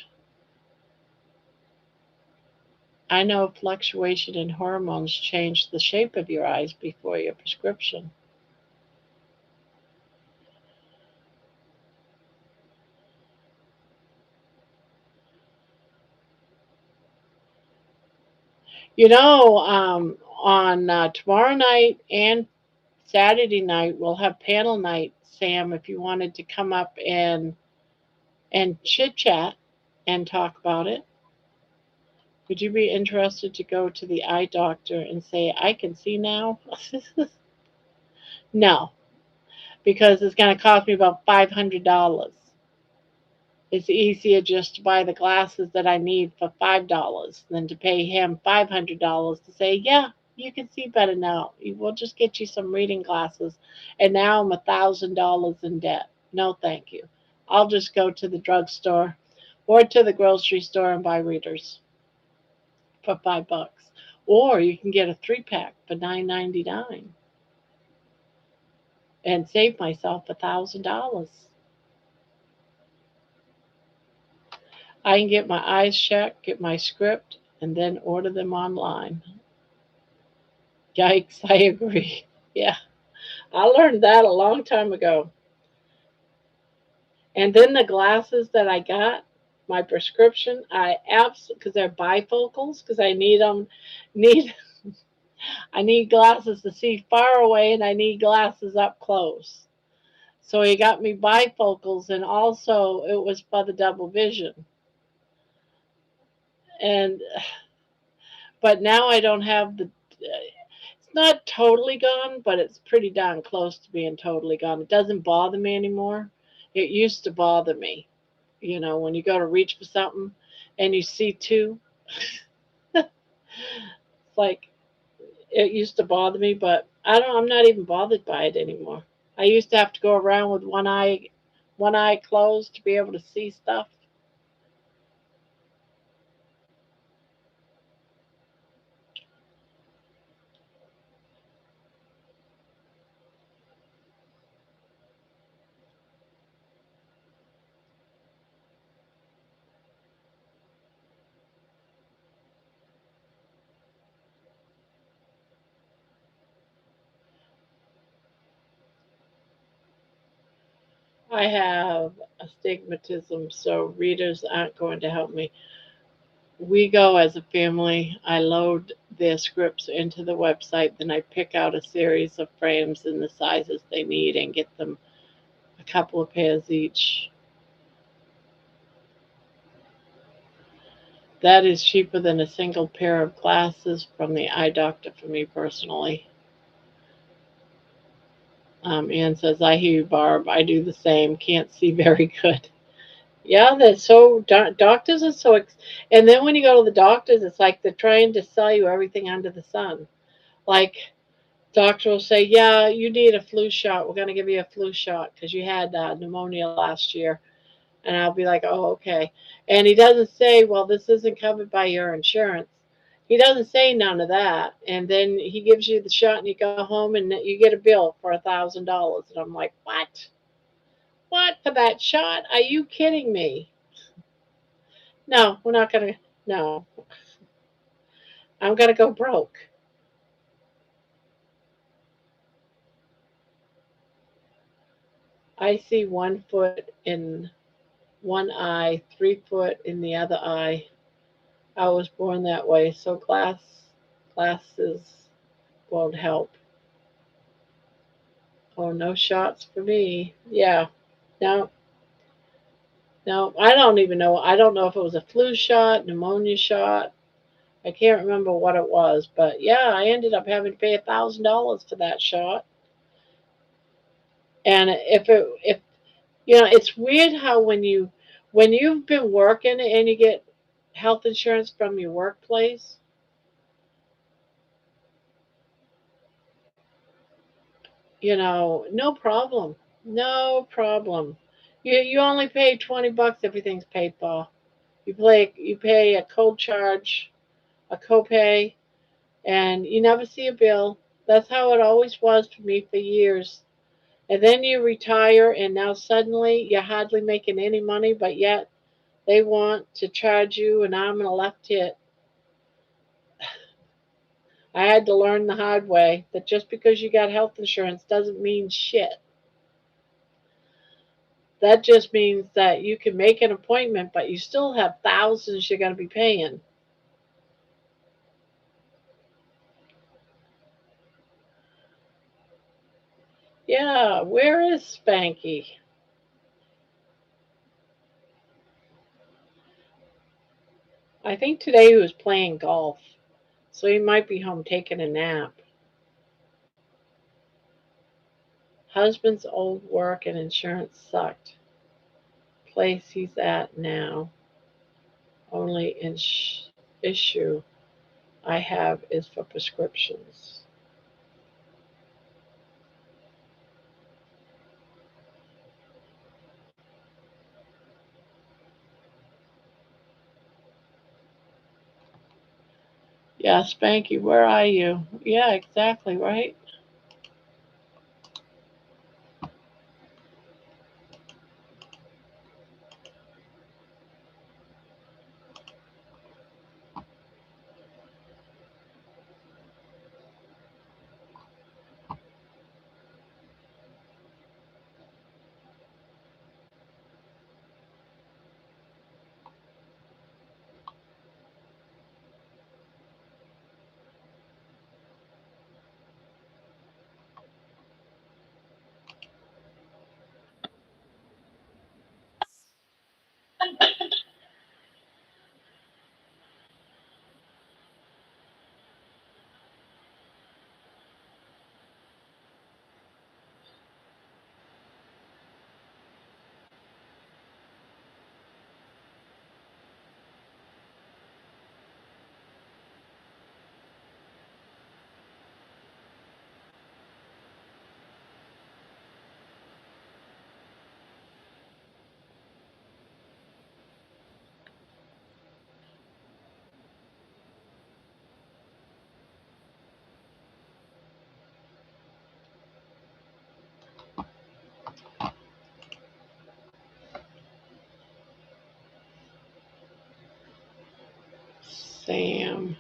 I know fluctuation in hormones change the shape of your eyes before your prescription. You know, on tomorrow night and Saturday night, we'll have panel night, Sam, if you wanted to come up and chit chat and talk about it. Would you be interested to go to the eye doctor and say, I can see now? No, because it's going to cost me about $500. It's easier just to buy the glasses that I need for $5 than to pay him $500 to say, yeah, you can see better now. We'll just get you some reading glasses. And now I'm $1,000 in debt. No, thank you. I'll just go to the drugstore or to the grocery store and buy readers for $5. Or you can get a 3-pack for $9.99. and save myself $1,000. I can get my eyes checked, get my script, and then order them online. Yikes, I agree. Yeah, I learned that a long time ago. And then the glasses that I got, my prescription, I absolutely, because they're bifocals, because need I need glasses to see far away, and I need glasses up close. So he got me bifocals, and also it was for the double vision. And but now I don't have the. It's not totally gone, but it's pretty darn close to being totally gone. It doesn't bother me anymore. It used to bother me. You know, when you go to reach for something and you see two, it's like it used to bother me, but I'm not even bothered by it anymore. I used to have to go around with one eye closed to be able to see stuff. I have astigmatism, so readers aren't going to help me. We go as a family. I load their scripts into the website, then I pick out a series of frames in the sizes they need and get them a couple of pairs each. That is cheaper than a single pair of glasses from the eye doctor for me personally. Ann says, I hear you, Barb. I do the same. Can't see very good. Yeah, they're so, doctors are so, and then when you go to the doctors, it's like they're trying to sell you everything under the sun. Like, doctor will say, yeah, you need a flu shot. We're going to give you a flu shot because you had pneumonia last year. And I'll be like, oh, okay. And he doesn't say, well, this isn't covered by your insurance. He doesn't say none of that. And then he gives you the shot and you go home and you get a bill for $1,000. And I'm like, what? What for that shot? Are you kidding me? No, we're not going to. No, I'm going to go broke. I see 1 foot in one eye, 3 foot in the other eye. I was born that way, so glasses won't help. Oh, no shots for me. Yeah. No, no. I don't even know. I don't know if it was a flu shot, pneumonia shot. I can't remember what it was, but yeah, I ended up having to pay $1,000 for that shot. And if it's weird how when you've been working and you get health insurance from your workplace, no problem, no problem. You only pay $20. Everything's paid for. You pay a code charge, a copay, and you never see a bill. That's how it always was for me for years. And then you retire, and now suddenly you're hardly making any money, but yet they want to charge you an arm and a left hit. I had to learn the hard way that just because you got health insurance doesn't mean shit. That just means that you can make an appointment, but you still have thousands you're going to be paying. Yeah, where is Spanky? I think today he was playing golf, so he might be home taking a nap. Husband's old work and insurance sucked. Place he's at now. Only issue I have is for prescriptions. Yeah, Spanky, where are you? Yeah, exactly, right? Sam.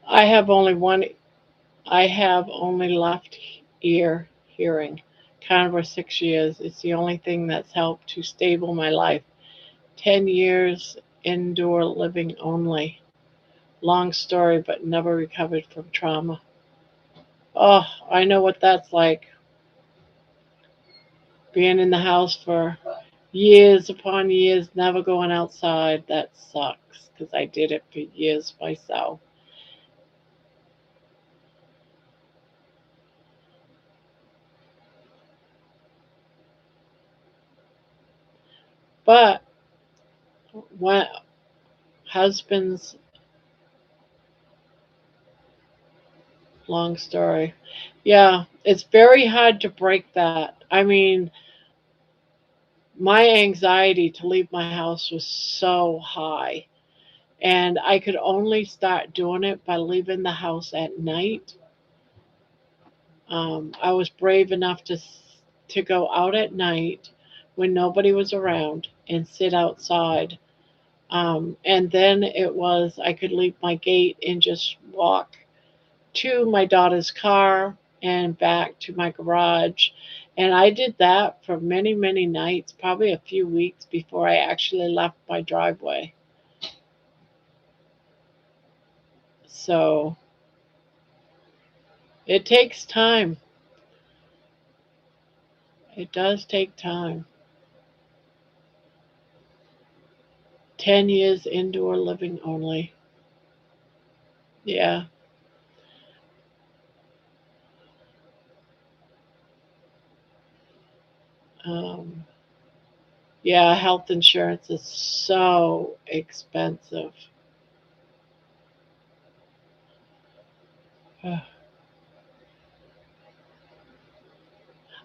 I have only one. I have only left ear hearing. Carnivore 6 years. It's the only thing that's helped to stable my life. 10 years indoor living only. Long story, but never recovered from trauma. Oh, I know what that's like. Being in the house for years upon years, never going outside. That sucks because I did it for years myself. But when husbands, long story. Yeah, it's very hard to break that. I mean, my anxiety to leave my house was so high. And I could only start doing it by leaving the house at night. I was brave enough to go out at night when nobody was around and sit outside. And then it was I could leave my gate and just walk to my daughter's car and back to my garage. And I did that for many, many nights, probably a few weeks before I actually left my driveway. So it takes time. It does take time. 10 years indoor living only. Yeah. Um, yeah, health insurance is so expensive.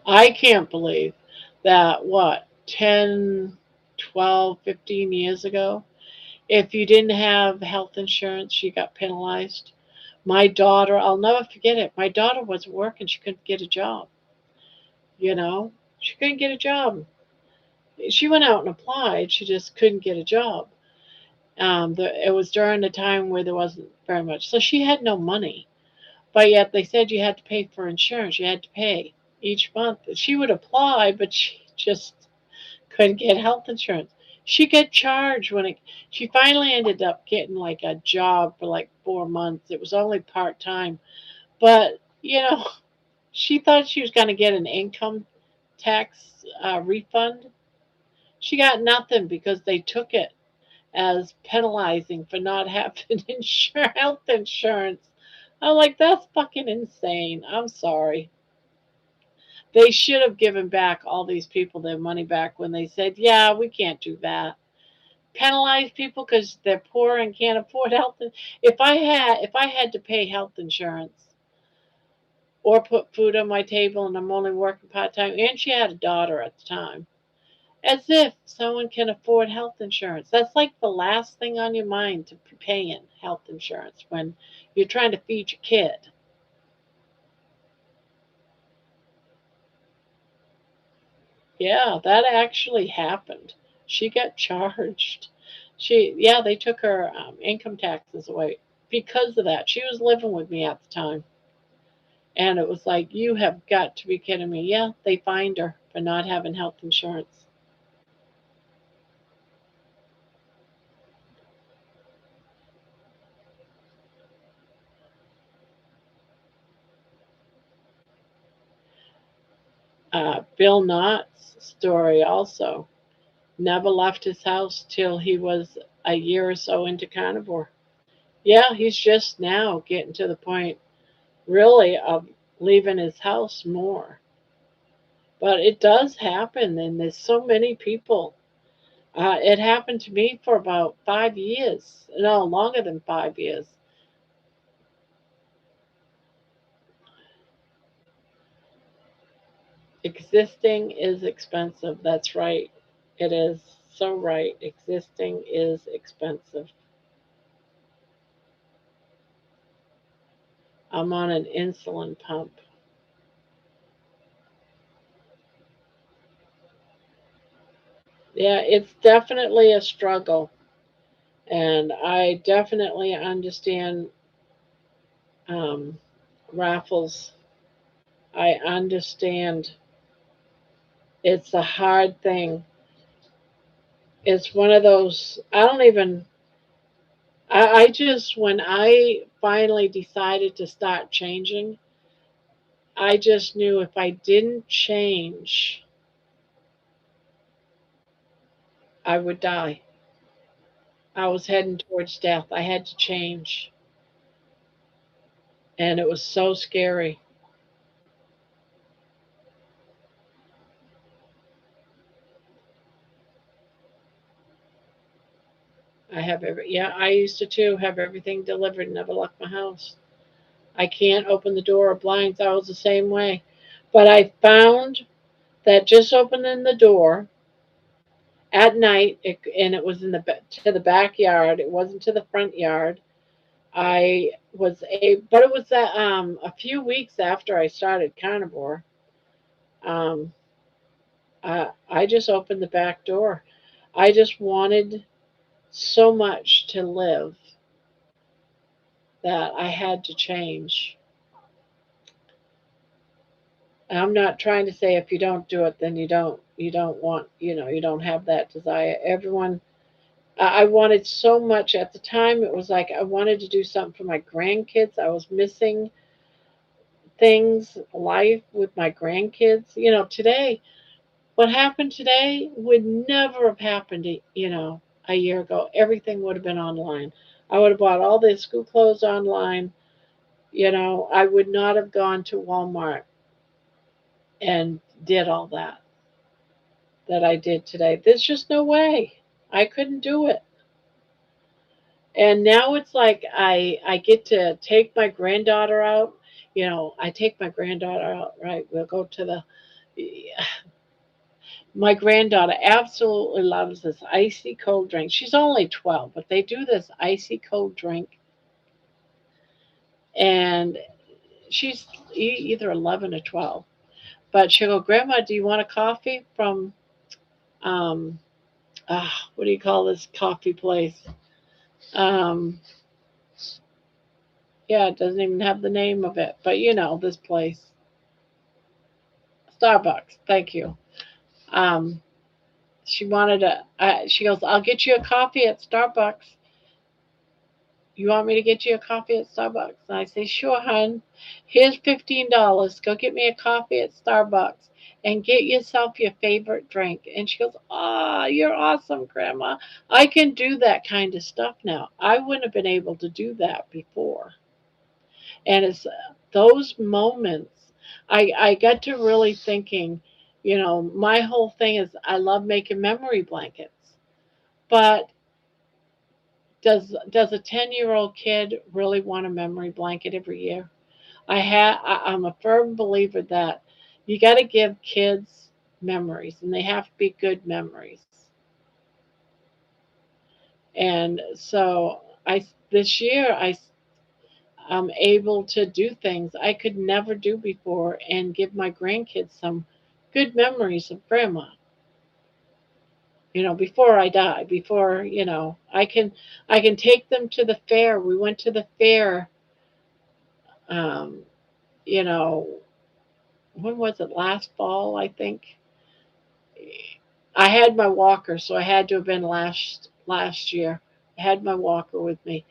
I can't believe that, what, 10, 12, 15 years ago, if you didn't have health insurance, you got penalized. My daughter, I'll never forget it. My daughter wasn't working. She couldn't get a job. You know, she couldn't get a job. She went out and applied. She just couldn't get a job. It was during the time where there wasn't very much. So she had no money. But yet they said you had to pay for insurance. You had to pay each month. She would apply, but she just couldn't get health insurance. She got charged she finally ended up getting like a job for like 4 months. It was only part time, but she thought she was going to get an income tax refund. She got nothing because they took it as penalizing for not having health insurance. I'm like, that's fucking insane. I'm sorry. They should have given back all these people their money back when they said, yeah, we can't do that. Penalize people because they're poor and can't afford health. If I had to pay health insurance or put food on my table and I'm only working part time, and she had a daughter at the time, as if someone can afford health insurance. That's like the last thing on your mind to be paying health insurance when you're trying to feed your kid. Yeah, that actually happened. She got charged. Yeah, they took her income taxes away because of that. She was living with me at the time. And it was like, you have got to be kidding me. Yeah, they fined her for not having health insurance. Bill Knott's story also never left his house till he was a year or so into carnivore. Yeah, he's just now getting to the point, really, of leaving his house more. But it does happen, and there's so many people. It happened to me for about 5 years. No, longer than 5 years. Existing is expensive. That's right. It is so right. Existing is expensive. I'm on an insulin pump. Yeah, it's definitely a struggle. And I definitely understand um, raffles. I understand it's a hard thing. It's one of those, I don't even, I just, when I finally decided to start changing, I just knew if I didn't change, I would die. I was heading towards death. I had to change. And it was so scary. Yeah, I used to too have everything delivered, never left my house. I can't open the door or blinds. I was the same way. But I found that just opening the door at night, and it was in to the backyard. It wasn't to the front yard. But it was a few weeks after I started carnivore. Um, I just opened the back door. I just wanted so much to live that I had to change. I'm not trying to say if you don't do it, then you don't want, you don't have that desire. Everyone, I wanted so much at the time. It was like I wanted to do something for my grandkids. I was missing things, life with my grandkids. Today, what happened today would never have happened, a year ago. Everything would have been online. I would have bought all the school clothes online. I would not have gone to Walmart and did all that I did today. There's just no way. I couldn't do it. And now it's like I get to take my granddaughter out. I take my granddaughter out, right? We'll go to the my granddaughter absolutely loves this icy cold drink. She's only 12, but they do this icy cold drink, and she's either 11 or 12. But she'll go, Grandma, do you want a coffee from, what do you call this coffee place? Um, yeah, it doesn't even have the name of it, but this place, Starbucks. Thank you. Um, she wanted she goes, I'll get you a coffee at Starbucks. You want me to get you a coffee at Starbucks? And I say, sure, hon. Here's $15. Go get me a coffee at Starbucks and get yourself your favorite drink. And she goes, ah, you're awesome, Grandma. I can do that kind of stuff now. I wouldn't have been able to do that before. And it's those moments I got to really thinking, my whole thing is I love making memory blankets. But does a 10-year-old kid really want a memory blanket every year? I'm a firm believer that you got to give kids memories, and they have to be good memories. And so I this year I'm able to do things I could never do before and give my grandkids some good memories of grandma. Before I die, before I can take them to the fair. We went to the fair. Um, you know, when was it? Last fall, I think. I had my walker, so I had to have been last year. I had my walker with me,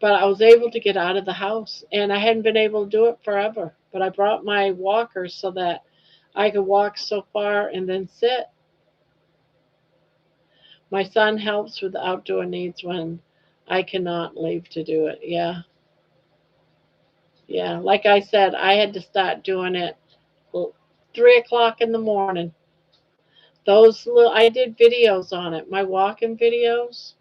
but I was able to get out of the house, and I hadn't been able to do it forever. But I brought my walker so that I could walk so far and then sit. My son helps with the outdoor needs when I cannot leave to do it. Yeah, yeah. Like I said, I had to start doing it 3 o'clock in the morning. I did videos on it. My walking videos.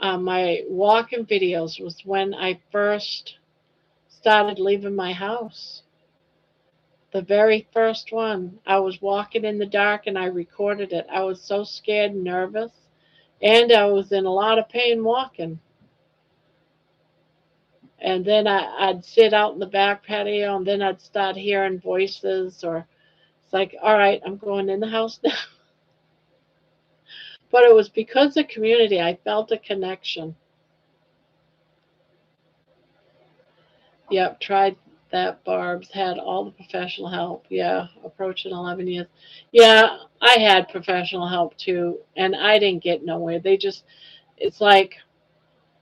My walking videos was when I first started leaving my house. The very first one. I was walking in the dark and I recorded it. I was so scared and nervous, and I was in a lot of pain walking. And then I'd sit out in the back patio, and then I'd start hearing voices, or it's like, all right, I'm going in the house now. But it was because of community. I felt a connection. Yep, tried that. Barb's had all the professional help. Yeah, approaching 11 years. Yeah, I had professional help too, and I didn't get nowhere. It's like,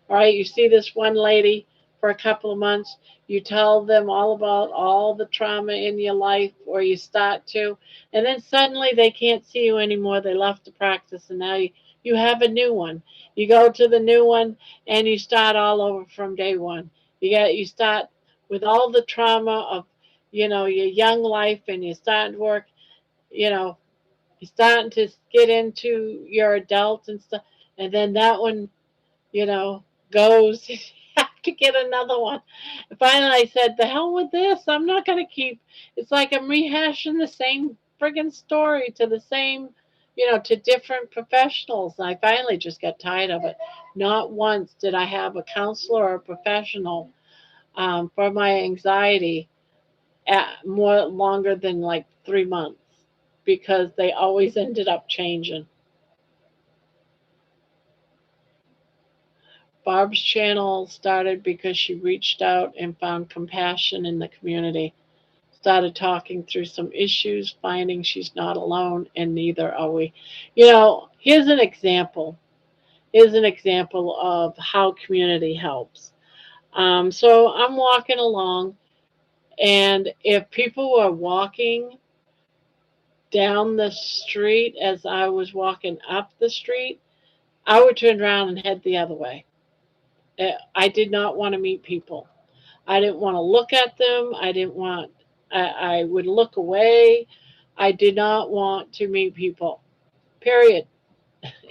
all right, you see this one lady for a couple of months, you tell them all about all the trauma in your life, or you start to, and then suddenly they can't see you anymore. They left the practice, and now you have a new one. You go to the new one, and you start all over from day one. You start with all the trauma of, your young life, and you start to work, you know, you're starting to get into your adult and stuff, and then that one, you know, goes. You have to get another one. And finally, I said, "The hell with this! I'm not going to keep." It's like I'm rehashing the same friggin' story to the same, to different professionals. I finally just got tired of it. Not once did I have a counselor or a professional for my anxiety at more longer than like 3 months because they always ended up changing. Barb's channel started because she reached out and found compassion in the community, started talking through some issues, finding she's not alone, and neither are we. Here's an example. Here's an example of how community helps. So I'm walking along, and if people were walking down the street as I was walking up the street, I would turn around and head the other way. I did not want to meet people. I didn't want to look at them. I would look away. I did not want to meet people. Period.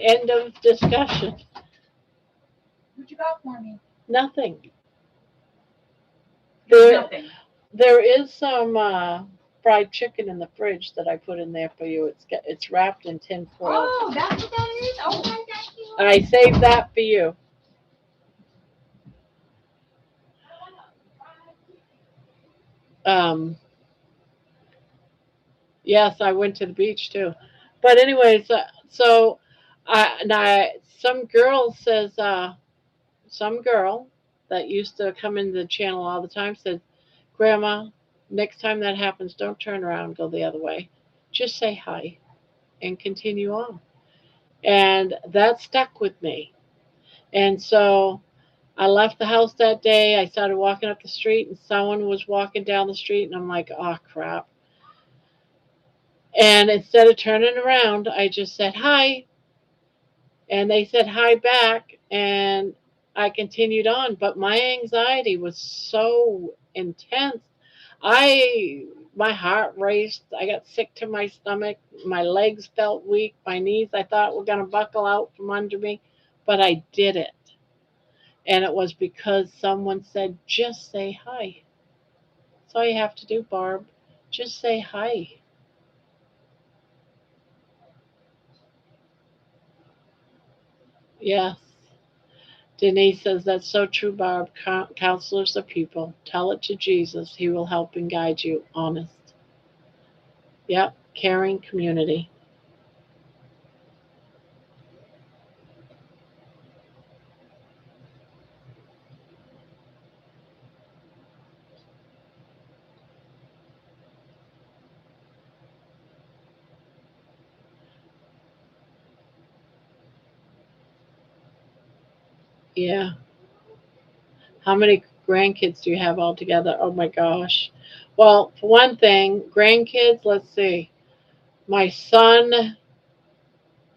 End of discussion. What you got for me? Nothing. There's There, nothing. there is some fried chicken in the fridge that I put in there for you. It's wrapped in tin foil. Oh, that's what that is? Okay, thank you. I saved that for you. Um, yes, I went to the beach too. But anyways, so now some girl says, some girl that used to come into the channel all the time said, "Grandma, next time that happens, don't turn around and go the other way. Just say hi and continue on." And that stuck with me. And so I left the house that day. I started walking up the street, and someone was walking down the street, and I'm like, "Oh, crap." And instead of turning around, I just said hi, and they said hi back, and I continued on. But my anxiety was so intense. I my heart raced. I got sick to my stomach. My legs felt weak. My knees, I thought, were going to buckle out from under me, but I did it. And it was because someone said, "Just say hi." That's all you have to do, Barb. Just say hi. Yes. Denise says, "That's so true, Barb. Counselors are people. Tell it to Jesus. He will help and guide you. Honest." Yep. Caring community. Yeah. How many grandkids do you have altogether? Oh my gosh. Well, for one thing, grandkids, let's see. My son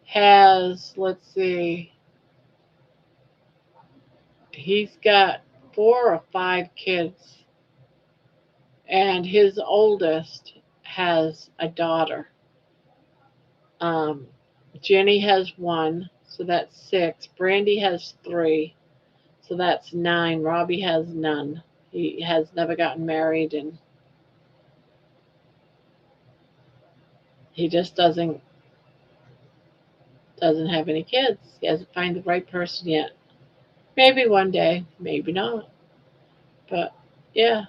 has, let's see, he's got 4 or 5 kids, and his oldest has a daughter. Um, Jenny has one, so that's 6. Brandy has 3, so that's 9. Robbie has none. He has never gotten married, and he just doesn't have any kids. He hasn't found the right person yet. Maybe one day, maybe not. But yeah,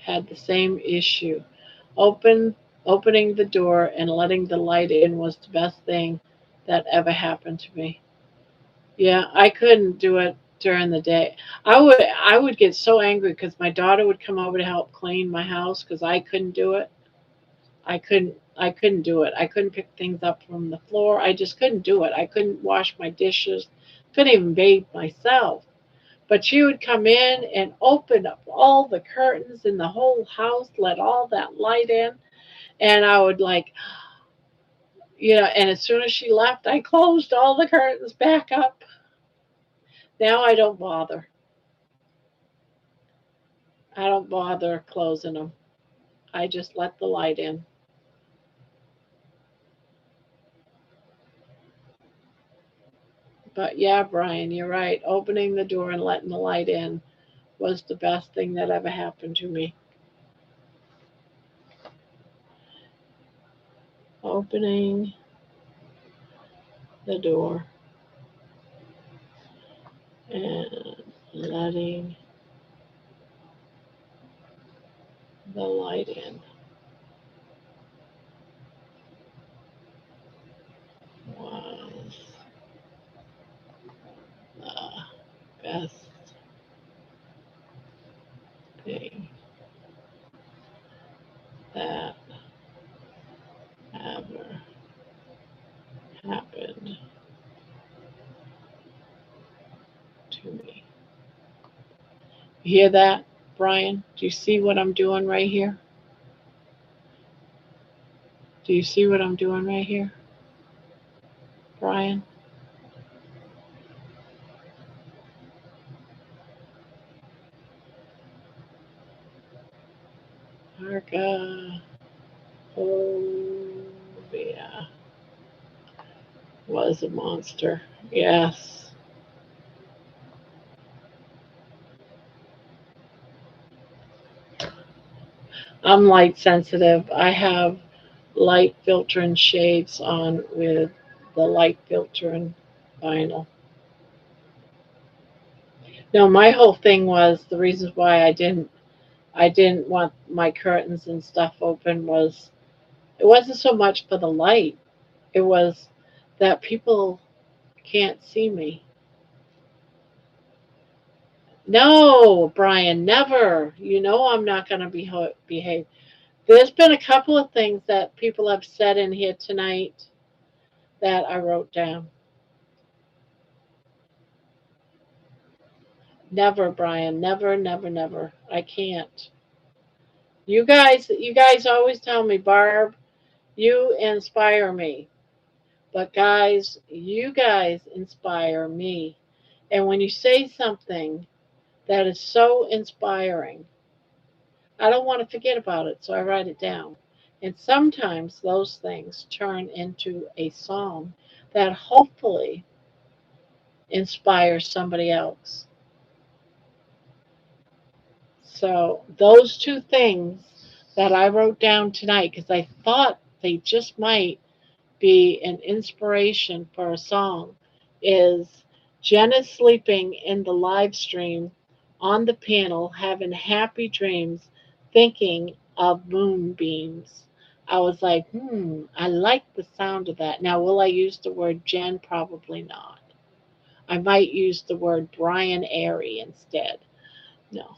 had the same issue. Open Opening the door and letting the light in was the best thing that ever happened to me. Yeah, I couldn't do it during the day. I would get so angry because my daughter would come over to help clean my house because I couldn't do it. I couldn't do it. I couldn't pick things up from the floor. I just couldn't do it. I couldn't wash my dishes. Couldn't even bathe myself. But she would come in and open up all the curtains in the whole house, let all that light in, and I would like, and as soon as she left, I closed all the curtains back up. Now I don't bother. I don't bother closing them. I just let the light in. But yeah, Brian, you're right. Opening the door and letting the light in was the best thing that ever happened to me. Opening the door and letting the light in was the best thing that ever happened to me. You hear that, Brian? Do you see what I'm doing right here? Do you see what I'm doing right here, Brian? Archaeophobic was a monster. Yes. I'm light sensitive. I have light filtering shades on with the light filtering vinyl. No, my whole thing was the reasons why I didn't want my curtains and stuff open was it wasn't so much for the light. It was that people can't see me. No, Brian, never. You know I'm not going to behave. There's been a couple of things that people have said in here tonight that I wrote down. Never, Brian. Never, never, never. I can't. You guys always tell me, Barb, you inspire me. But guys, you guys inspire me. And when you say something that is so inspiring, I don't want to forget about it, so I write it down. And sometimes those things turn into a song that hopefully inspires somebody else. So, those two things that I wrote down tonight, because I thought they just might be an inspiration for a song, is Jenna sleeping in the live stream on the panel, having happy dreams, thinking of moonbeams. I was like, I like the sound of that. Now, will I use the word Jen? Probably not. I might use the word Brian Airy instead. No.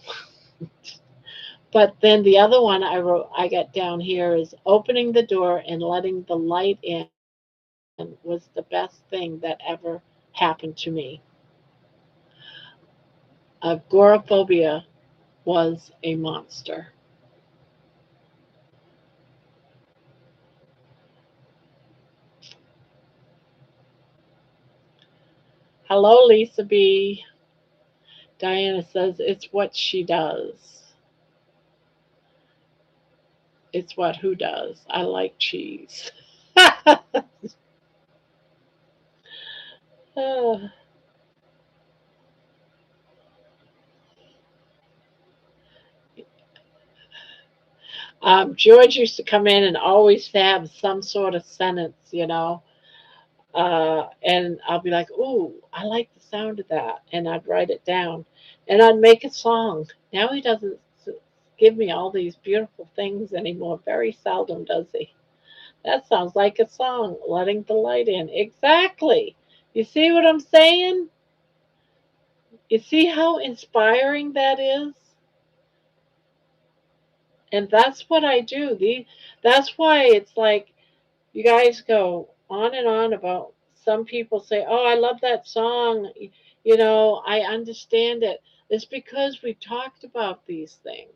But then the other one I got down here is opening the door and letting the light in was the best thing that ever happened to me. Agoraphobia was a monster. Hello, Lisa B. Diana says it's what she does. It's what who does. I like cheese. George used to come in and always have some sort of sentence. And I'll be like, "Ooh, I like the sound of that," and I'd write it down, and I'd make a song. Now he doesn't give me all these beautiful things anymore. Very seldom does he. That sounds like a song, letting the light in. Exactly. You see what I'm saying? You see how inspiring that is? And that's what I do. That's why it's like you guys go on and on about some people say, "Oh, I love that song. You know, I understand it." It's because we talked about these things.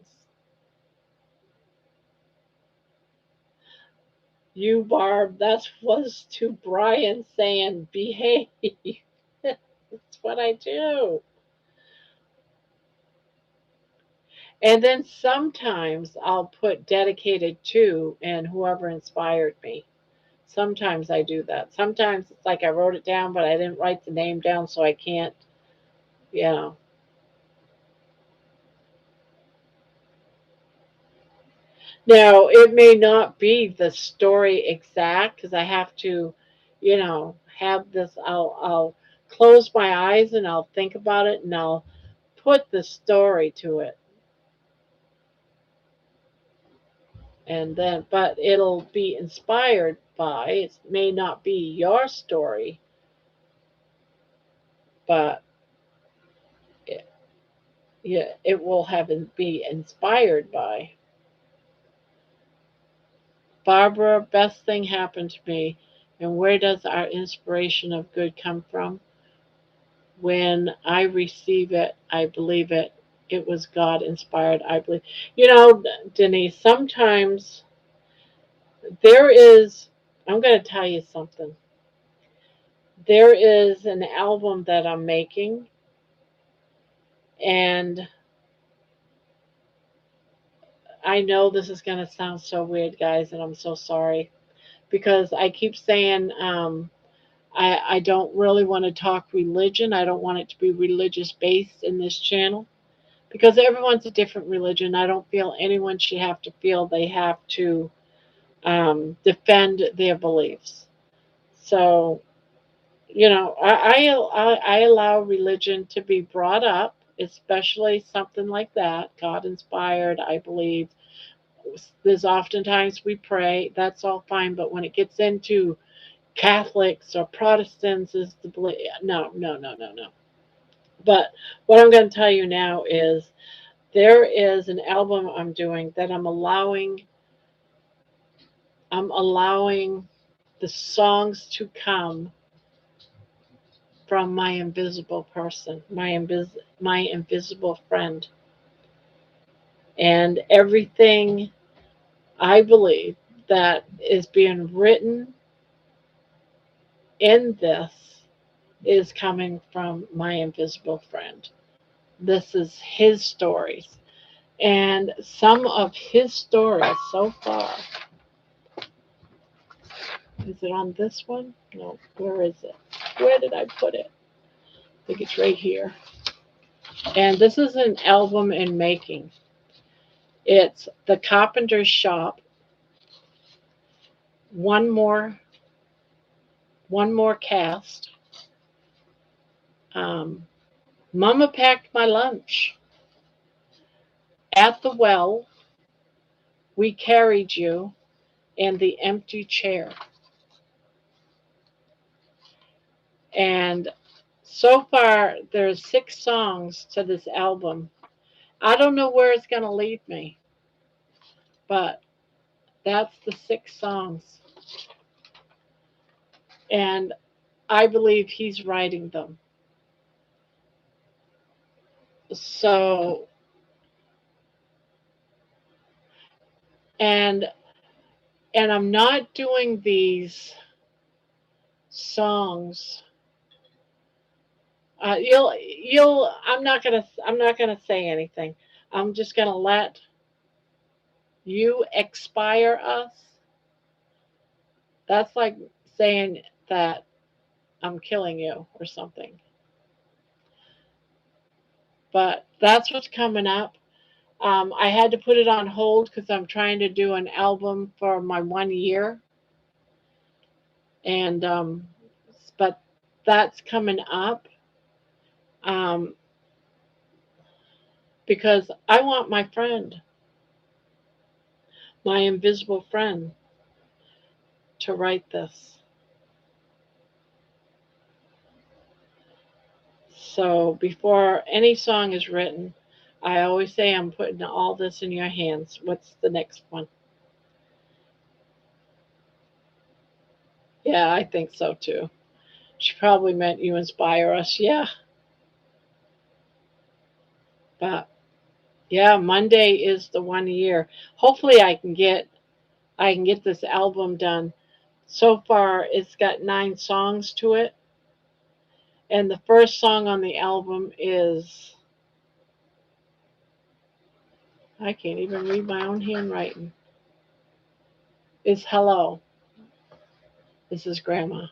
You, Barb, that was to Brian saying, "Behave." That's what I do. And then sometimes I'll put dedicated to and whoever inspired me. Sometimes I do that. Sometimes it's like I wrote it down, but I didn't write the name down, so I can't, you know. Now, it may not be the story exact because I have to, have this. I'll close my eyes and I'll think about it and I'll put the story to it. And then, but it'll be inspired by, it may not be your story, but it, yeah, it will have be inspired by. Barbara, best thing happened to me. And where does our inspiration of good come from? When I receive it, I believe it. It was God inspired, I believe. You know, Denise, sometimes there is, I'm going to tell you something. There is an album that I'm making, and I know this is going to sound so weird, guys, and I'm so sorry because I keep saying I don't really want to talk religion. I don't want it to be religious based in this channel because everyone's a different religion. I don't feel anyone should have to feel they have to defend their beliefs. So, I allow religion to be brought up, especially something like that, God inspired, I believe. There's oftentimes we pray, that's all fine, but when it gets into Catholics or Protestants is the belief. No, no, no, no, no. But what I'm going to tell you now is there is an album I'm doing that I'm allowing the songs to come from my invisible person, my invisible friend. And everything I believe that is being written in this is coming from my invisible friend. This is his stories. And some of his stories so far, is it on this one? No, where is it? Where did I put it? I think it's right here. And this is an album in making. It's The Carpenter's Shop, one more, one more cast. Um, Mama packed my lunch. At the well, we carried you, and the empty chair. And so far, there's 6 songs to this album. I don't know where it's going to lead me, but that's the 6 songs. And I believe he's writing them. So, and and I'm not doing these songs. I'm not gonna say anything. I'm just gonna let you expire us. That's like saying that I'm killing you or something. But that's what's coming up. I had to put it on hold because I'm trying to do an album for my 1 year, and but that's coming up um, because I want my friend. my invisible friend, to write this. So before any song is written, I always say I'm putting all this in your hands. What's the next one? Yeah, I think so too. She probably meant you inspire us. Yeah, but yeah, Monday is the 1 year. Hopefully, I can get this album done. So far, it's got 9 songs to it, and the first song on the album is, I can't even read my own handwriting. Is Hello. This is Gramma.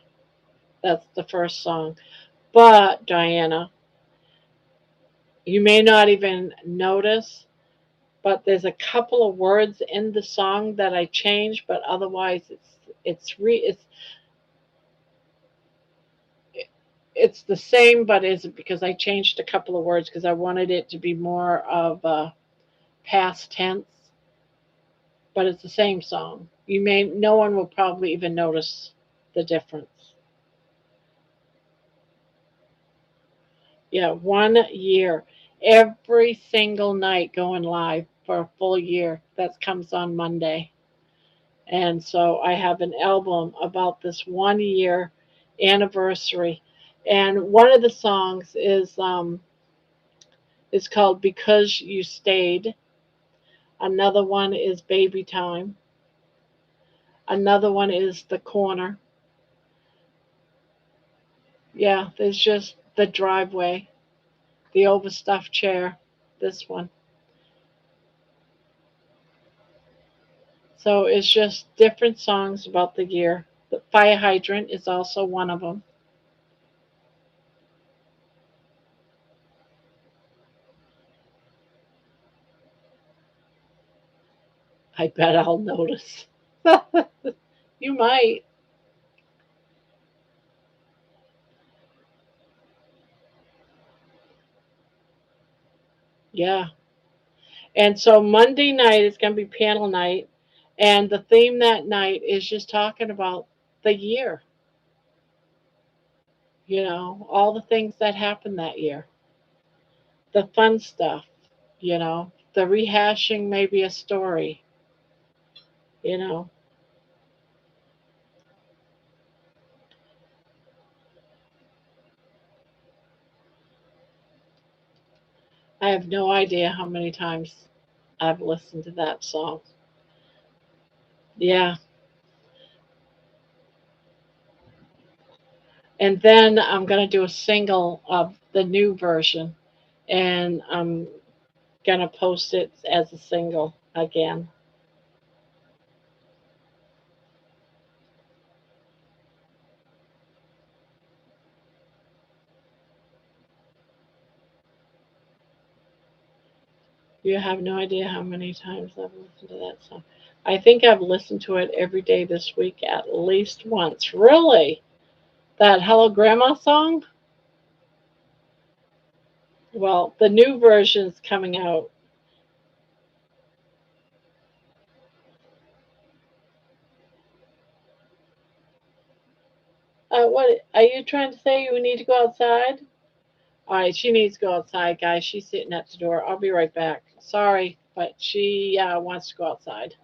That's the first song. But Diana, you may not even notice, but there's a couple of words in the song that I changed, but otherwise it's the same, but is it because I changed a couple of words because I wanted it to be more of a past tense, but it's the same song. No one will probably even notice the difference. Yeah, 1 year. Every single night going live for a full year. That comes on Monday. And so I have an album about this 1 year anniversary. And one of the songs is called Because You Stayed. Another one is Baby Time. Another one is The Corner. Yeah, there's just The Driveway, The Overstuffed Chair, this one. So it's just different songs about the year. The Fire Hydrant is also one of them. I bet I'll notice. You might. Yeah. And so Monday night is going to be panel night. And the theme that night is just talking about the year, all the things that happened that year, the fun stuff, the rehashing maybe a story, you know. I have no idea how many times I've listened to that song. Yeah. And then I'm going to do a single of the new version, and I'm going to post it as a single again. You have no idea how many times I've listened to that song. I think I've listened to it every day this week at least once. Really? That Hello Grandma song? Well, the new version's coming out. What are you trying to say? You need to go outside? All right, she needs to go outside, guys. She's sitting at the door. I'll be right back. Sorry, but she wants to go outside.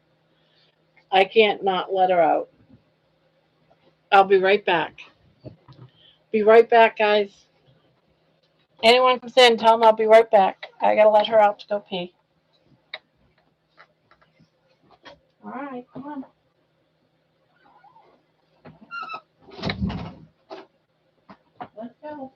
I can't not let her out. I'll be right back. Be right back, guys. Anyone comes in, tell them I'll be right back. I gotta let her out to go pee. All right, come on. Let's go.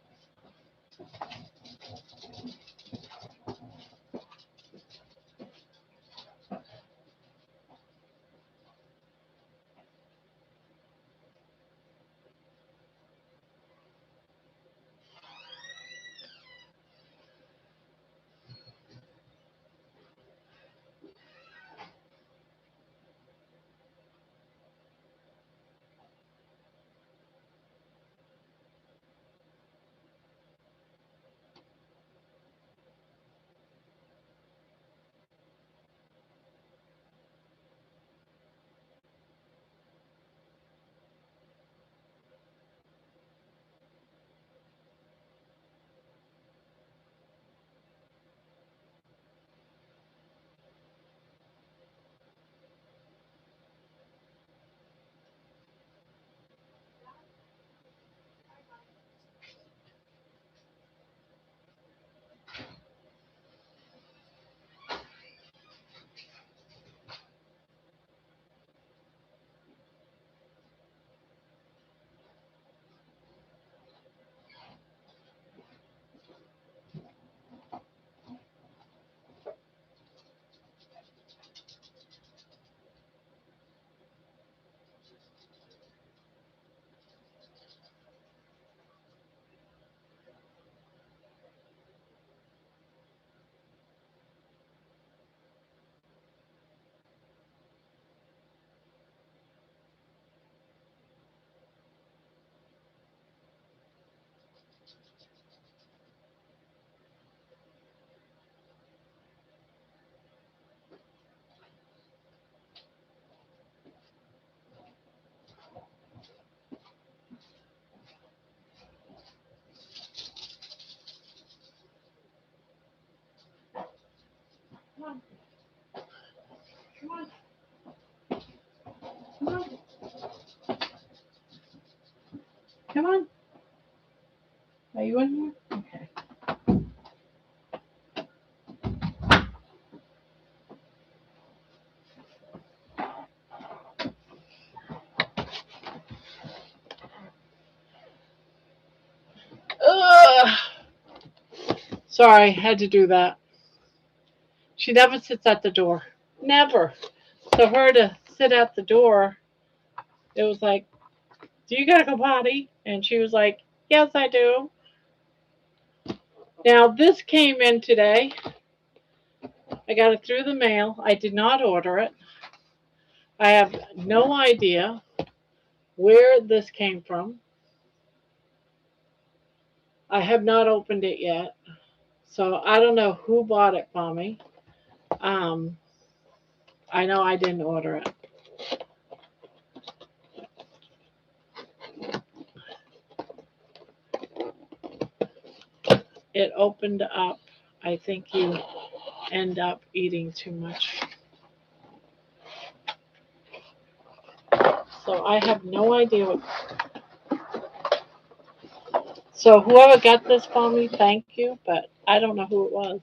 on. Come on. Come on. Come on. Are you in here? Okay. Ugh. Sorry, had to do that. She never sits at the door. Never. So her to sit at the door, it was like, "Do you gotta go potty?" And she was like, "Yes, I do." Now this came in today. I got it through the mail. I did not order it. I have no idea where this came from. I have not opened it yet. So I don't know who bought it for me. Um, I know I didn't order it. It opened up. I think you end up eating too much. So I have no idea what. So whoever got this for me, thank you, but I don't know who it was.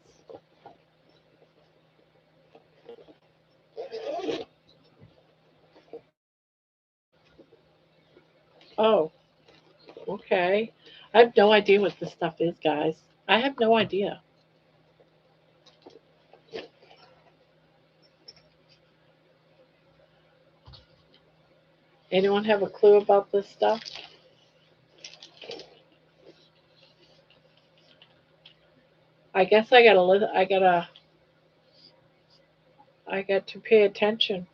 Oh, okay. I have no idea what this stuff is, guys. I have no idea. Anyone have a clue about this stuff? I guess I got to pay attention.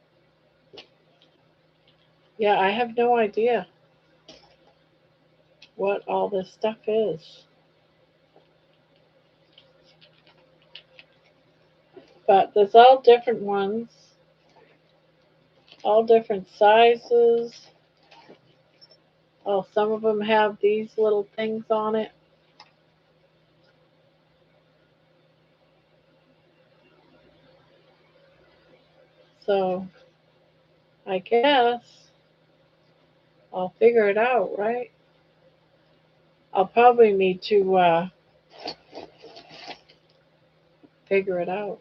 Yeah, I have no idea what all this stuff is. But there's all different ones, all different sizes. Oh, some of them have these little things on it. So I guess I'll figure it out, right? I'll probably need to figure it out.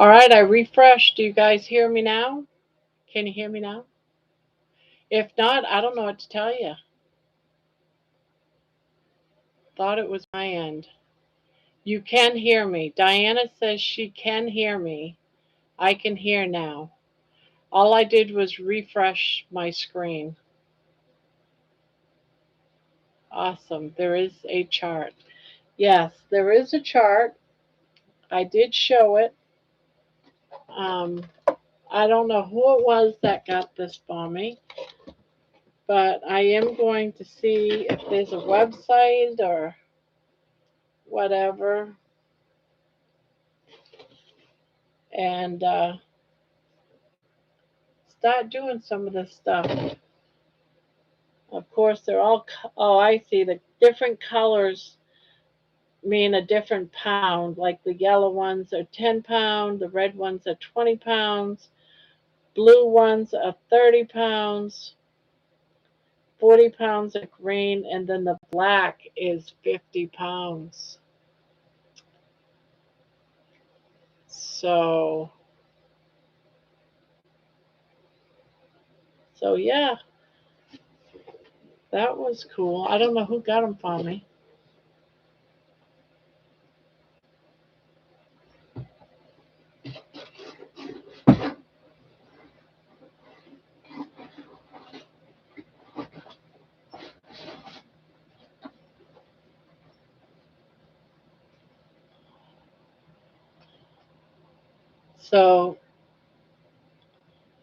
All right, I refreshed. Do you guys hear me now? Can you hear me now? If not, I don't know what to tell you. Thought it was my end. You can hear me. Diana says she can hear me. I can hear now. All I did was refresh my screen. Awesome. There is a chart. Yes, there is a chart. I did show it. Um, I don't know who it was that got this for me, but I am going to see if there's a website or whatever, and start doing some of this stuff. Of course, they're all, oh, I see, the different colors mean a different pound. Like the yellow ones are 10 pounds, the red ones are 20 pounds, blue ones are 30 pounds, 40 pounds of green, and then the black is 50 pounds. So, so yeah, that was cool. I don't know who got them for me. So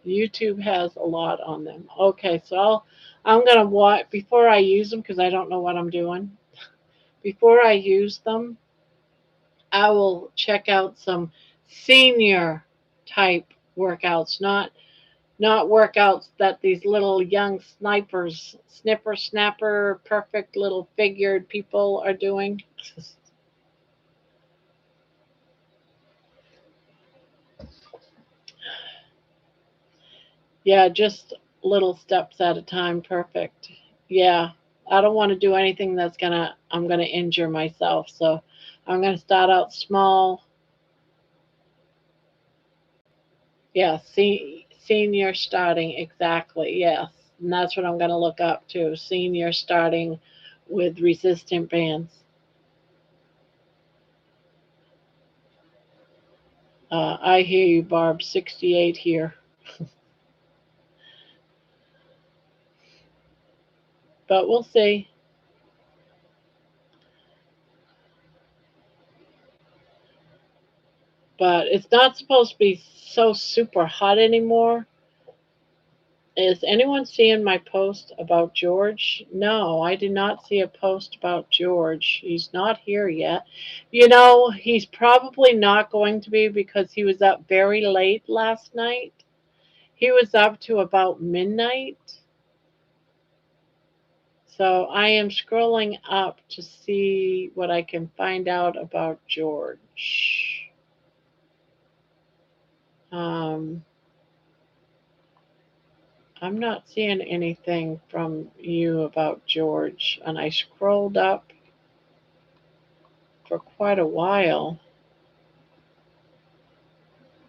YouTube has a lot on them. Okay, so I'm gonna watch before I use them because I don't know what I'm doing. Before I use them, I will check out some senior type workouts, not workouts that these little young snapper, perfect little figured people are doing. Yeah, just little steps at a time, perfect. Yeah, I don't want to do anything I'm gonna injure myself. So I'm gonna start out small. Yeah, senior starting, exactly. Yes, and that's what I'm gonna look up to. Senior starting with resistant bands. I hear you, Barb. 68 here, but we'll see. But it's not supposed to be so super hot anymore. Is anyone seeing my post about George? No, I did not see a post about George. He's not here yet. You know, he's probably not going to be because he was up very late last night. He was up to about midnight. So I am scrolling up to see what I can find out about George. Um, I'm not seeing anything from you about George. And I scrolled up for quite a while.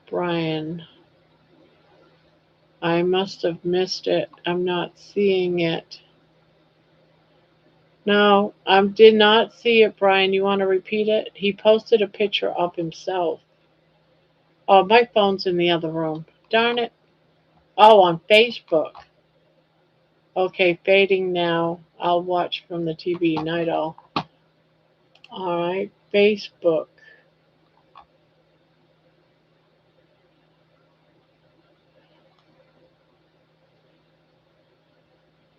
Brian, I must have missed it. I'm not seeing it. No, I did not see it, Brian. You want to repeat it? He posted a picture of himself. Oh, my phone's in the other room. Darn it. Oh, on Facebook. Okay, fading now. I'll watch from the TV. Night all. All right, Facebook.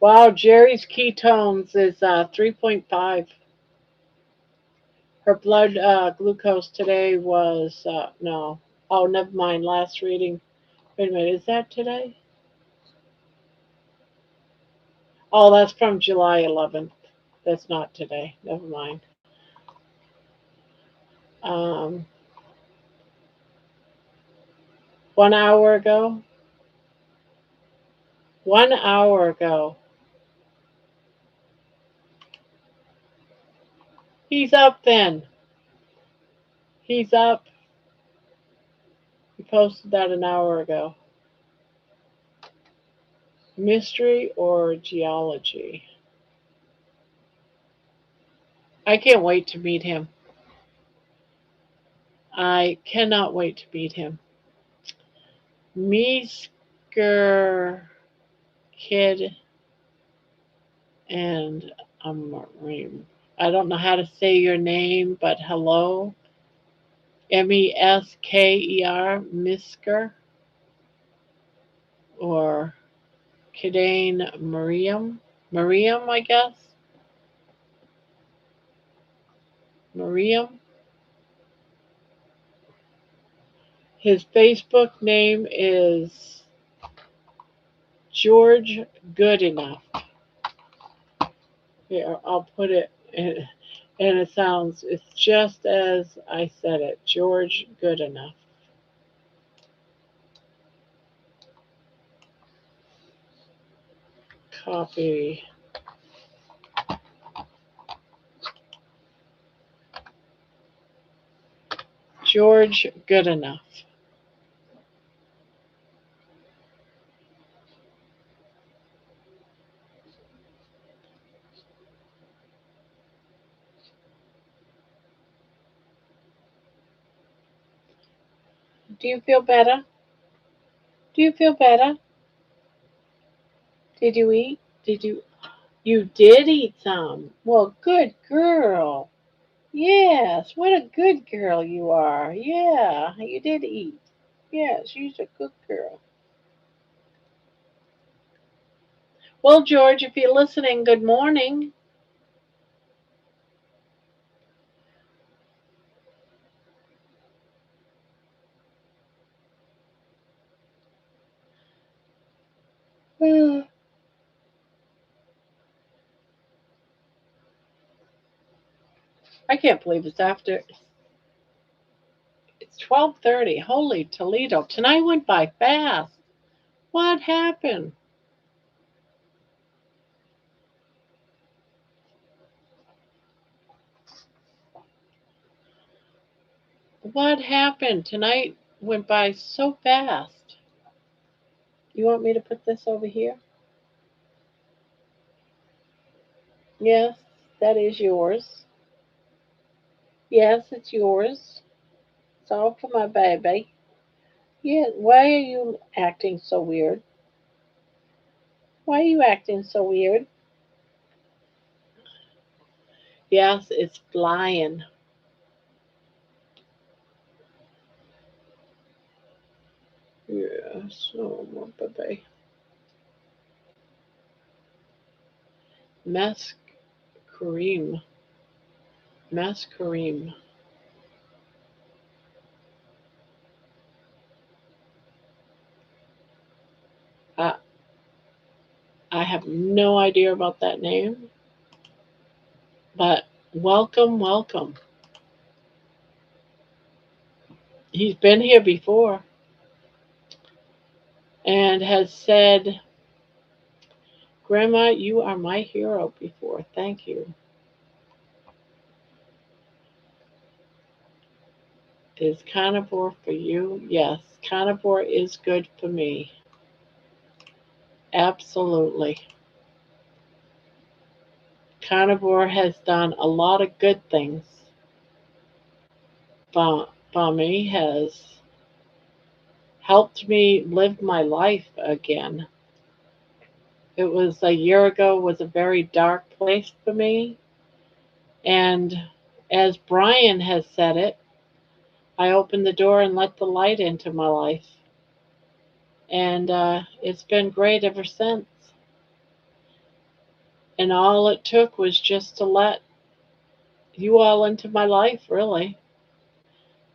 Wow, Jerry's ketones is 3.5. Her blood glucose today was, no. Oh, never mind. Last reading. Wait a minute. Is that today? Oh, that's from July 11th. That's not today. Never mind. Um, 1 hour ago. 1 hour ago. He's up then. He's up. You posted that an hour ago. Mystery or geology? I can't wait to meet him. I cannot wait to meet him. Meesker Kid and Amarim. I don't know how to say your name, but hello. Mesker, Misker, or Kidane Mariam. Mariam, I guess. Mariam. His Facebook name is George Goodenough. Here, I'll put it in, and it sounds, it's just as I said it, George Goodenough. Copy. George Goodenough. Do you feel better? Do you feel better? Did you eat? Did you? You did eat some. Well, good girl. Yes, what a good girl you are. Yeah, you did eat. Yes, you're a good girl. Well, George, if you're listening, good morning. I can't believe it's 12:30. Holy Toledo. Tonight went by fast. What happened? What happened? Tonight went by so fast. You want me to put this over here? Yes, that is yours. Yes, it's yours. It's all for my baby. Yeah, why are you acting so weird? Why are you acting so weird? Yes, it's flying. Yes, oh my baby. Mask cream. Mask cream. I, I have no idea about that name, but welcome, welcome. He's been here before and has said, Grandma, you are my hero before. Thank you. Is carnivore for you? Yes, carnivore is good for me. Absolutely. Carnivore has done a lot of good things for me, has helped me live my life again. It was a year ago was a very dark place for me, and as Brian has said it, I opened the door and let the light into my life. And it's been great ever since. And all it took was just to let you all into my life, really.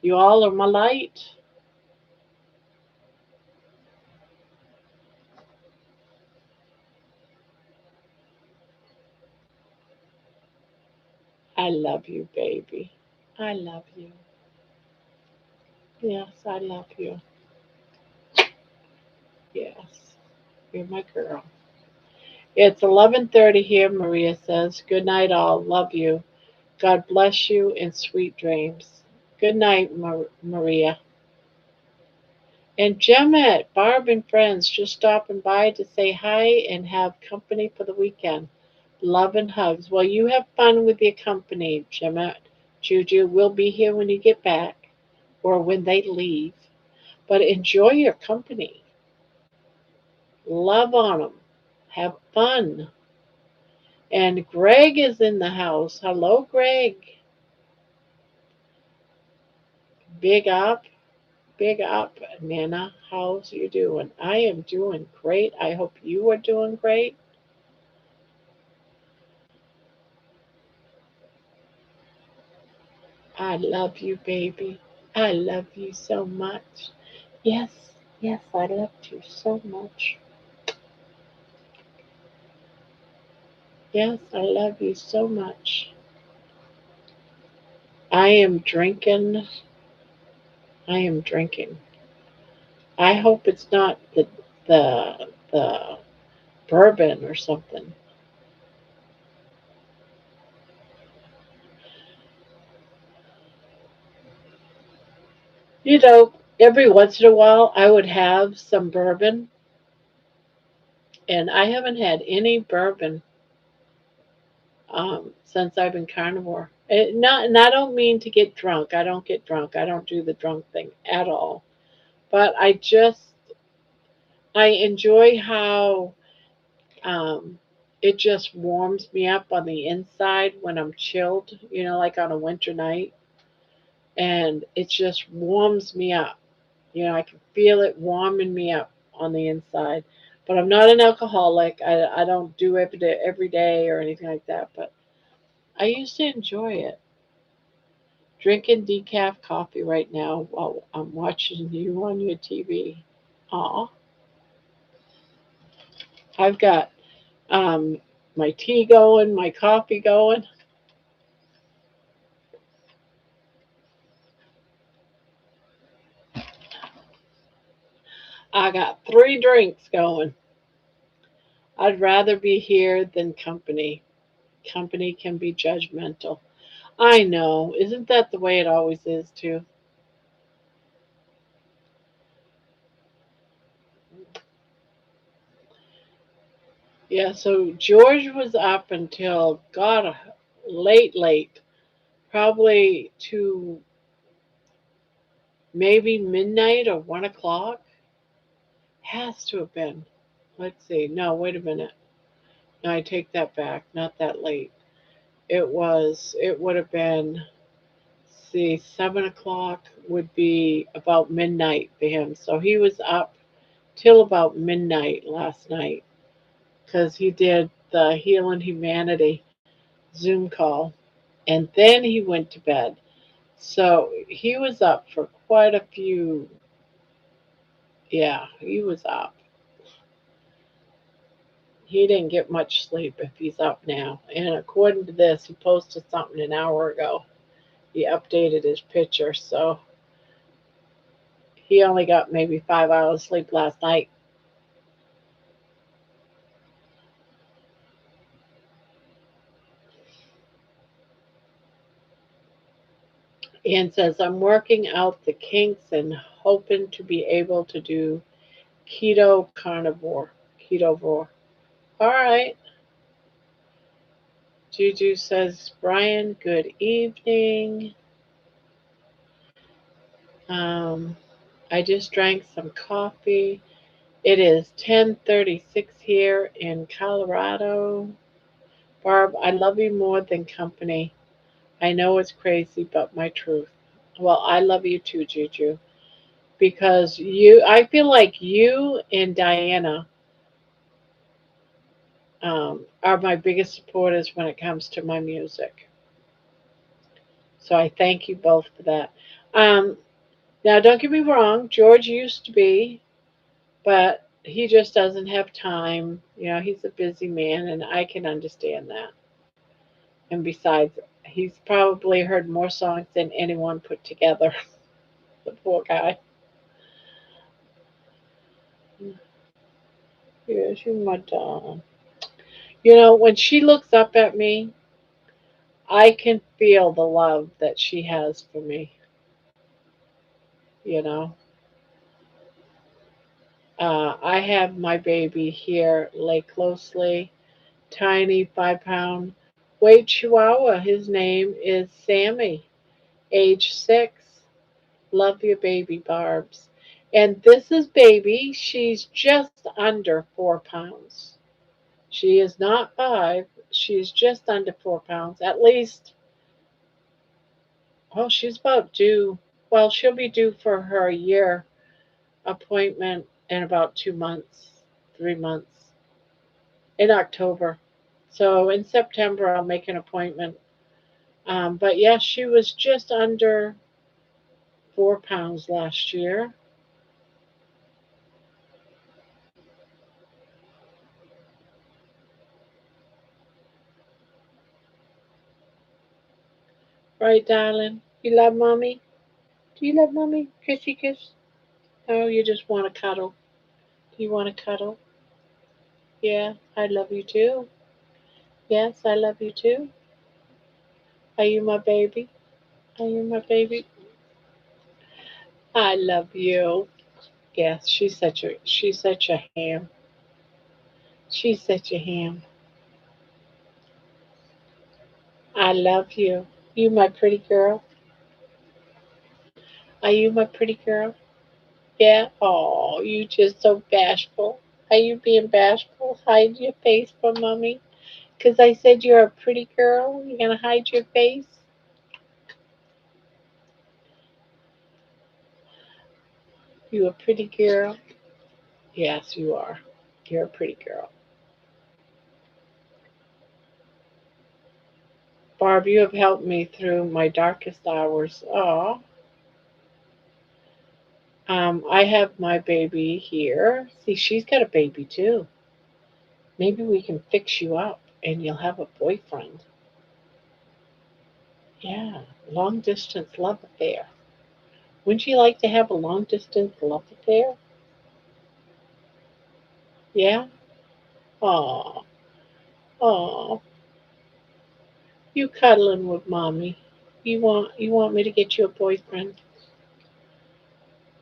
You all are my light. I love you, baby. I love you. Yes, I love you. Yes, you're my girl. It's 11:30 here, Maria says. Good night, all. Love you. God bless you and sweet dreams. Good night, Maria. And Gemma, Barb, and friends just stopping by to say hi and have company for the weekend. Love and hugs. Well, you have fun with your company, Gemma. Juju will be here when you get back or when they leave. But enjoy your company. Love on them. Have fun. And Greg is in the house. Hello, Greg. Big up. Big up, Nana. How's you doing? I am doing great. I hope you are doing great. I love you, baby. I love you so much. Yes, yes, I love you so much. Yes, I love you so much. I am drinking. I am drinking. I hope it's not the bourbon or something. You know, every once in a while I would have some bourbon, and I haven't had any bourbon since I've been carnivore. And I don't mean to get drunk. I don't get drunk. I don't do the drunk thing at all. But I enjoy how um, it just warms me up on the inside when I'm chilled, like on a winter night. And it just warms me up. I can feel it warming me up on the inside. But I'm not an alcoholic. I don't do it every day or anything like that. But I used to enjoy it. Drinking decaf coffee right now while I'm watching you on your TV. Aw, I've got um, my tea going, my coffee going. I got 3 drinks going. I'd rather be here than company. Company can be judgmental. I know. Isn't that the way it always is, too? Yeah, so George was up until, God, late, late. Probably to maybe midnight or 1 o'clock. Has to have been. Let's see. No, wait a minute. No, I take that back. Not that late. It would have been, see, 7 o'clock would be about midnight for him. So he was up till about midnight last night because he did the Healing Humanity Zoom call and then he went to bed. So he was up for quite a few. Yeah, he was up. He didn't get much sleep if he's up now. And according to this, he posted something an hour ago. He updated his picture, so he only got maybe 5 hours sleep last night. Ian says, I'm working out the kinks and hoping to be able to do keto carnivore. Ketovore. All right. Juju says, Brian, good evening. Um, I just drank some coffee. It is 10:36 here in Colorado. Barb, I love you more than company. I know it's crazy, but my truth. Well, I love you too, Juju, because I feel like you and Diana are my biggest supporters when it comes to my music. So I thank you both for that. Um, Now, don't get me wrong, George used to be, but he just doesn't have time. He's a busy man, and I can understand that. And besides, he's probably heard more songs than anyone put together. The poor guy. Yes, you my darling. When she looks up at me, I can feel the love that she has for me. You know, I have my baby here, lay closely, tiny 5 pound weight chihuahua. His name is Sammy, age 6. Love your baby, Barbs. And this is baby. She's just under 4 pounds. She is not 5. She's just under 4 pounds. At least, oh, she's about due. Well, she'll be due for her year appointment in about 2 months, 3 months, in October. So in September, I'll make an appointment. But yes, she was just under 4 pounds last year. Right, darling? You love mommy? Do you love mommy? Kissy kiss? Oh, you just want to cuddle. Do you want to cuddle? Yeah, I love you too. Yes, I love you too. Are you my baby? Are you my baby? I love you. Yes, she's such a ham. She's such a ham. I love you. You my pretty girl. Are you my pretty girl? Yeah. Oh, you just so bashful. Are you being bashful? Hide your face from mommy. 'Cause I said you're a pretty girl. You're gonna hide your face. You a pretty girl. Yes, you are. You're a pretty girl. Barb, you have helped me through my darkest hours. Oh, I have my baby here. See, she's got a baby too. Maybe we can fix you up and you'll have a boyfriend. Yeah, long distance love affair. Wouldn't you like to have a long distance love affair? Yeah? Oh, oh, you cuddling with mommy. You want me to get you a boyfriend?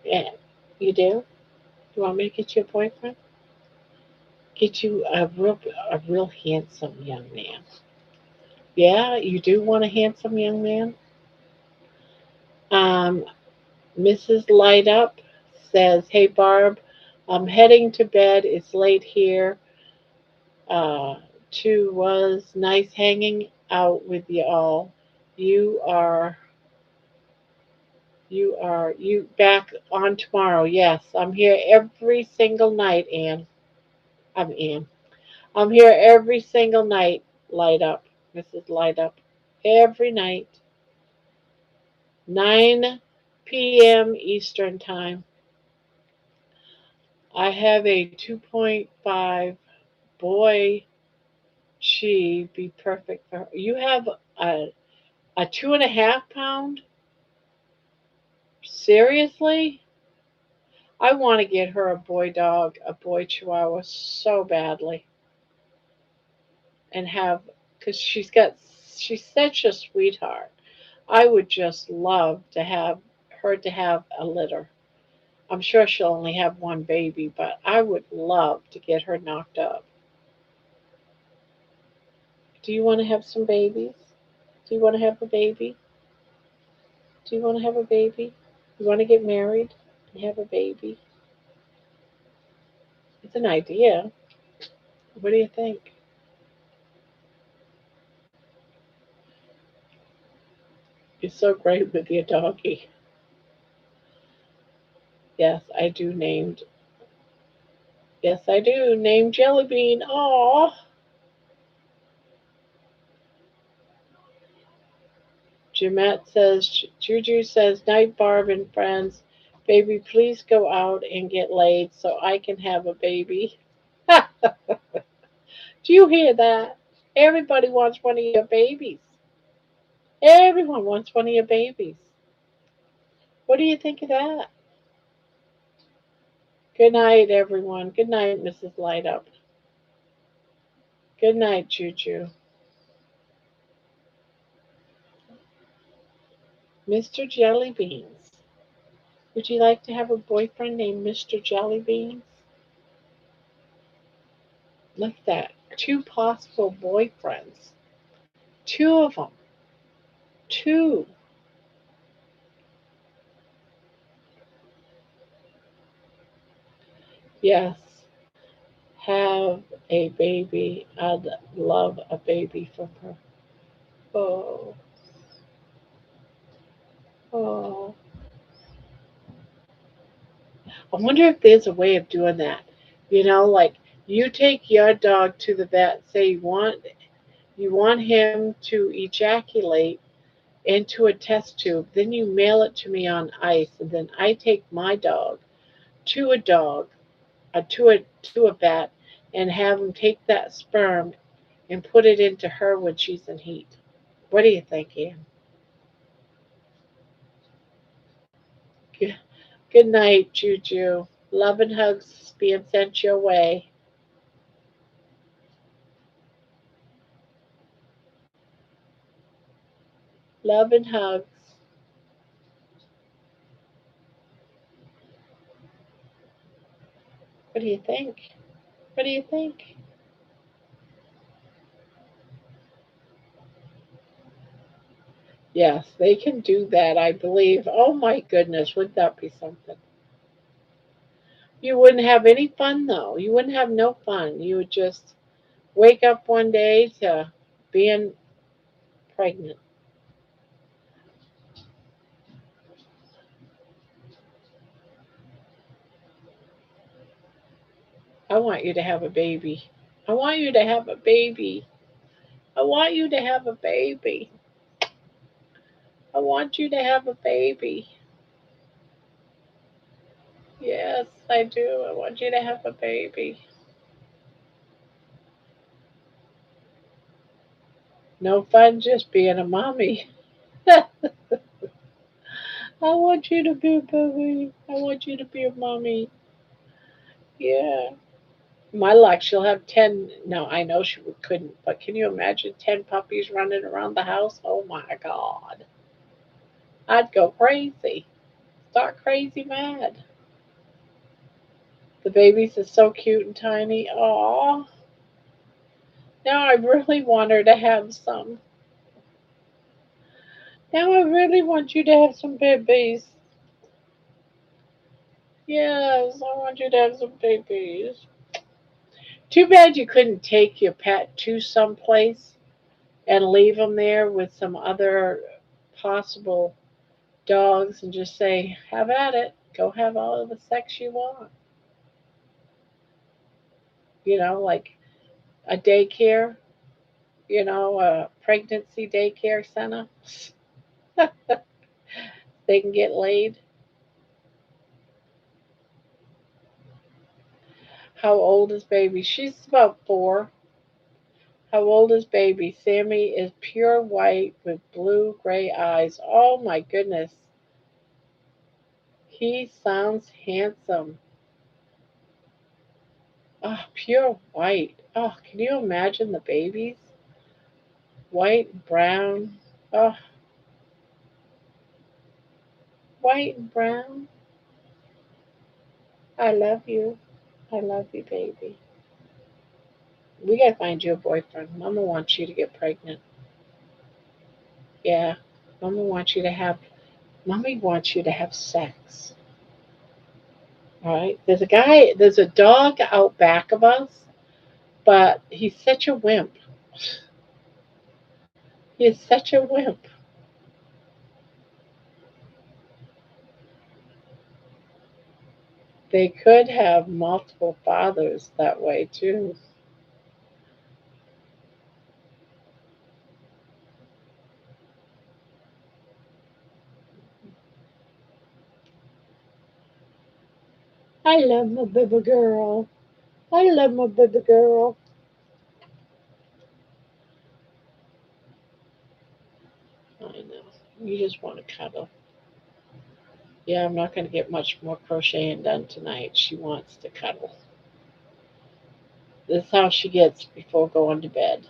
Yeah, you do? You want me to get you a boyfriend? Get you a real handsome young man. Yeah, you do want a handsome young man? Um, Mrs. Light Up says, "Hey Barb, I'm heading to bed. It's late here. Uh, too was nice hanging out with you all. You are you back on tomorrow? Yes, I'm here every single night, Ann. I'm Ann. I'm here every single night. Light Up, Mrs. Light Up, every night, 9 p.m. Eastern time. I have a 2.5 boy. She be perfect for her. You have a 2.5 pound? Seriously? I want to get her a boy dog, a boy chihuahua so badly, and have, because she's such a sweetheart. I would just love to have her to have a litter. I'm sure she'll only have one baby, but I would love to get her knocked up. Do you want to have some babies? Do you want to have a baby? Do you want to have a baby? You want to get married and have a baby? It's an idea. What do you think? You're so great with your doggy. Yes, I do named. Yes, I do. Named Jellybean. Aw. Jeanette says, Juju says, night, Barb and friends. Baby, please go out and get laid so I can have a baby. Do you hear that? Everybody wants one of your babies. Everyone wants one of your babies. What do you think of that? Good night, everyone. Good night, Mrs. Light Up. Good night, Juju. Mr. Jellybeans. Would you like to have a boyfriend named Mr. Jellybeans? Look at that. Two possible boyfriends. Two of them. Two. Yes. Have a baby. I'd love a baby from her. Oh, oh. I wonder if there's a way of doing that. Like you take your dog to the vet, say you want him to ejaculate into a test tube, then you mail it to me on ice, and then I take my dog to a dog, to a vet, and have him take that sperm and put it into her when she's in heat. What do you think, Ian? Good, good night, Juju. Love and hugs being sent your way. Love and hugs. What do you think? What do you think? Yes, they can do that, I believe. Oh my goodness, wouldn't that be something? You wouldn't have any fun though. You wouldn't have no fun. You would just wake up one day to being pregnant. I want you to have a baby. I want you to have a baby. I want you to have a baby. I want you to have a baby. Yes, I do. I want you to have a baby. No fun just being a mommy. I want you to be a baby. I want you to be a mommy. Yeah. My luck, she'll have 10. No, I know she couldn't, but can you imagine 10 puppies running around the house? Oh my God. I'd go crazy. Start crazy mad. The babies are so cute and tiny. Aw. Now I really want her to have some. Now I really want you to have some babies. Yes, I want you to have some babies. Too bad you couldn't take your pet to some place and leave them there with some other possible dogs and just say, have at it. Go have all of the sex you want. Like a daycare, a pregnancy daycare center. They can get laid. How old is baby? She's about 4. How old is baby? Sammy is pure white with blue gray eyes. Oh my goodness. He sounds handsome. Oh, pure white. Oh, can you imagine the babies? White and brown. Oh, white and brown. I love you. I love you, baby. We gotta find you a boyfriend. Mama wants you to get pregnant. Yeah. Mama wants you to have Mommy wants you to have sex. All right. There's a dog out back of us, but he's such a wimp. He is such a wimp. They could have multiple fathers that way too. I love my baby girl. I love my baby girl. I know. You just want to cuddle. Yeah, I'm not going to get much more crocheting done tonight. She wants to cuddle. This is how she gets before going to bed.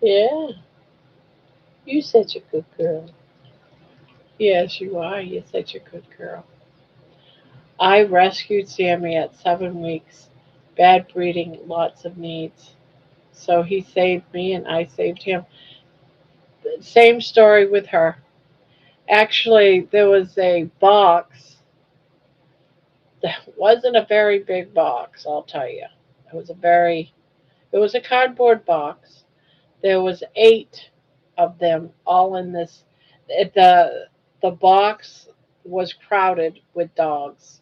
Yeah, you such a good girl. Yes, you are. You're such a good girl. I rescued Sammy at 7 weeks. Bad breeding, lots of needs. So he saved me and I saved him. Same story with her. Actually, there was a box that wasn't a very big box, I'll tell you. It was a cardboard box. There was 8 of them all in this. The box was crowded with dogs,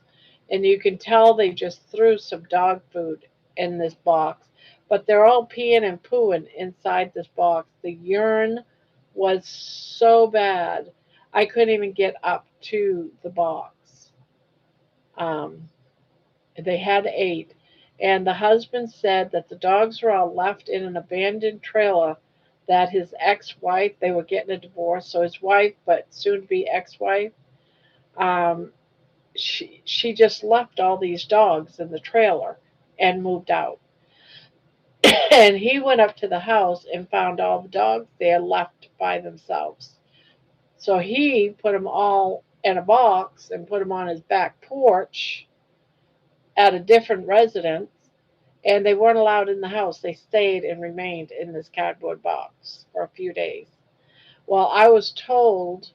and you can tell they just threw some dog food in this box. But they're all peeing and pooing inside this box. The urine was so bad, I couldn't even get up to the box. Um, they had 8. And the husband said that the dogs were all left in an abandoned trailer that his ex wife, they were getting a divorce, so his wife, but soon to be ex wife, um, she just left all these dogs in the trailer and moved out. And he went up to the house and found all the dogs there left by themselves. So he put them all in a box and put them on his back porch at a different residence, and they weren't allowed in the house. They stayed and remained in this cardboard box for a few days. Well, I was told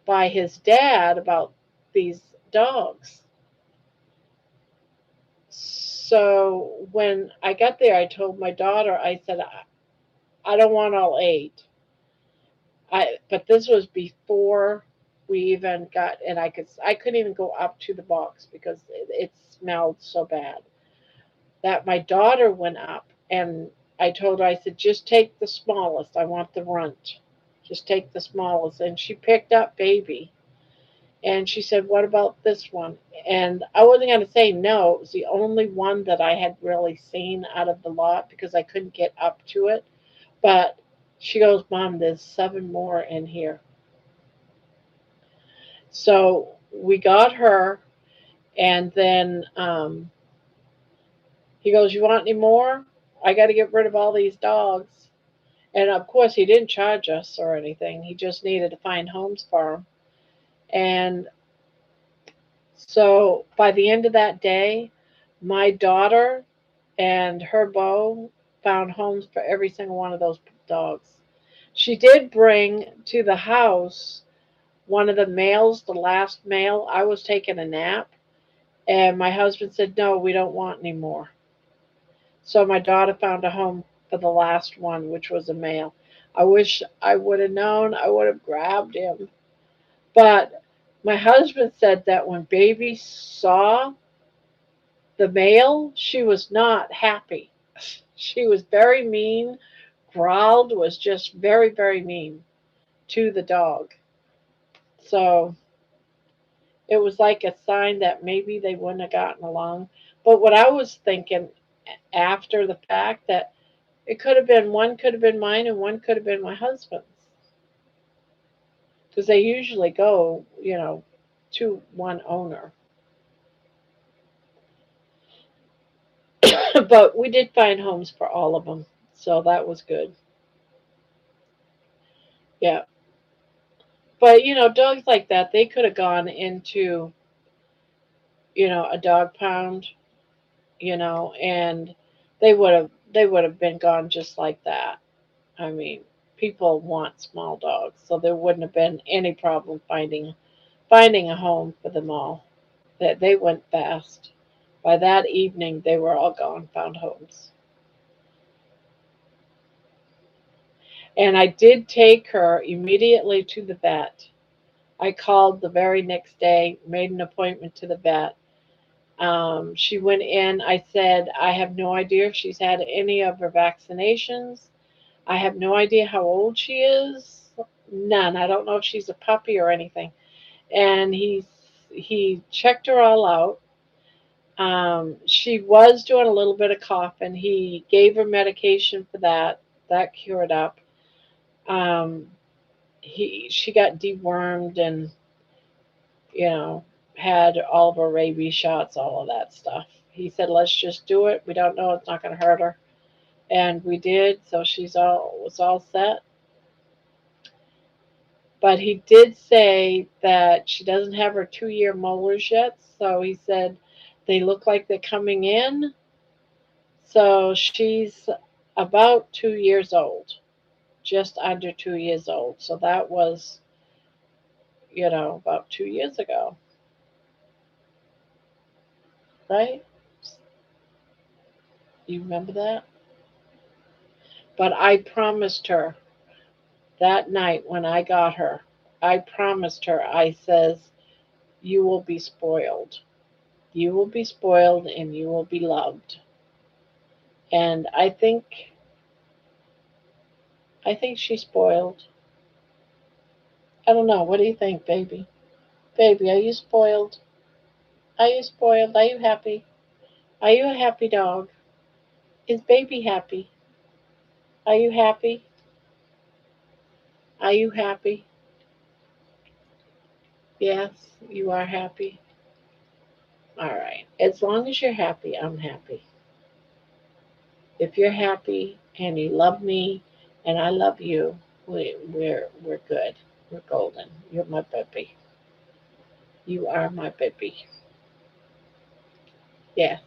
by his dad about these dogs. So when I got there, I told my daughter, I said, I don't want all 8. But this was before we even got, and I couldn't even go up to the box because it smelled so bad. That my daughter went up and I told her, I said, just take the smallest. I want the runt. Just take the smallest. And she picked up baby. And she said, what about this one? And I wasn't going to say no. It was the only one that I had really seen out of the lot because I couldn't get up to it. But she goes, Mom, there's 7 more in here. So we got her. And then he goes, you want any more? I got to get rid of all these dogs. And of course, he didn't charge us or anything. He just needed to find homes for them. And so by the end of that day, my daughter and her beau found homes for every single one of those dogs. She did bring to the house one of the males, the last male. I was taking a nap, and my husband said, no, we don't want any more. So my daughter found a home for the last one, which was a male. I wish I would have known. I would have grabbed him. But my husband said that when baby saw the male, she was not happy. She was very mean, growled, was just very, very mean to the dog. So it was like a sign that maybe they wouldn't have gotten along. But what I was thinking after the fact that it could have been one could have been mine and one could have been my husband's because they usually go, to one owner. But we did find homes for all of them, so that was good. Yeah, but dogs like that, they could have gone into a dog pound, and they would have been gone just like that. I mean, people want small dogs, so there wouldn't have been any problem finding a home for them all. That they went fast. By that evening, they were all gone, found homes. And I did take her immediately to the vet. I called the very next day, made an appointment to the vet. She went in. I said, I have no idea if she's had any of her vaccinations. I have no idea how old she is. None. I don't know if she's a puppy or anything. And he checked her all out. She was doing a little bit of coughing. He gave her medication for that. That cured up. Um, she got dewormed and you know had all of her rabies shots, all of that stuff. He said, "Let's just do it. We don't know; it's not going to hurt her." And we did. So she's all was all set. But he did say that she doesn't have her 2 year molars yet. So he said they look like they're coming in. So she's about 2 years old, just under 2 years old. So that was, about 2 years ago, right? You remember that? But I promised her that night when I got her, I promised her, I says, you will be spoiled. You will be spoiled and you will be loved. And I think she's spoiled. I don't know. What do you think, baby? Baby, are you spoiled? Are you spoiled? Are you happy? Are you a happy dog? Is baby happy? Are you happy? Are you happy? Yes, you are happy. All right. As long as you're happy, I'm happy. If you're happy and you love me and I love you, we're good. We're golden. You're my baby. You are my baby. Yes.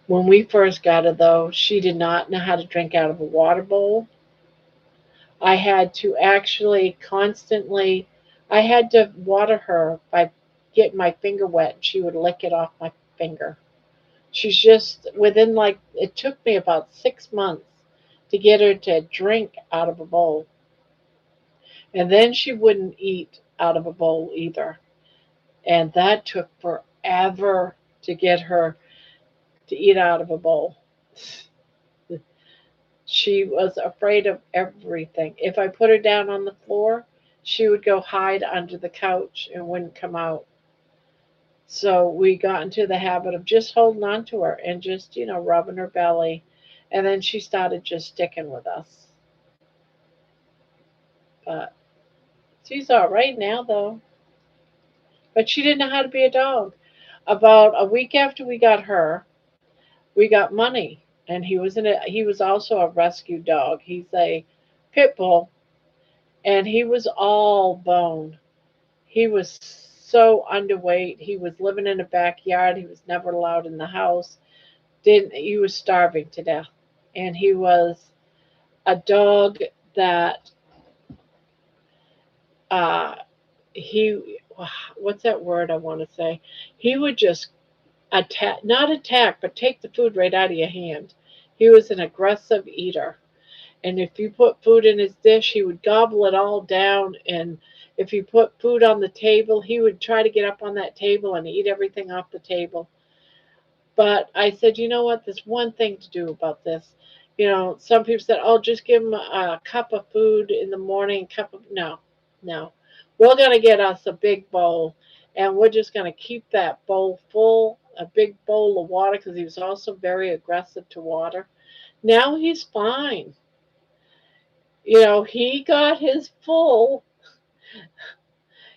When we first got her, though, she did not know how to drink out of a water bowl. I had to actually constantly, I had to water her by getting my finger wet. She would lick it off my finger. She's just within like, it took me about 6 months to get her to drink out of a bowl. And then she wouldn't eat out of a bowl either. And that took forever to get her to eat out of a bowl. She was afraid of everything. If I put her down on the floor, she would go hide under the couch and wouldn't come out. So we got into the habit of just holding on to her and just, rubbing her belly. And then she started just sticking with us. But she's all right now, though. But she didn't know how to be a dog. About a week after we got her, we got money, and he was also a rescue dog. He's a pit bull, and he was all bone. He was so underweight. He was living in a backyard. He was never allowed in the house. Didn't He was starving to death, and he was a dog that uh he what's that word I want to say? He would just attack, not attack, but take the food right out of your hand. He was an aggressive eater. And if you put food in his dish, he would gobble it all down. And if you put food on the table, he would try to get up on that table and eat everything off the table. But I said, you know what? There's one thing to do about this. Some people said, oh, just give him a cup of food in the morning. No, no. We're going to get us a big bowl, and we're just going to keep that bowl full, a big bowl of water, because he was also very aggressive to water. Now he's fine. He got his full.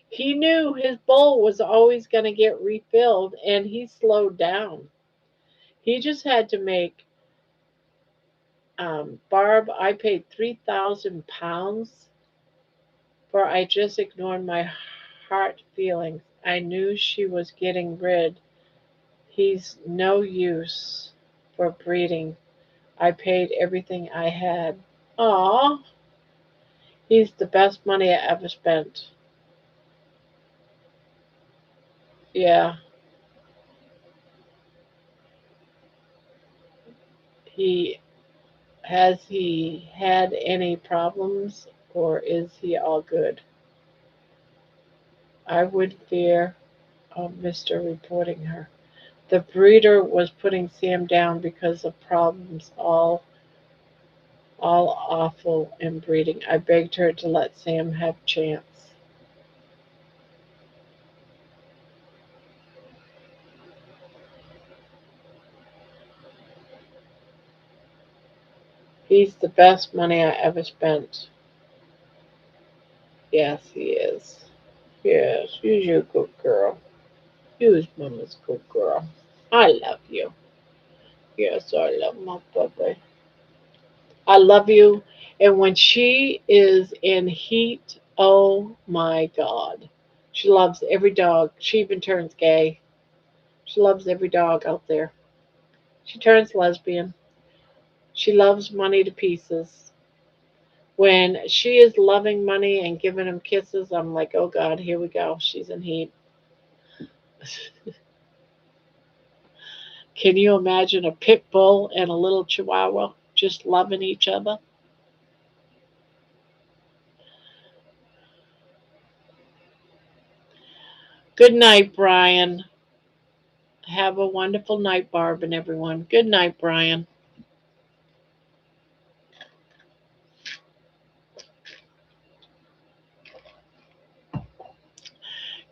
He knew his bowl was always going to get refilled, and he slowed down. He just had to make, Barb, I paid 3,000 pounds for I just ignored my heart feelings. I knew she was getting rid. He's no use for breeding. I paid everything I had. Aw, he's the best money I ever spent. Yeah, he he had any problems or is he all good? I would fear Mr. reporting her. The breeder was putting Sam down because of problems all awful in breeding. I begged her to let Sam have chance. He's the best money I ever spent. Yes, he is. Yes, you're a good girl. You's mama's good girl. I love you. Yes, I love my puppy. I love you. And when she is in heat, oh my God. She loves every dog. She even turns gay. She loves every dog out there. She turns lesbian. She loves money to pieces. When she is loving money and giving him kisses, I'm like, oh God, here we go. She's in heat. Can you imagine a pit bull and a little chihuahua just loving each other? Good night, Brian. Have a wonderful night, Barb and everyone. Good night, Brian.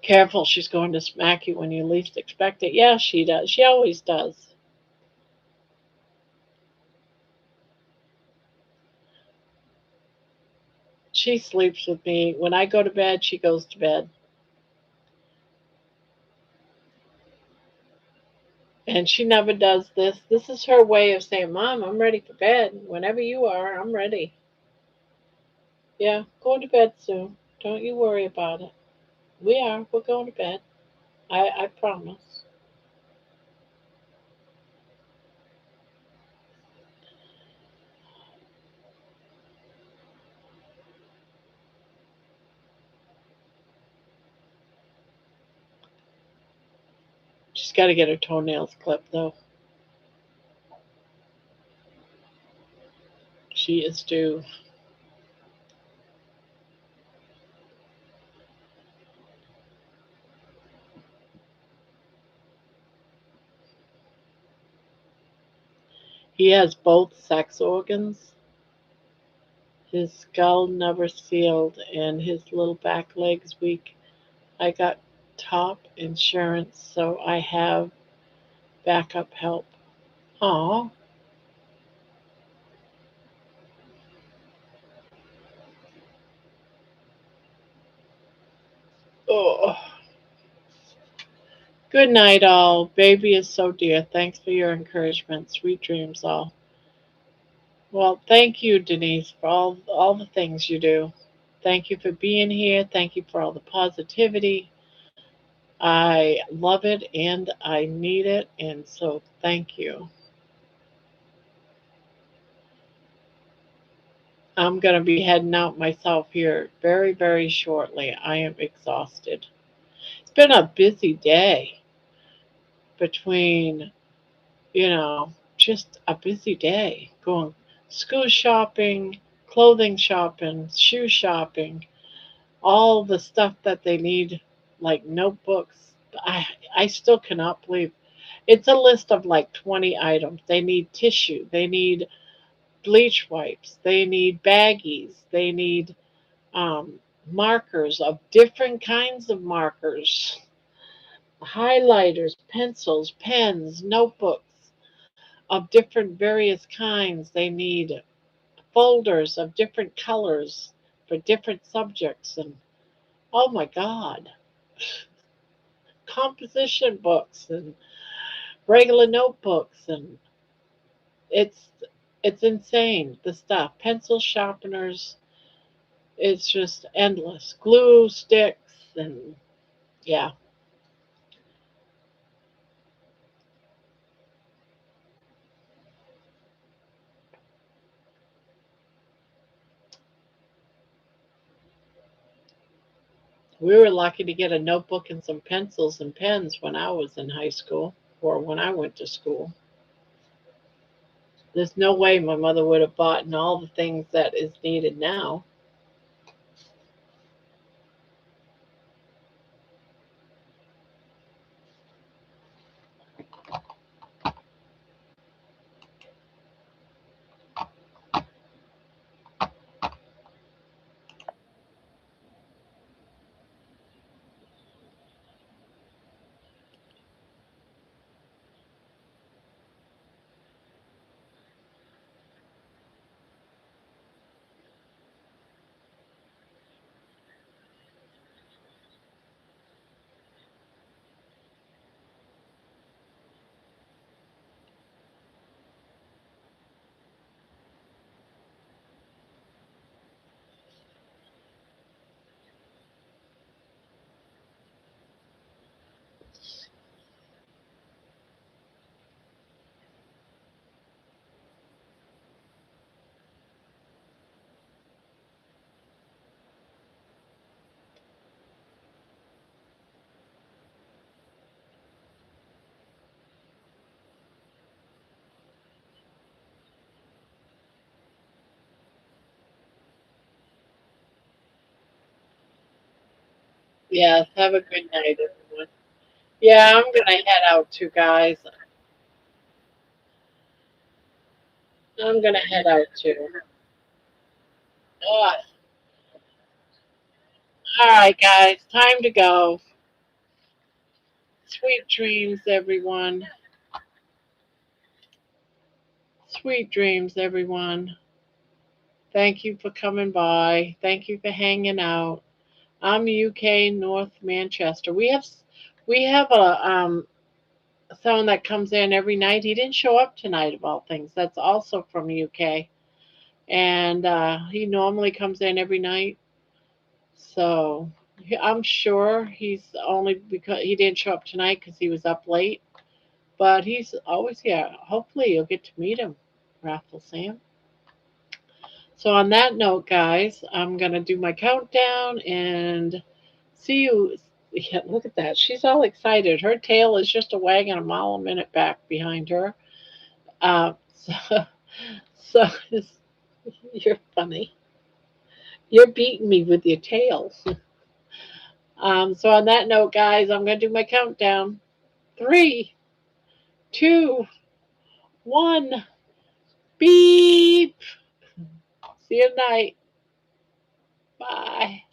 Careful, she's going to smack you when you least expect it. Yeah, she does. She always does. She sleeps with me. When I go to bed, she goes to bed. And she never does this. This is her way of saying, Mom, I'm ready for bed. Whenever you are, I'm ready. Yeah, going to bed soon. Don't you worry about it. We are. We're going to bed. I promise. She's got to get her toenails clipped, though. She is due. He has both sex organs. His skull never sealed, and his little back leg's weak. I got top insurance, so I have backup help. Aw. Oh. Good night, all. Baby is so dear. Thanks for your encouragement. Sweet dreams, all. Well, thank you, Denise, for all the things you do. Thank you for being here. Thank you for all the positivity. I love it and I need it, and so thank you. I'm going to be heading out myself here very, very shortly. I am exhausted. It's been a busy day between, just a busy day going school shopping, clothing shopping, shoe shopping, all the stuff that they need, like notebooks. I, I still cannot believe it's a list of like 20 items. They need tissue, they need bleach wipes, they need baggies, they need um, markers of different kinds of markers, highlighters, pencils, pens, notebooks of different various kinds. They need folders of different colors for different subjects. And oh my God, composition books and regular notebooks. And it's, it's insane, the stuff. Pencil sharpeners, it's just endless. Glue sticks, and yeah. We were lucky to get a notebook and some pencils and pens when I was in high school or when I went to school. There's no way my mother would have bought all the things that is needed now. Yes, have a good night, everyone. Yeah, I'm gonna head out too, guys. I'm gonna head out too. Oh, all right, guys, time to go. Sweet dreams, everyone. Sweet dreams, everyone. Thank you for coming by. Thank you for hanging out. I'm UK North Manchester. We have a someone that comes in every night. He didn't show up tonight of all things. That's also from UK, and he normally comes in every night. So I'm sure he's only because he didn't show up tonight because he was up late. But he's always here. Hopefully you'll get to meet him, Raffle Sam. So on that note, guys, I'm gonna do my countdown and see you. Yeah, look at that. She's all excited. Her tail is just a wagging a mile a minute back behind her. So, so you're funny. You're beating me with your tail. So on that note, guys, I'm gonna do my countdown. Three, two, one. Beep. See you tonight. Bye.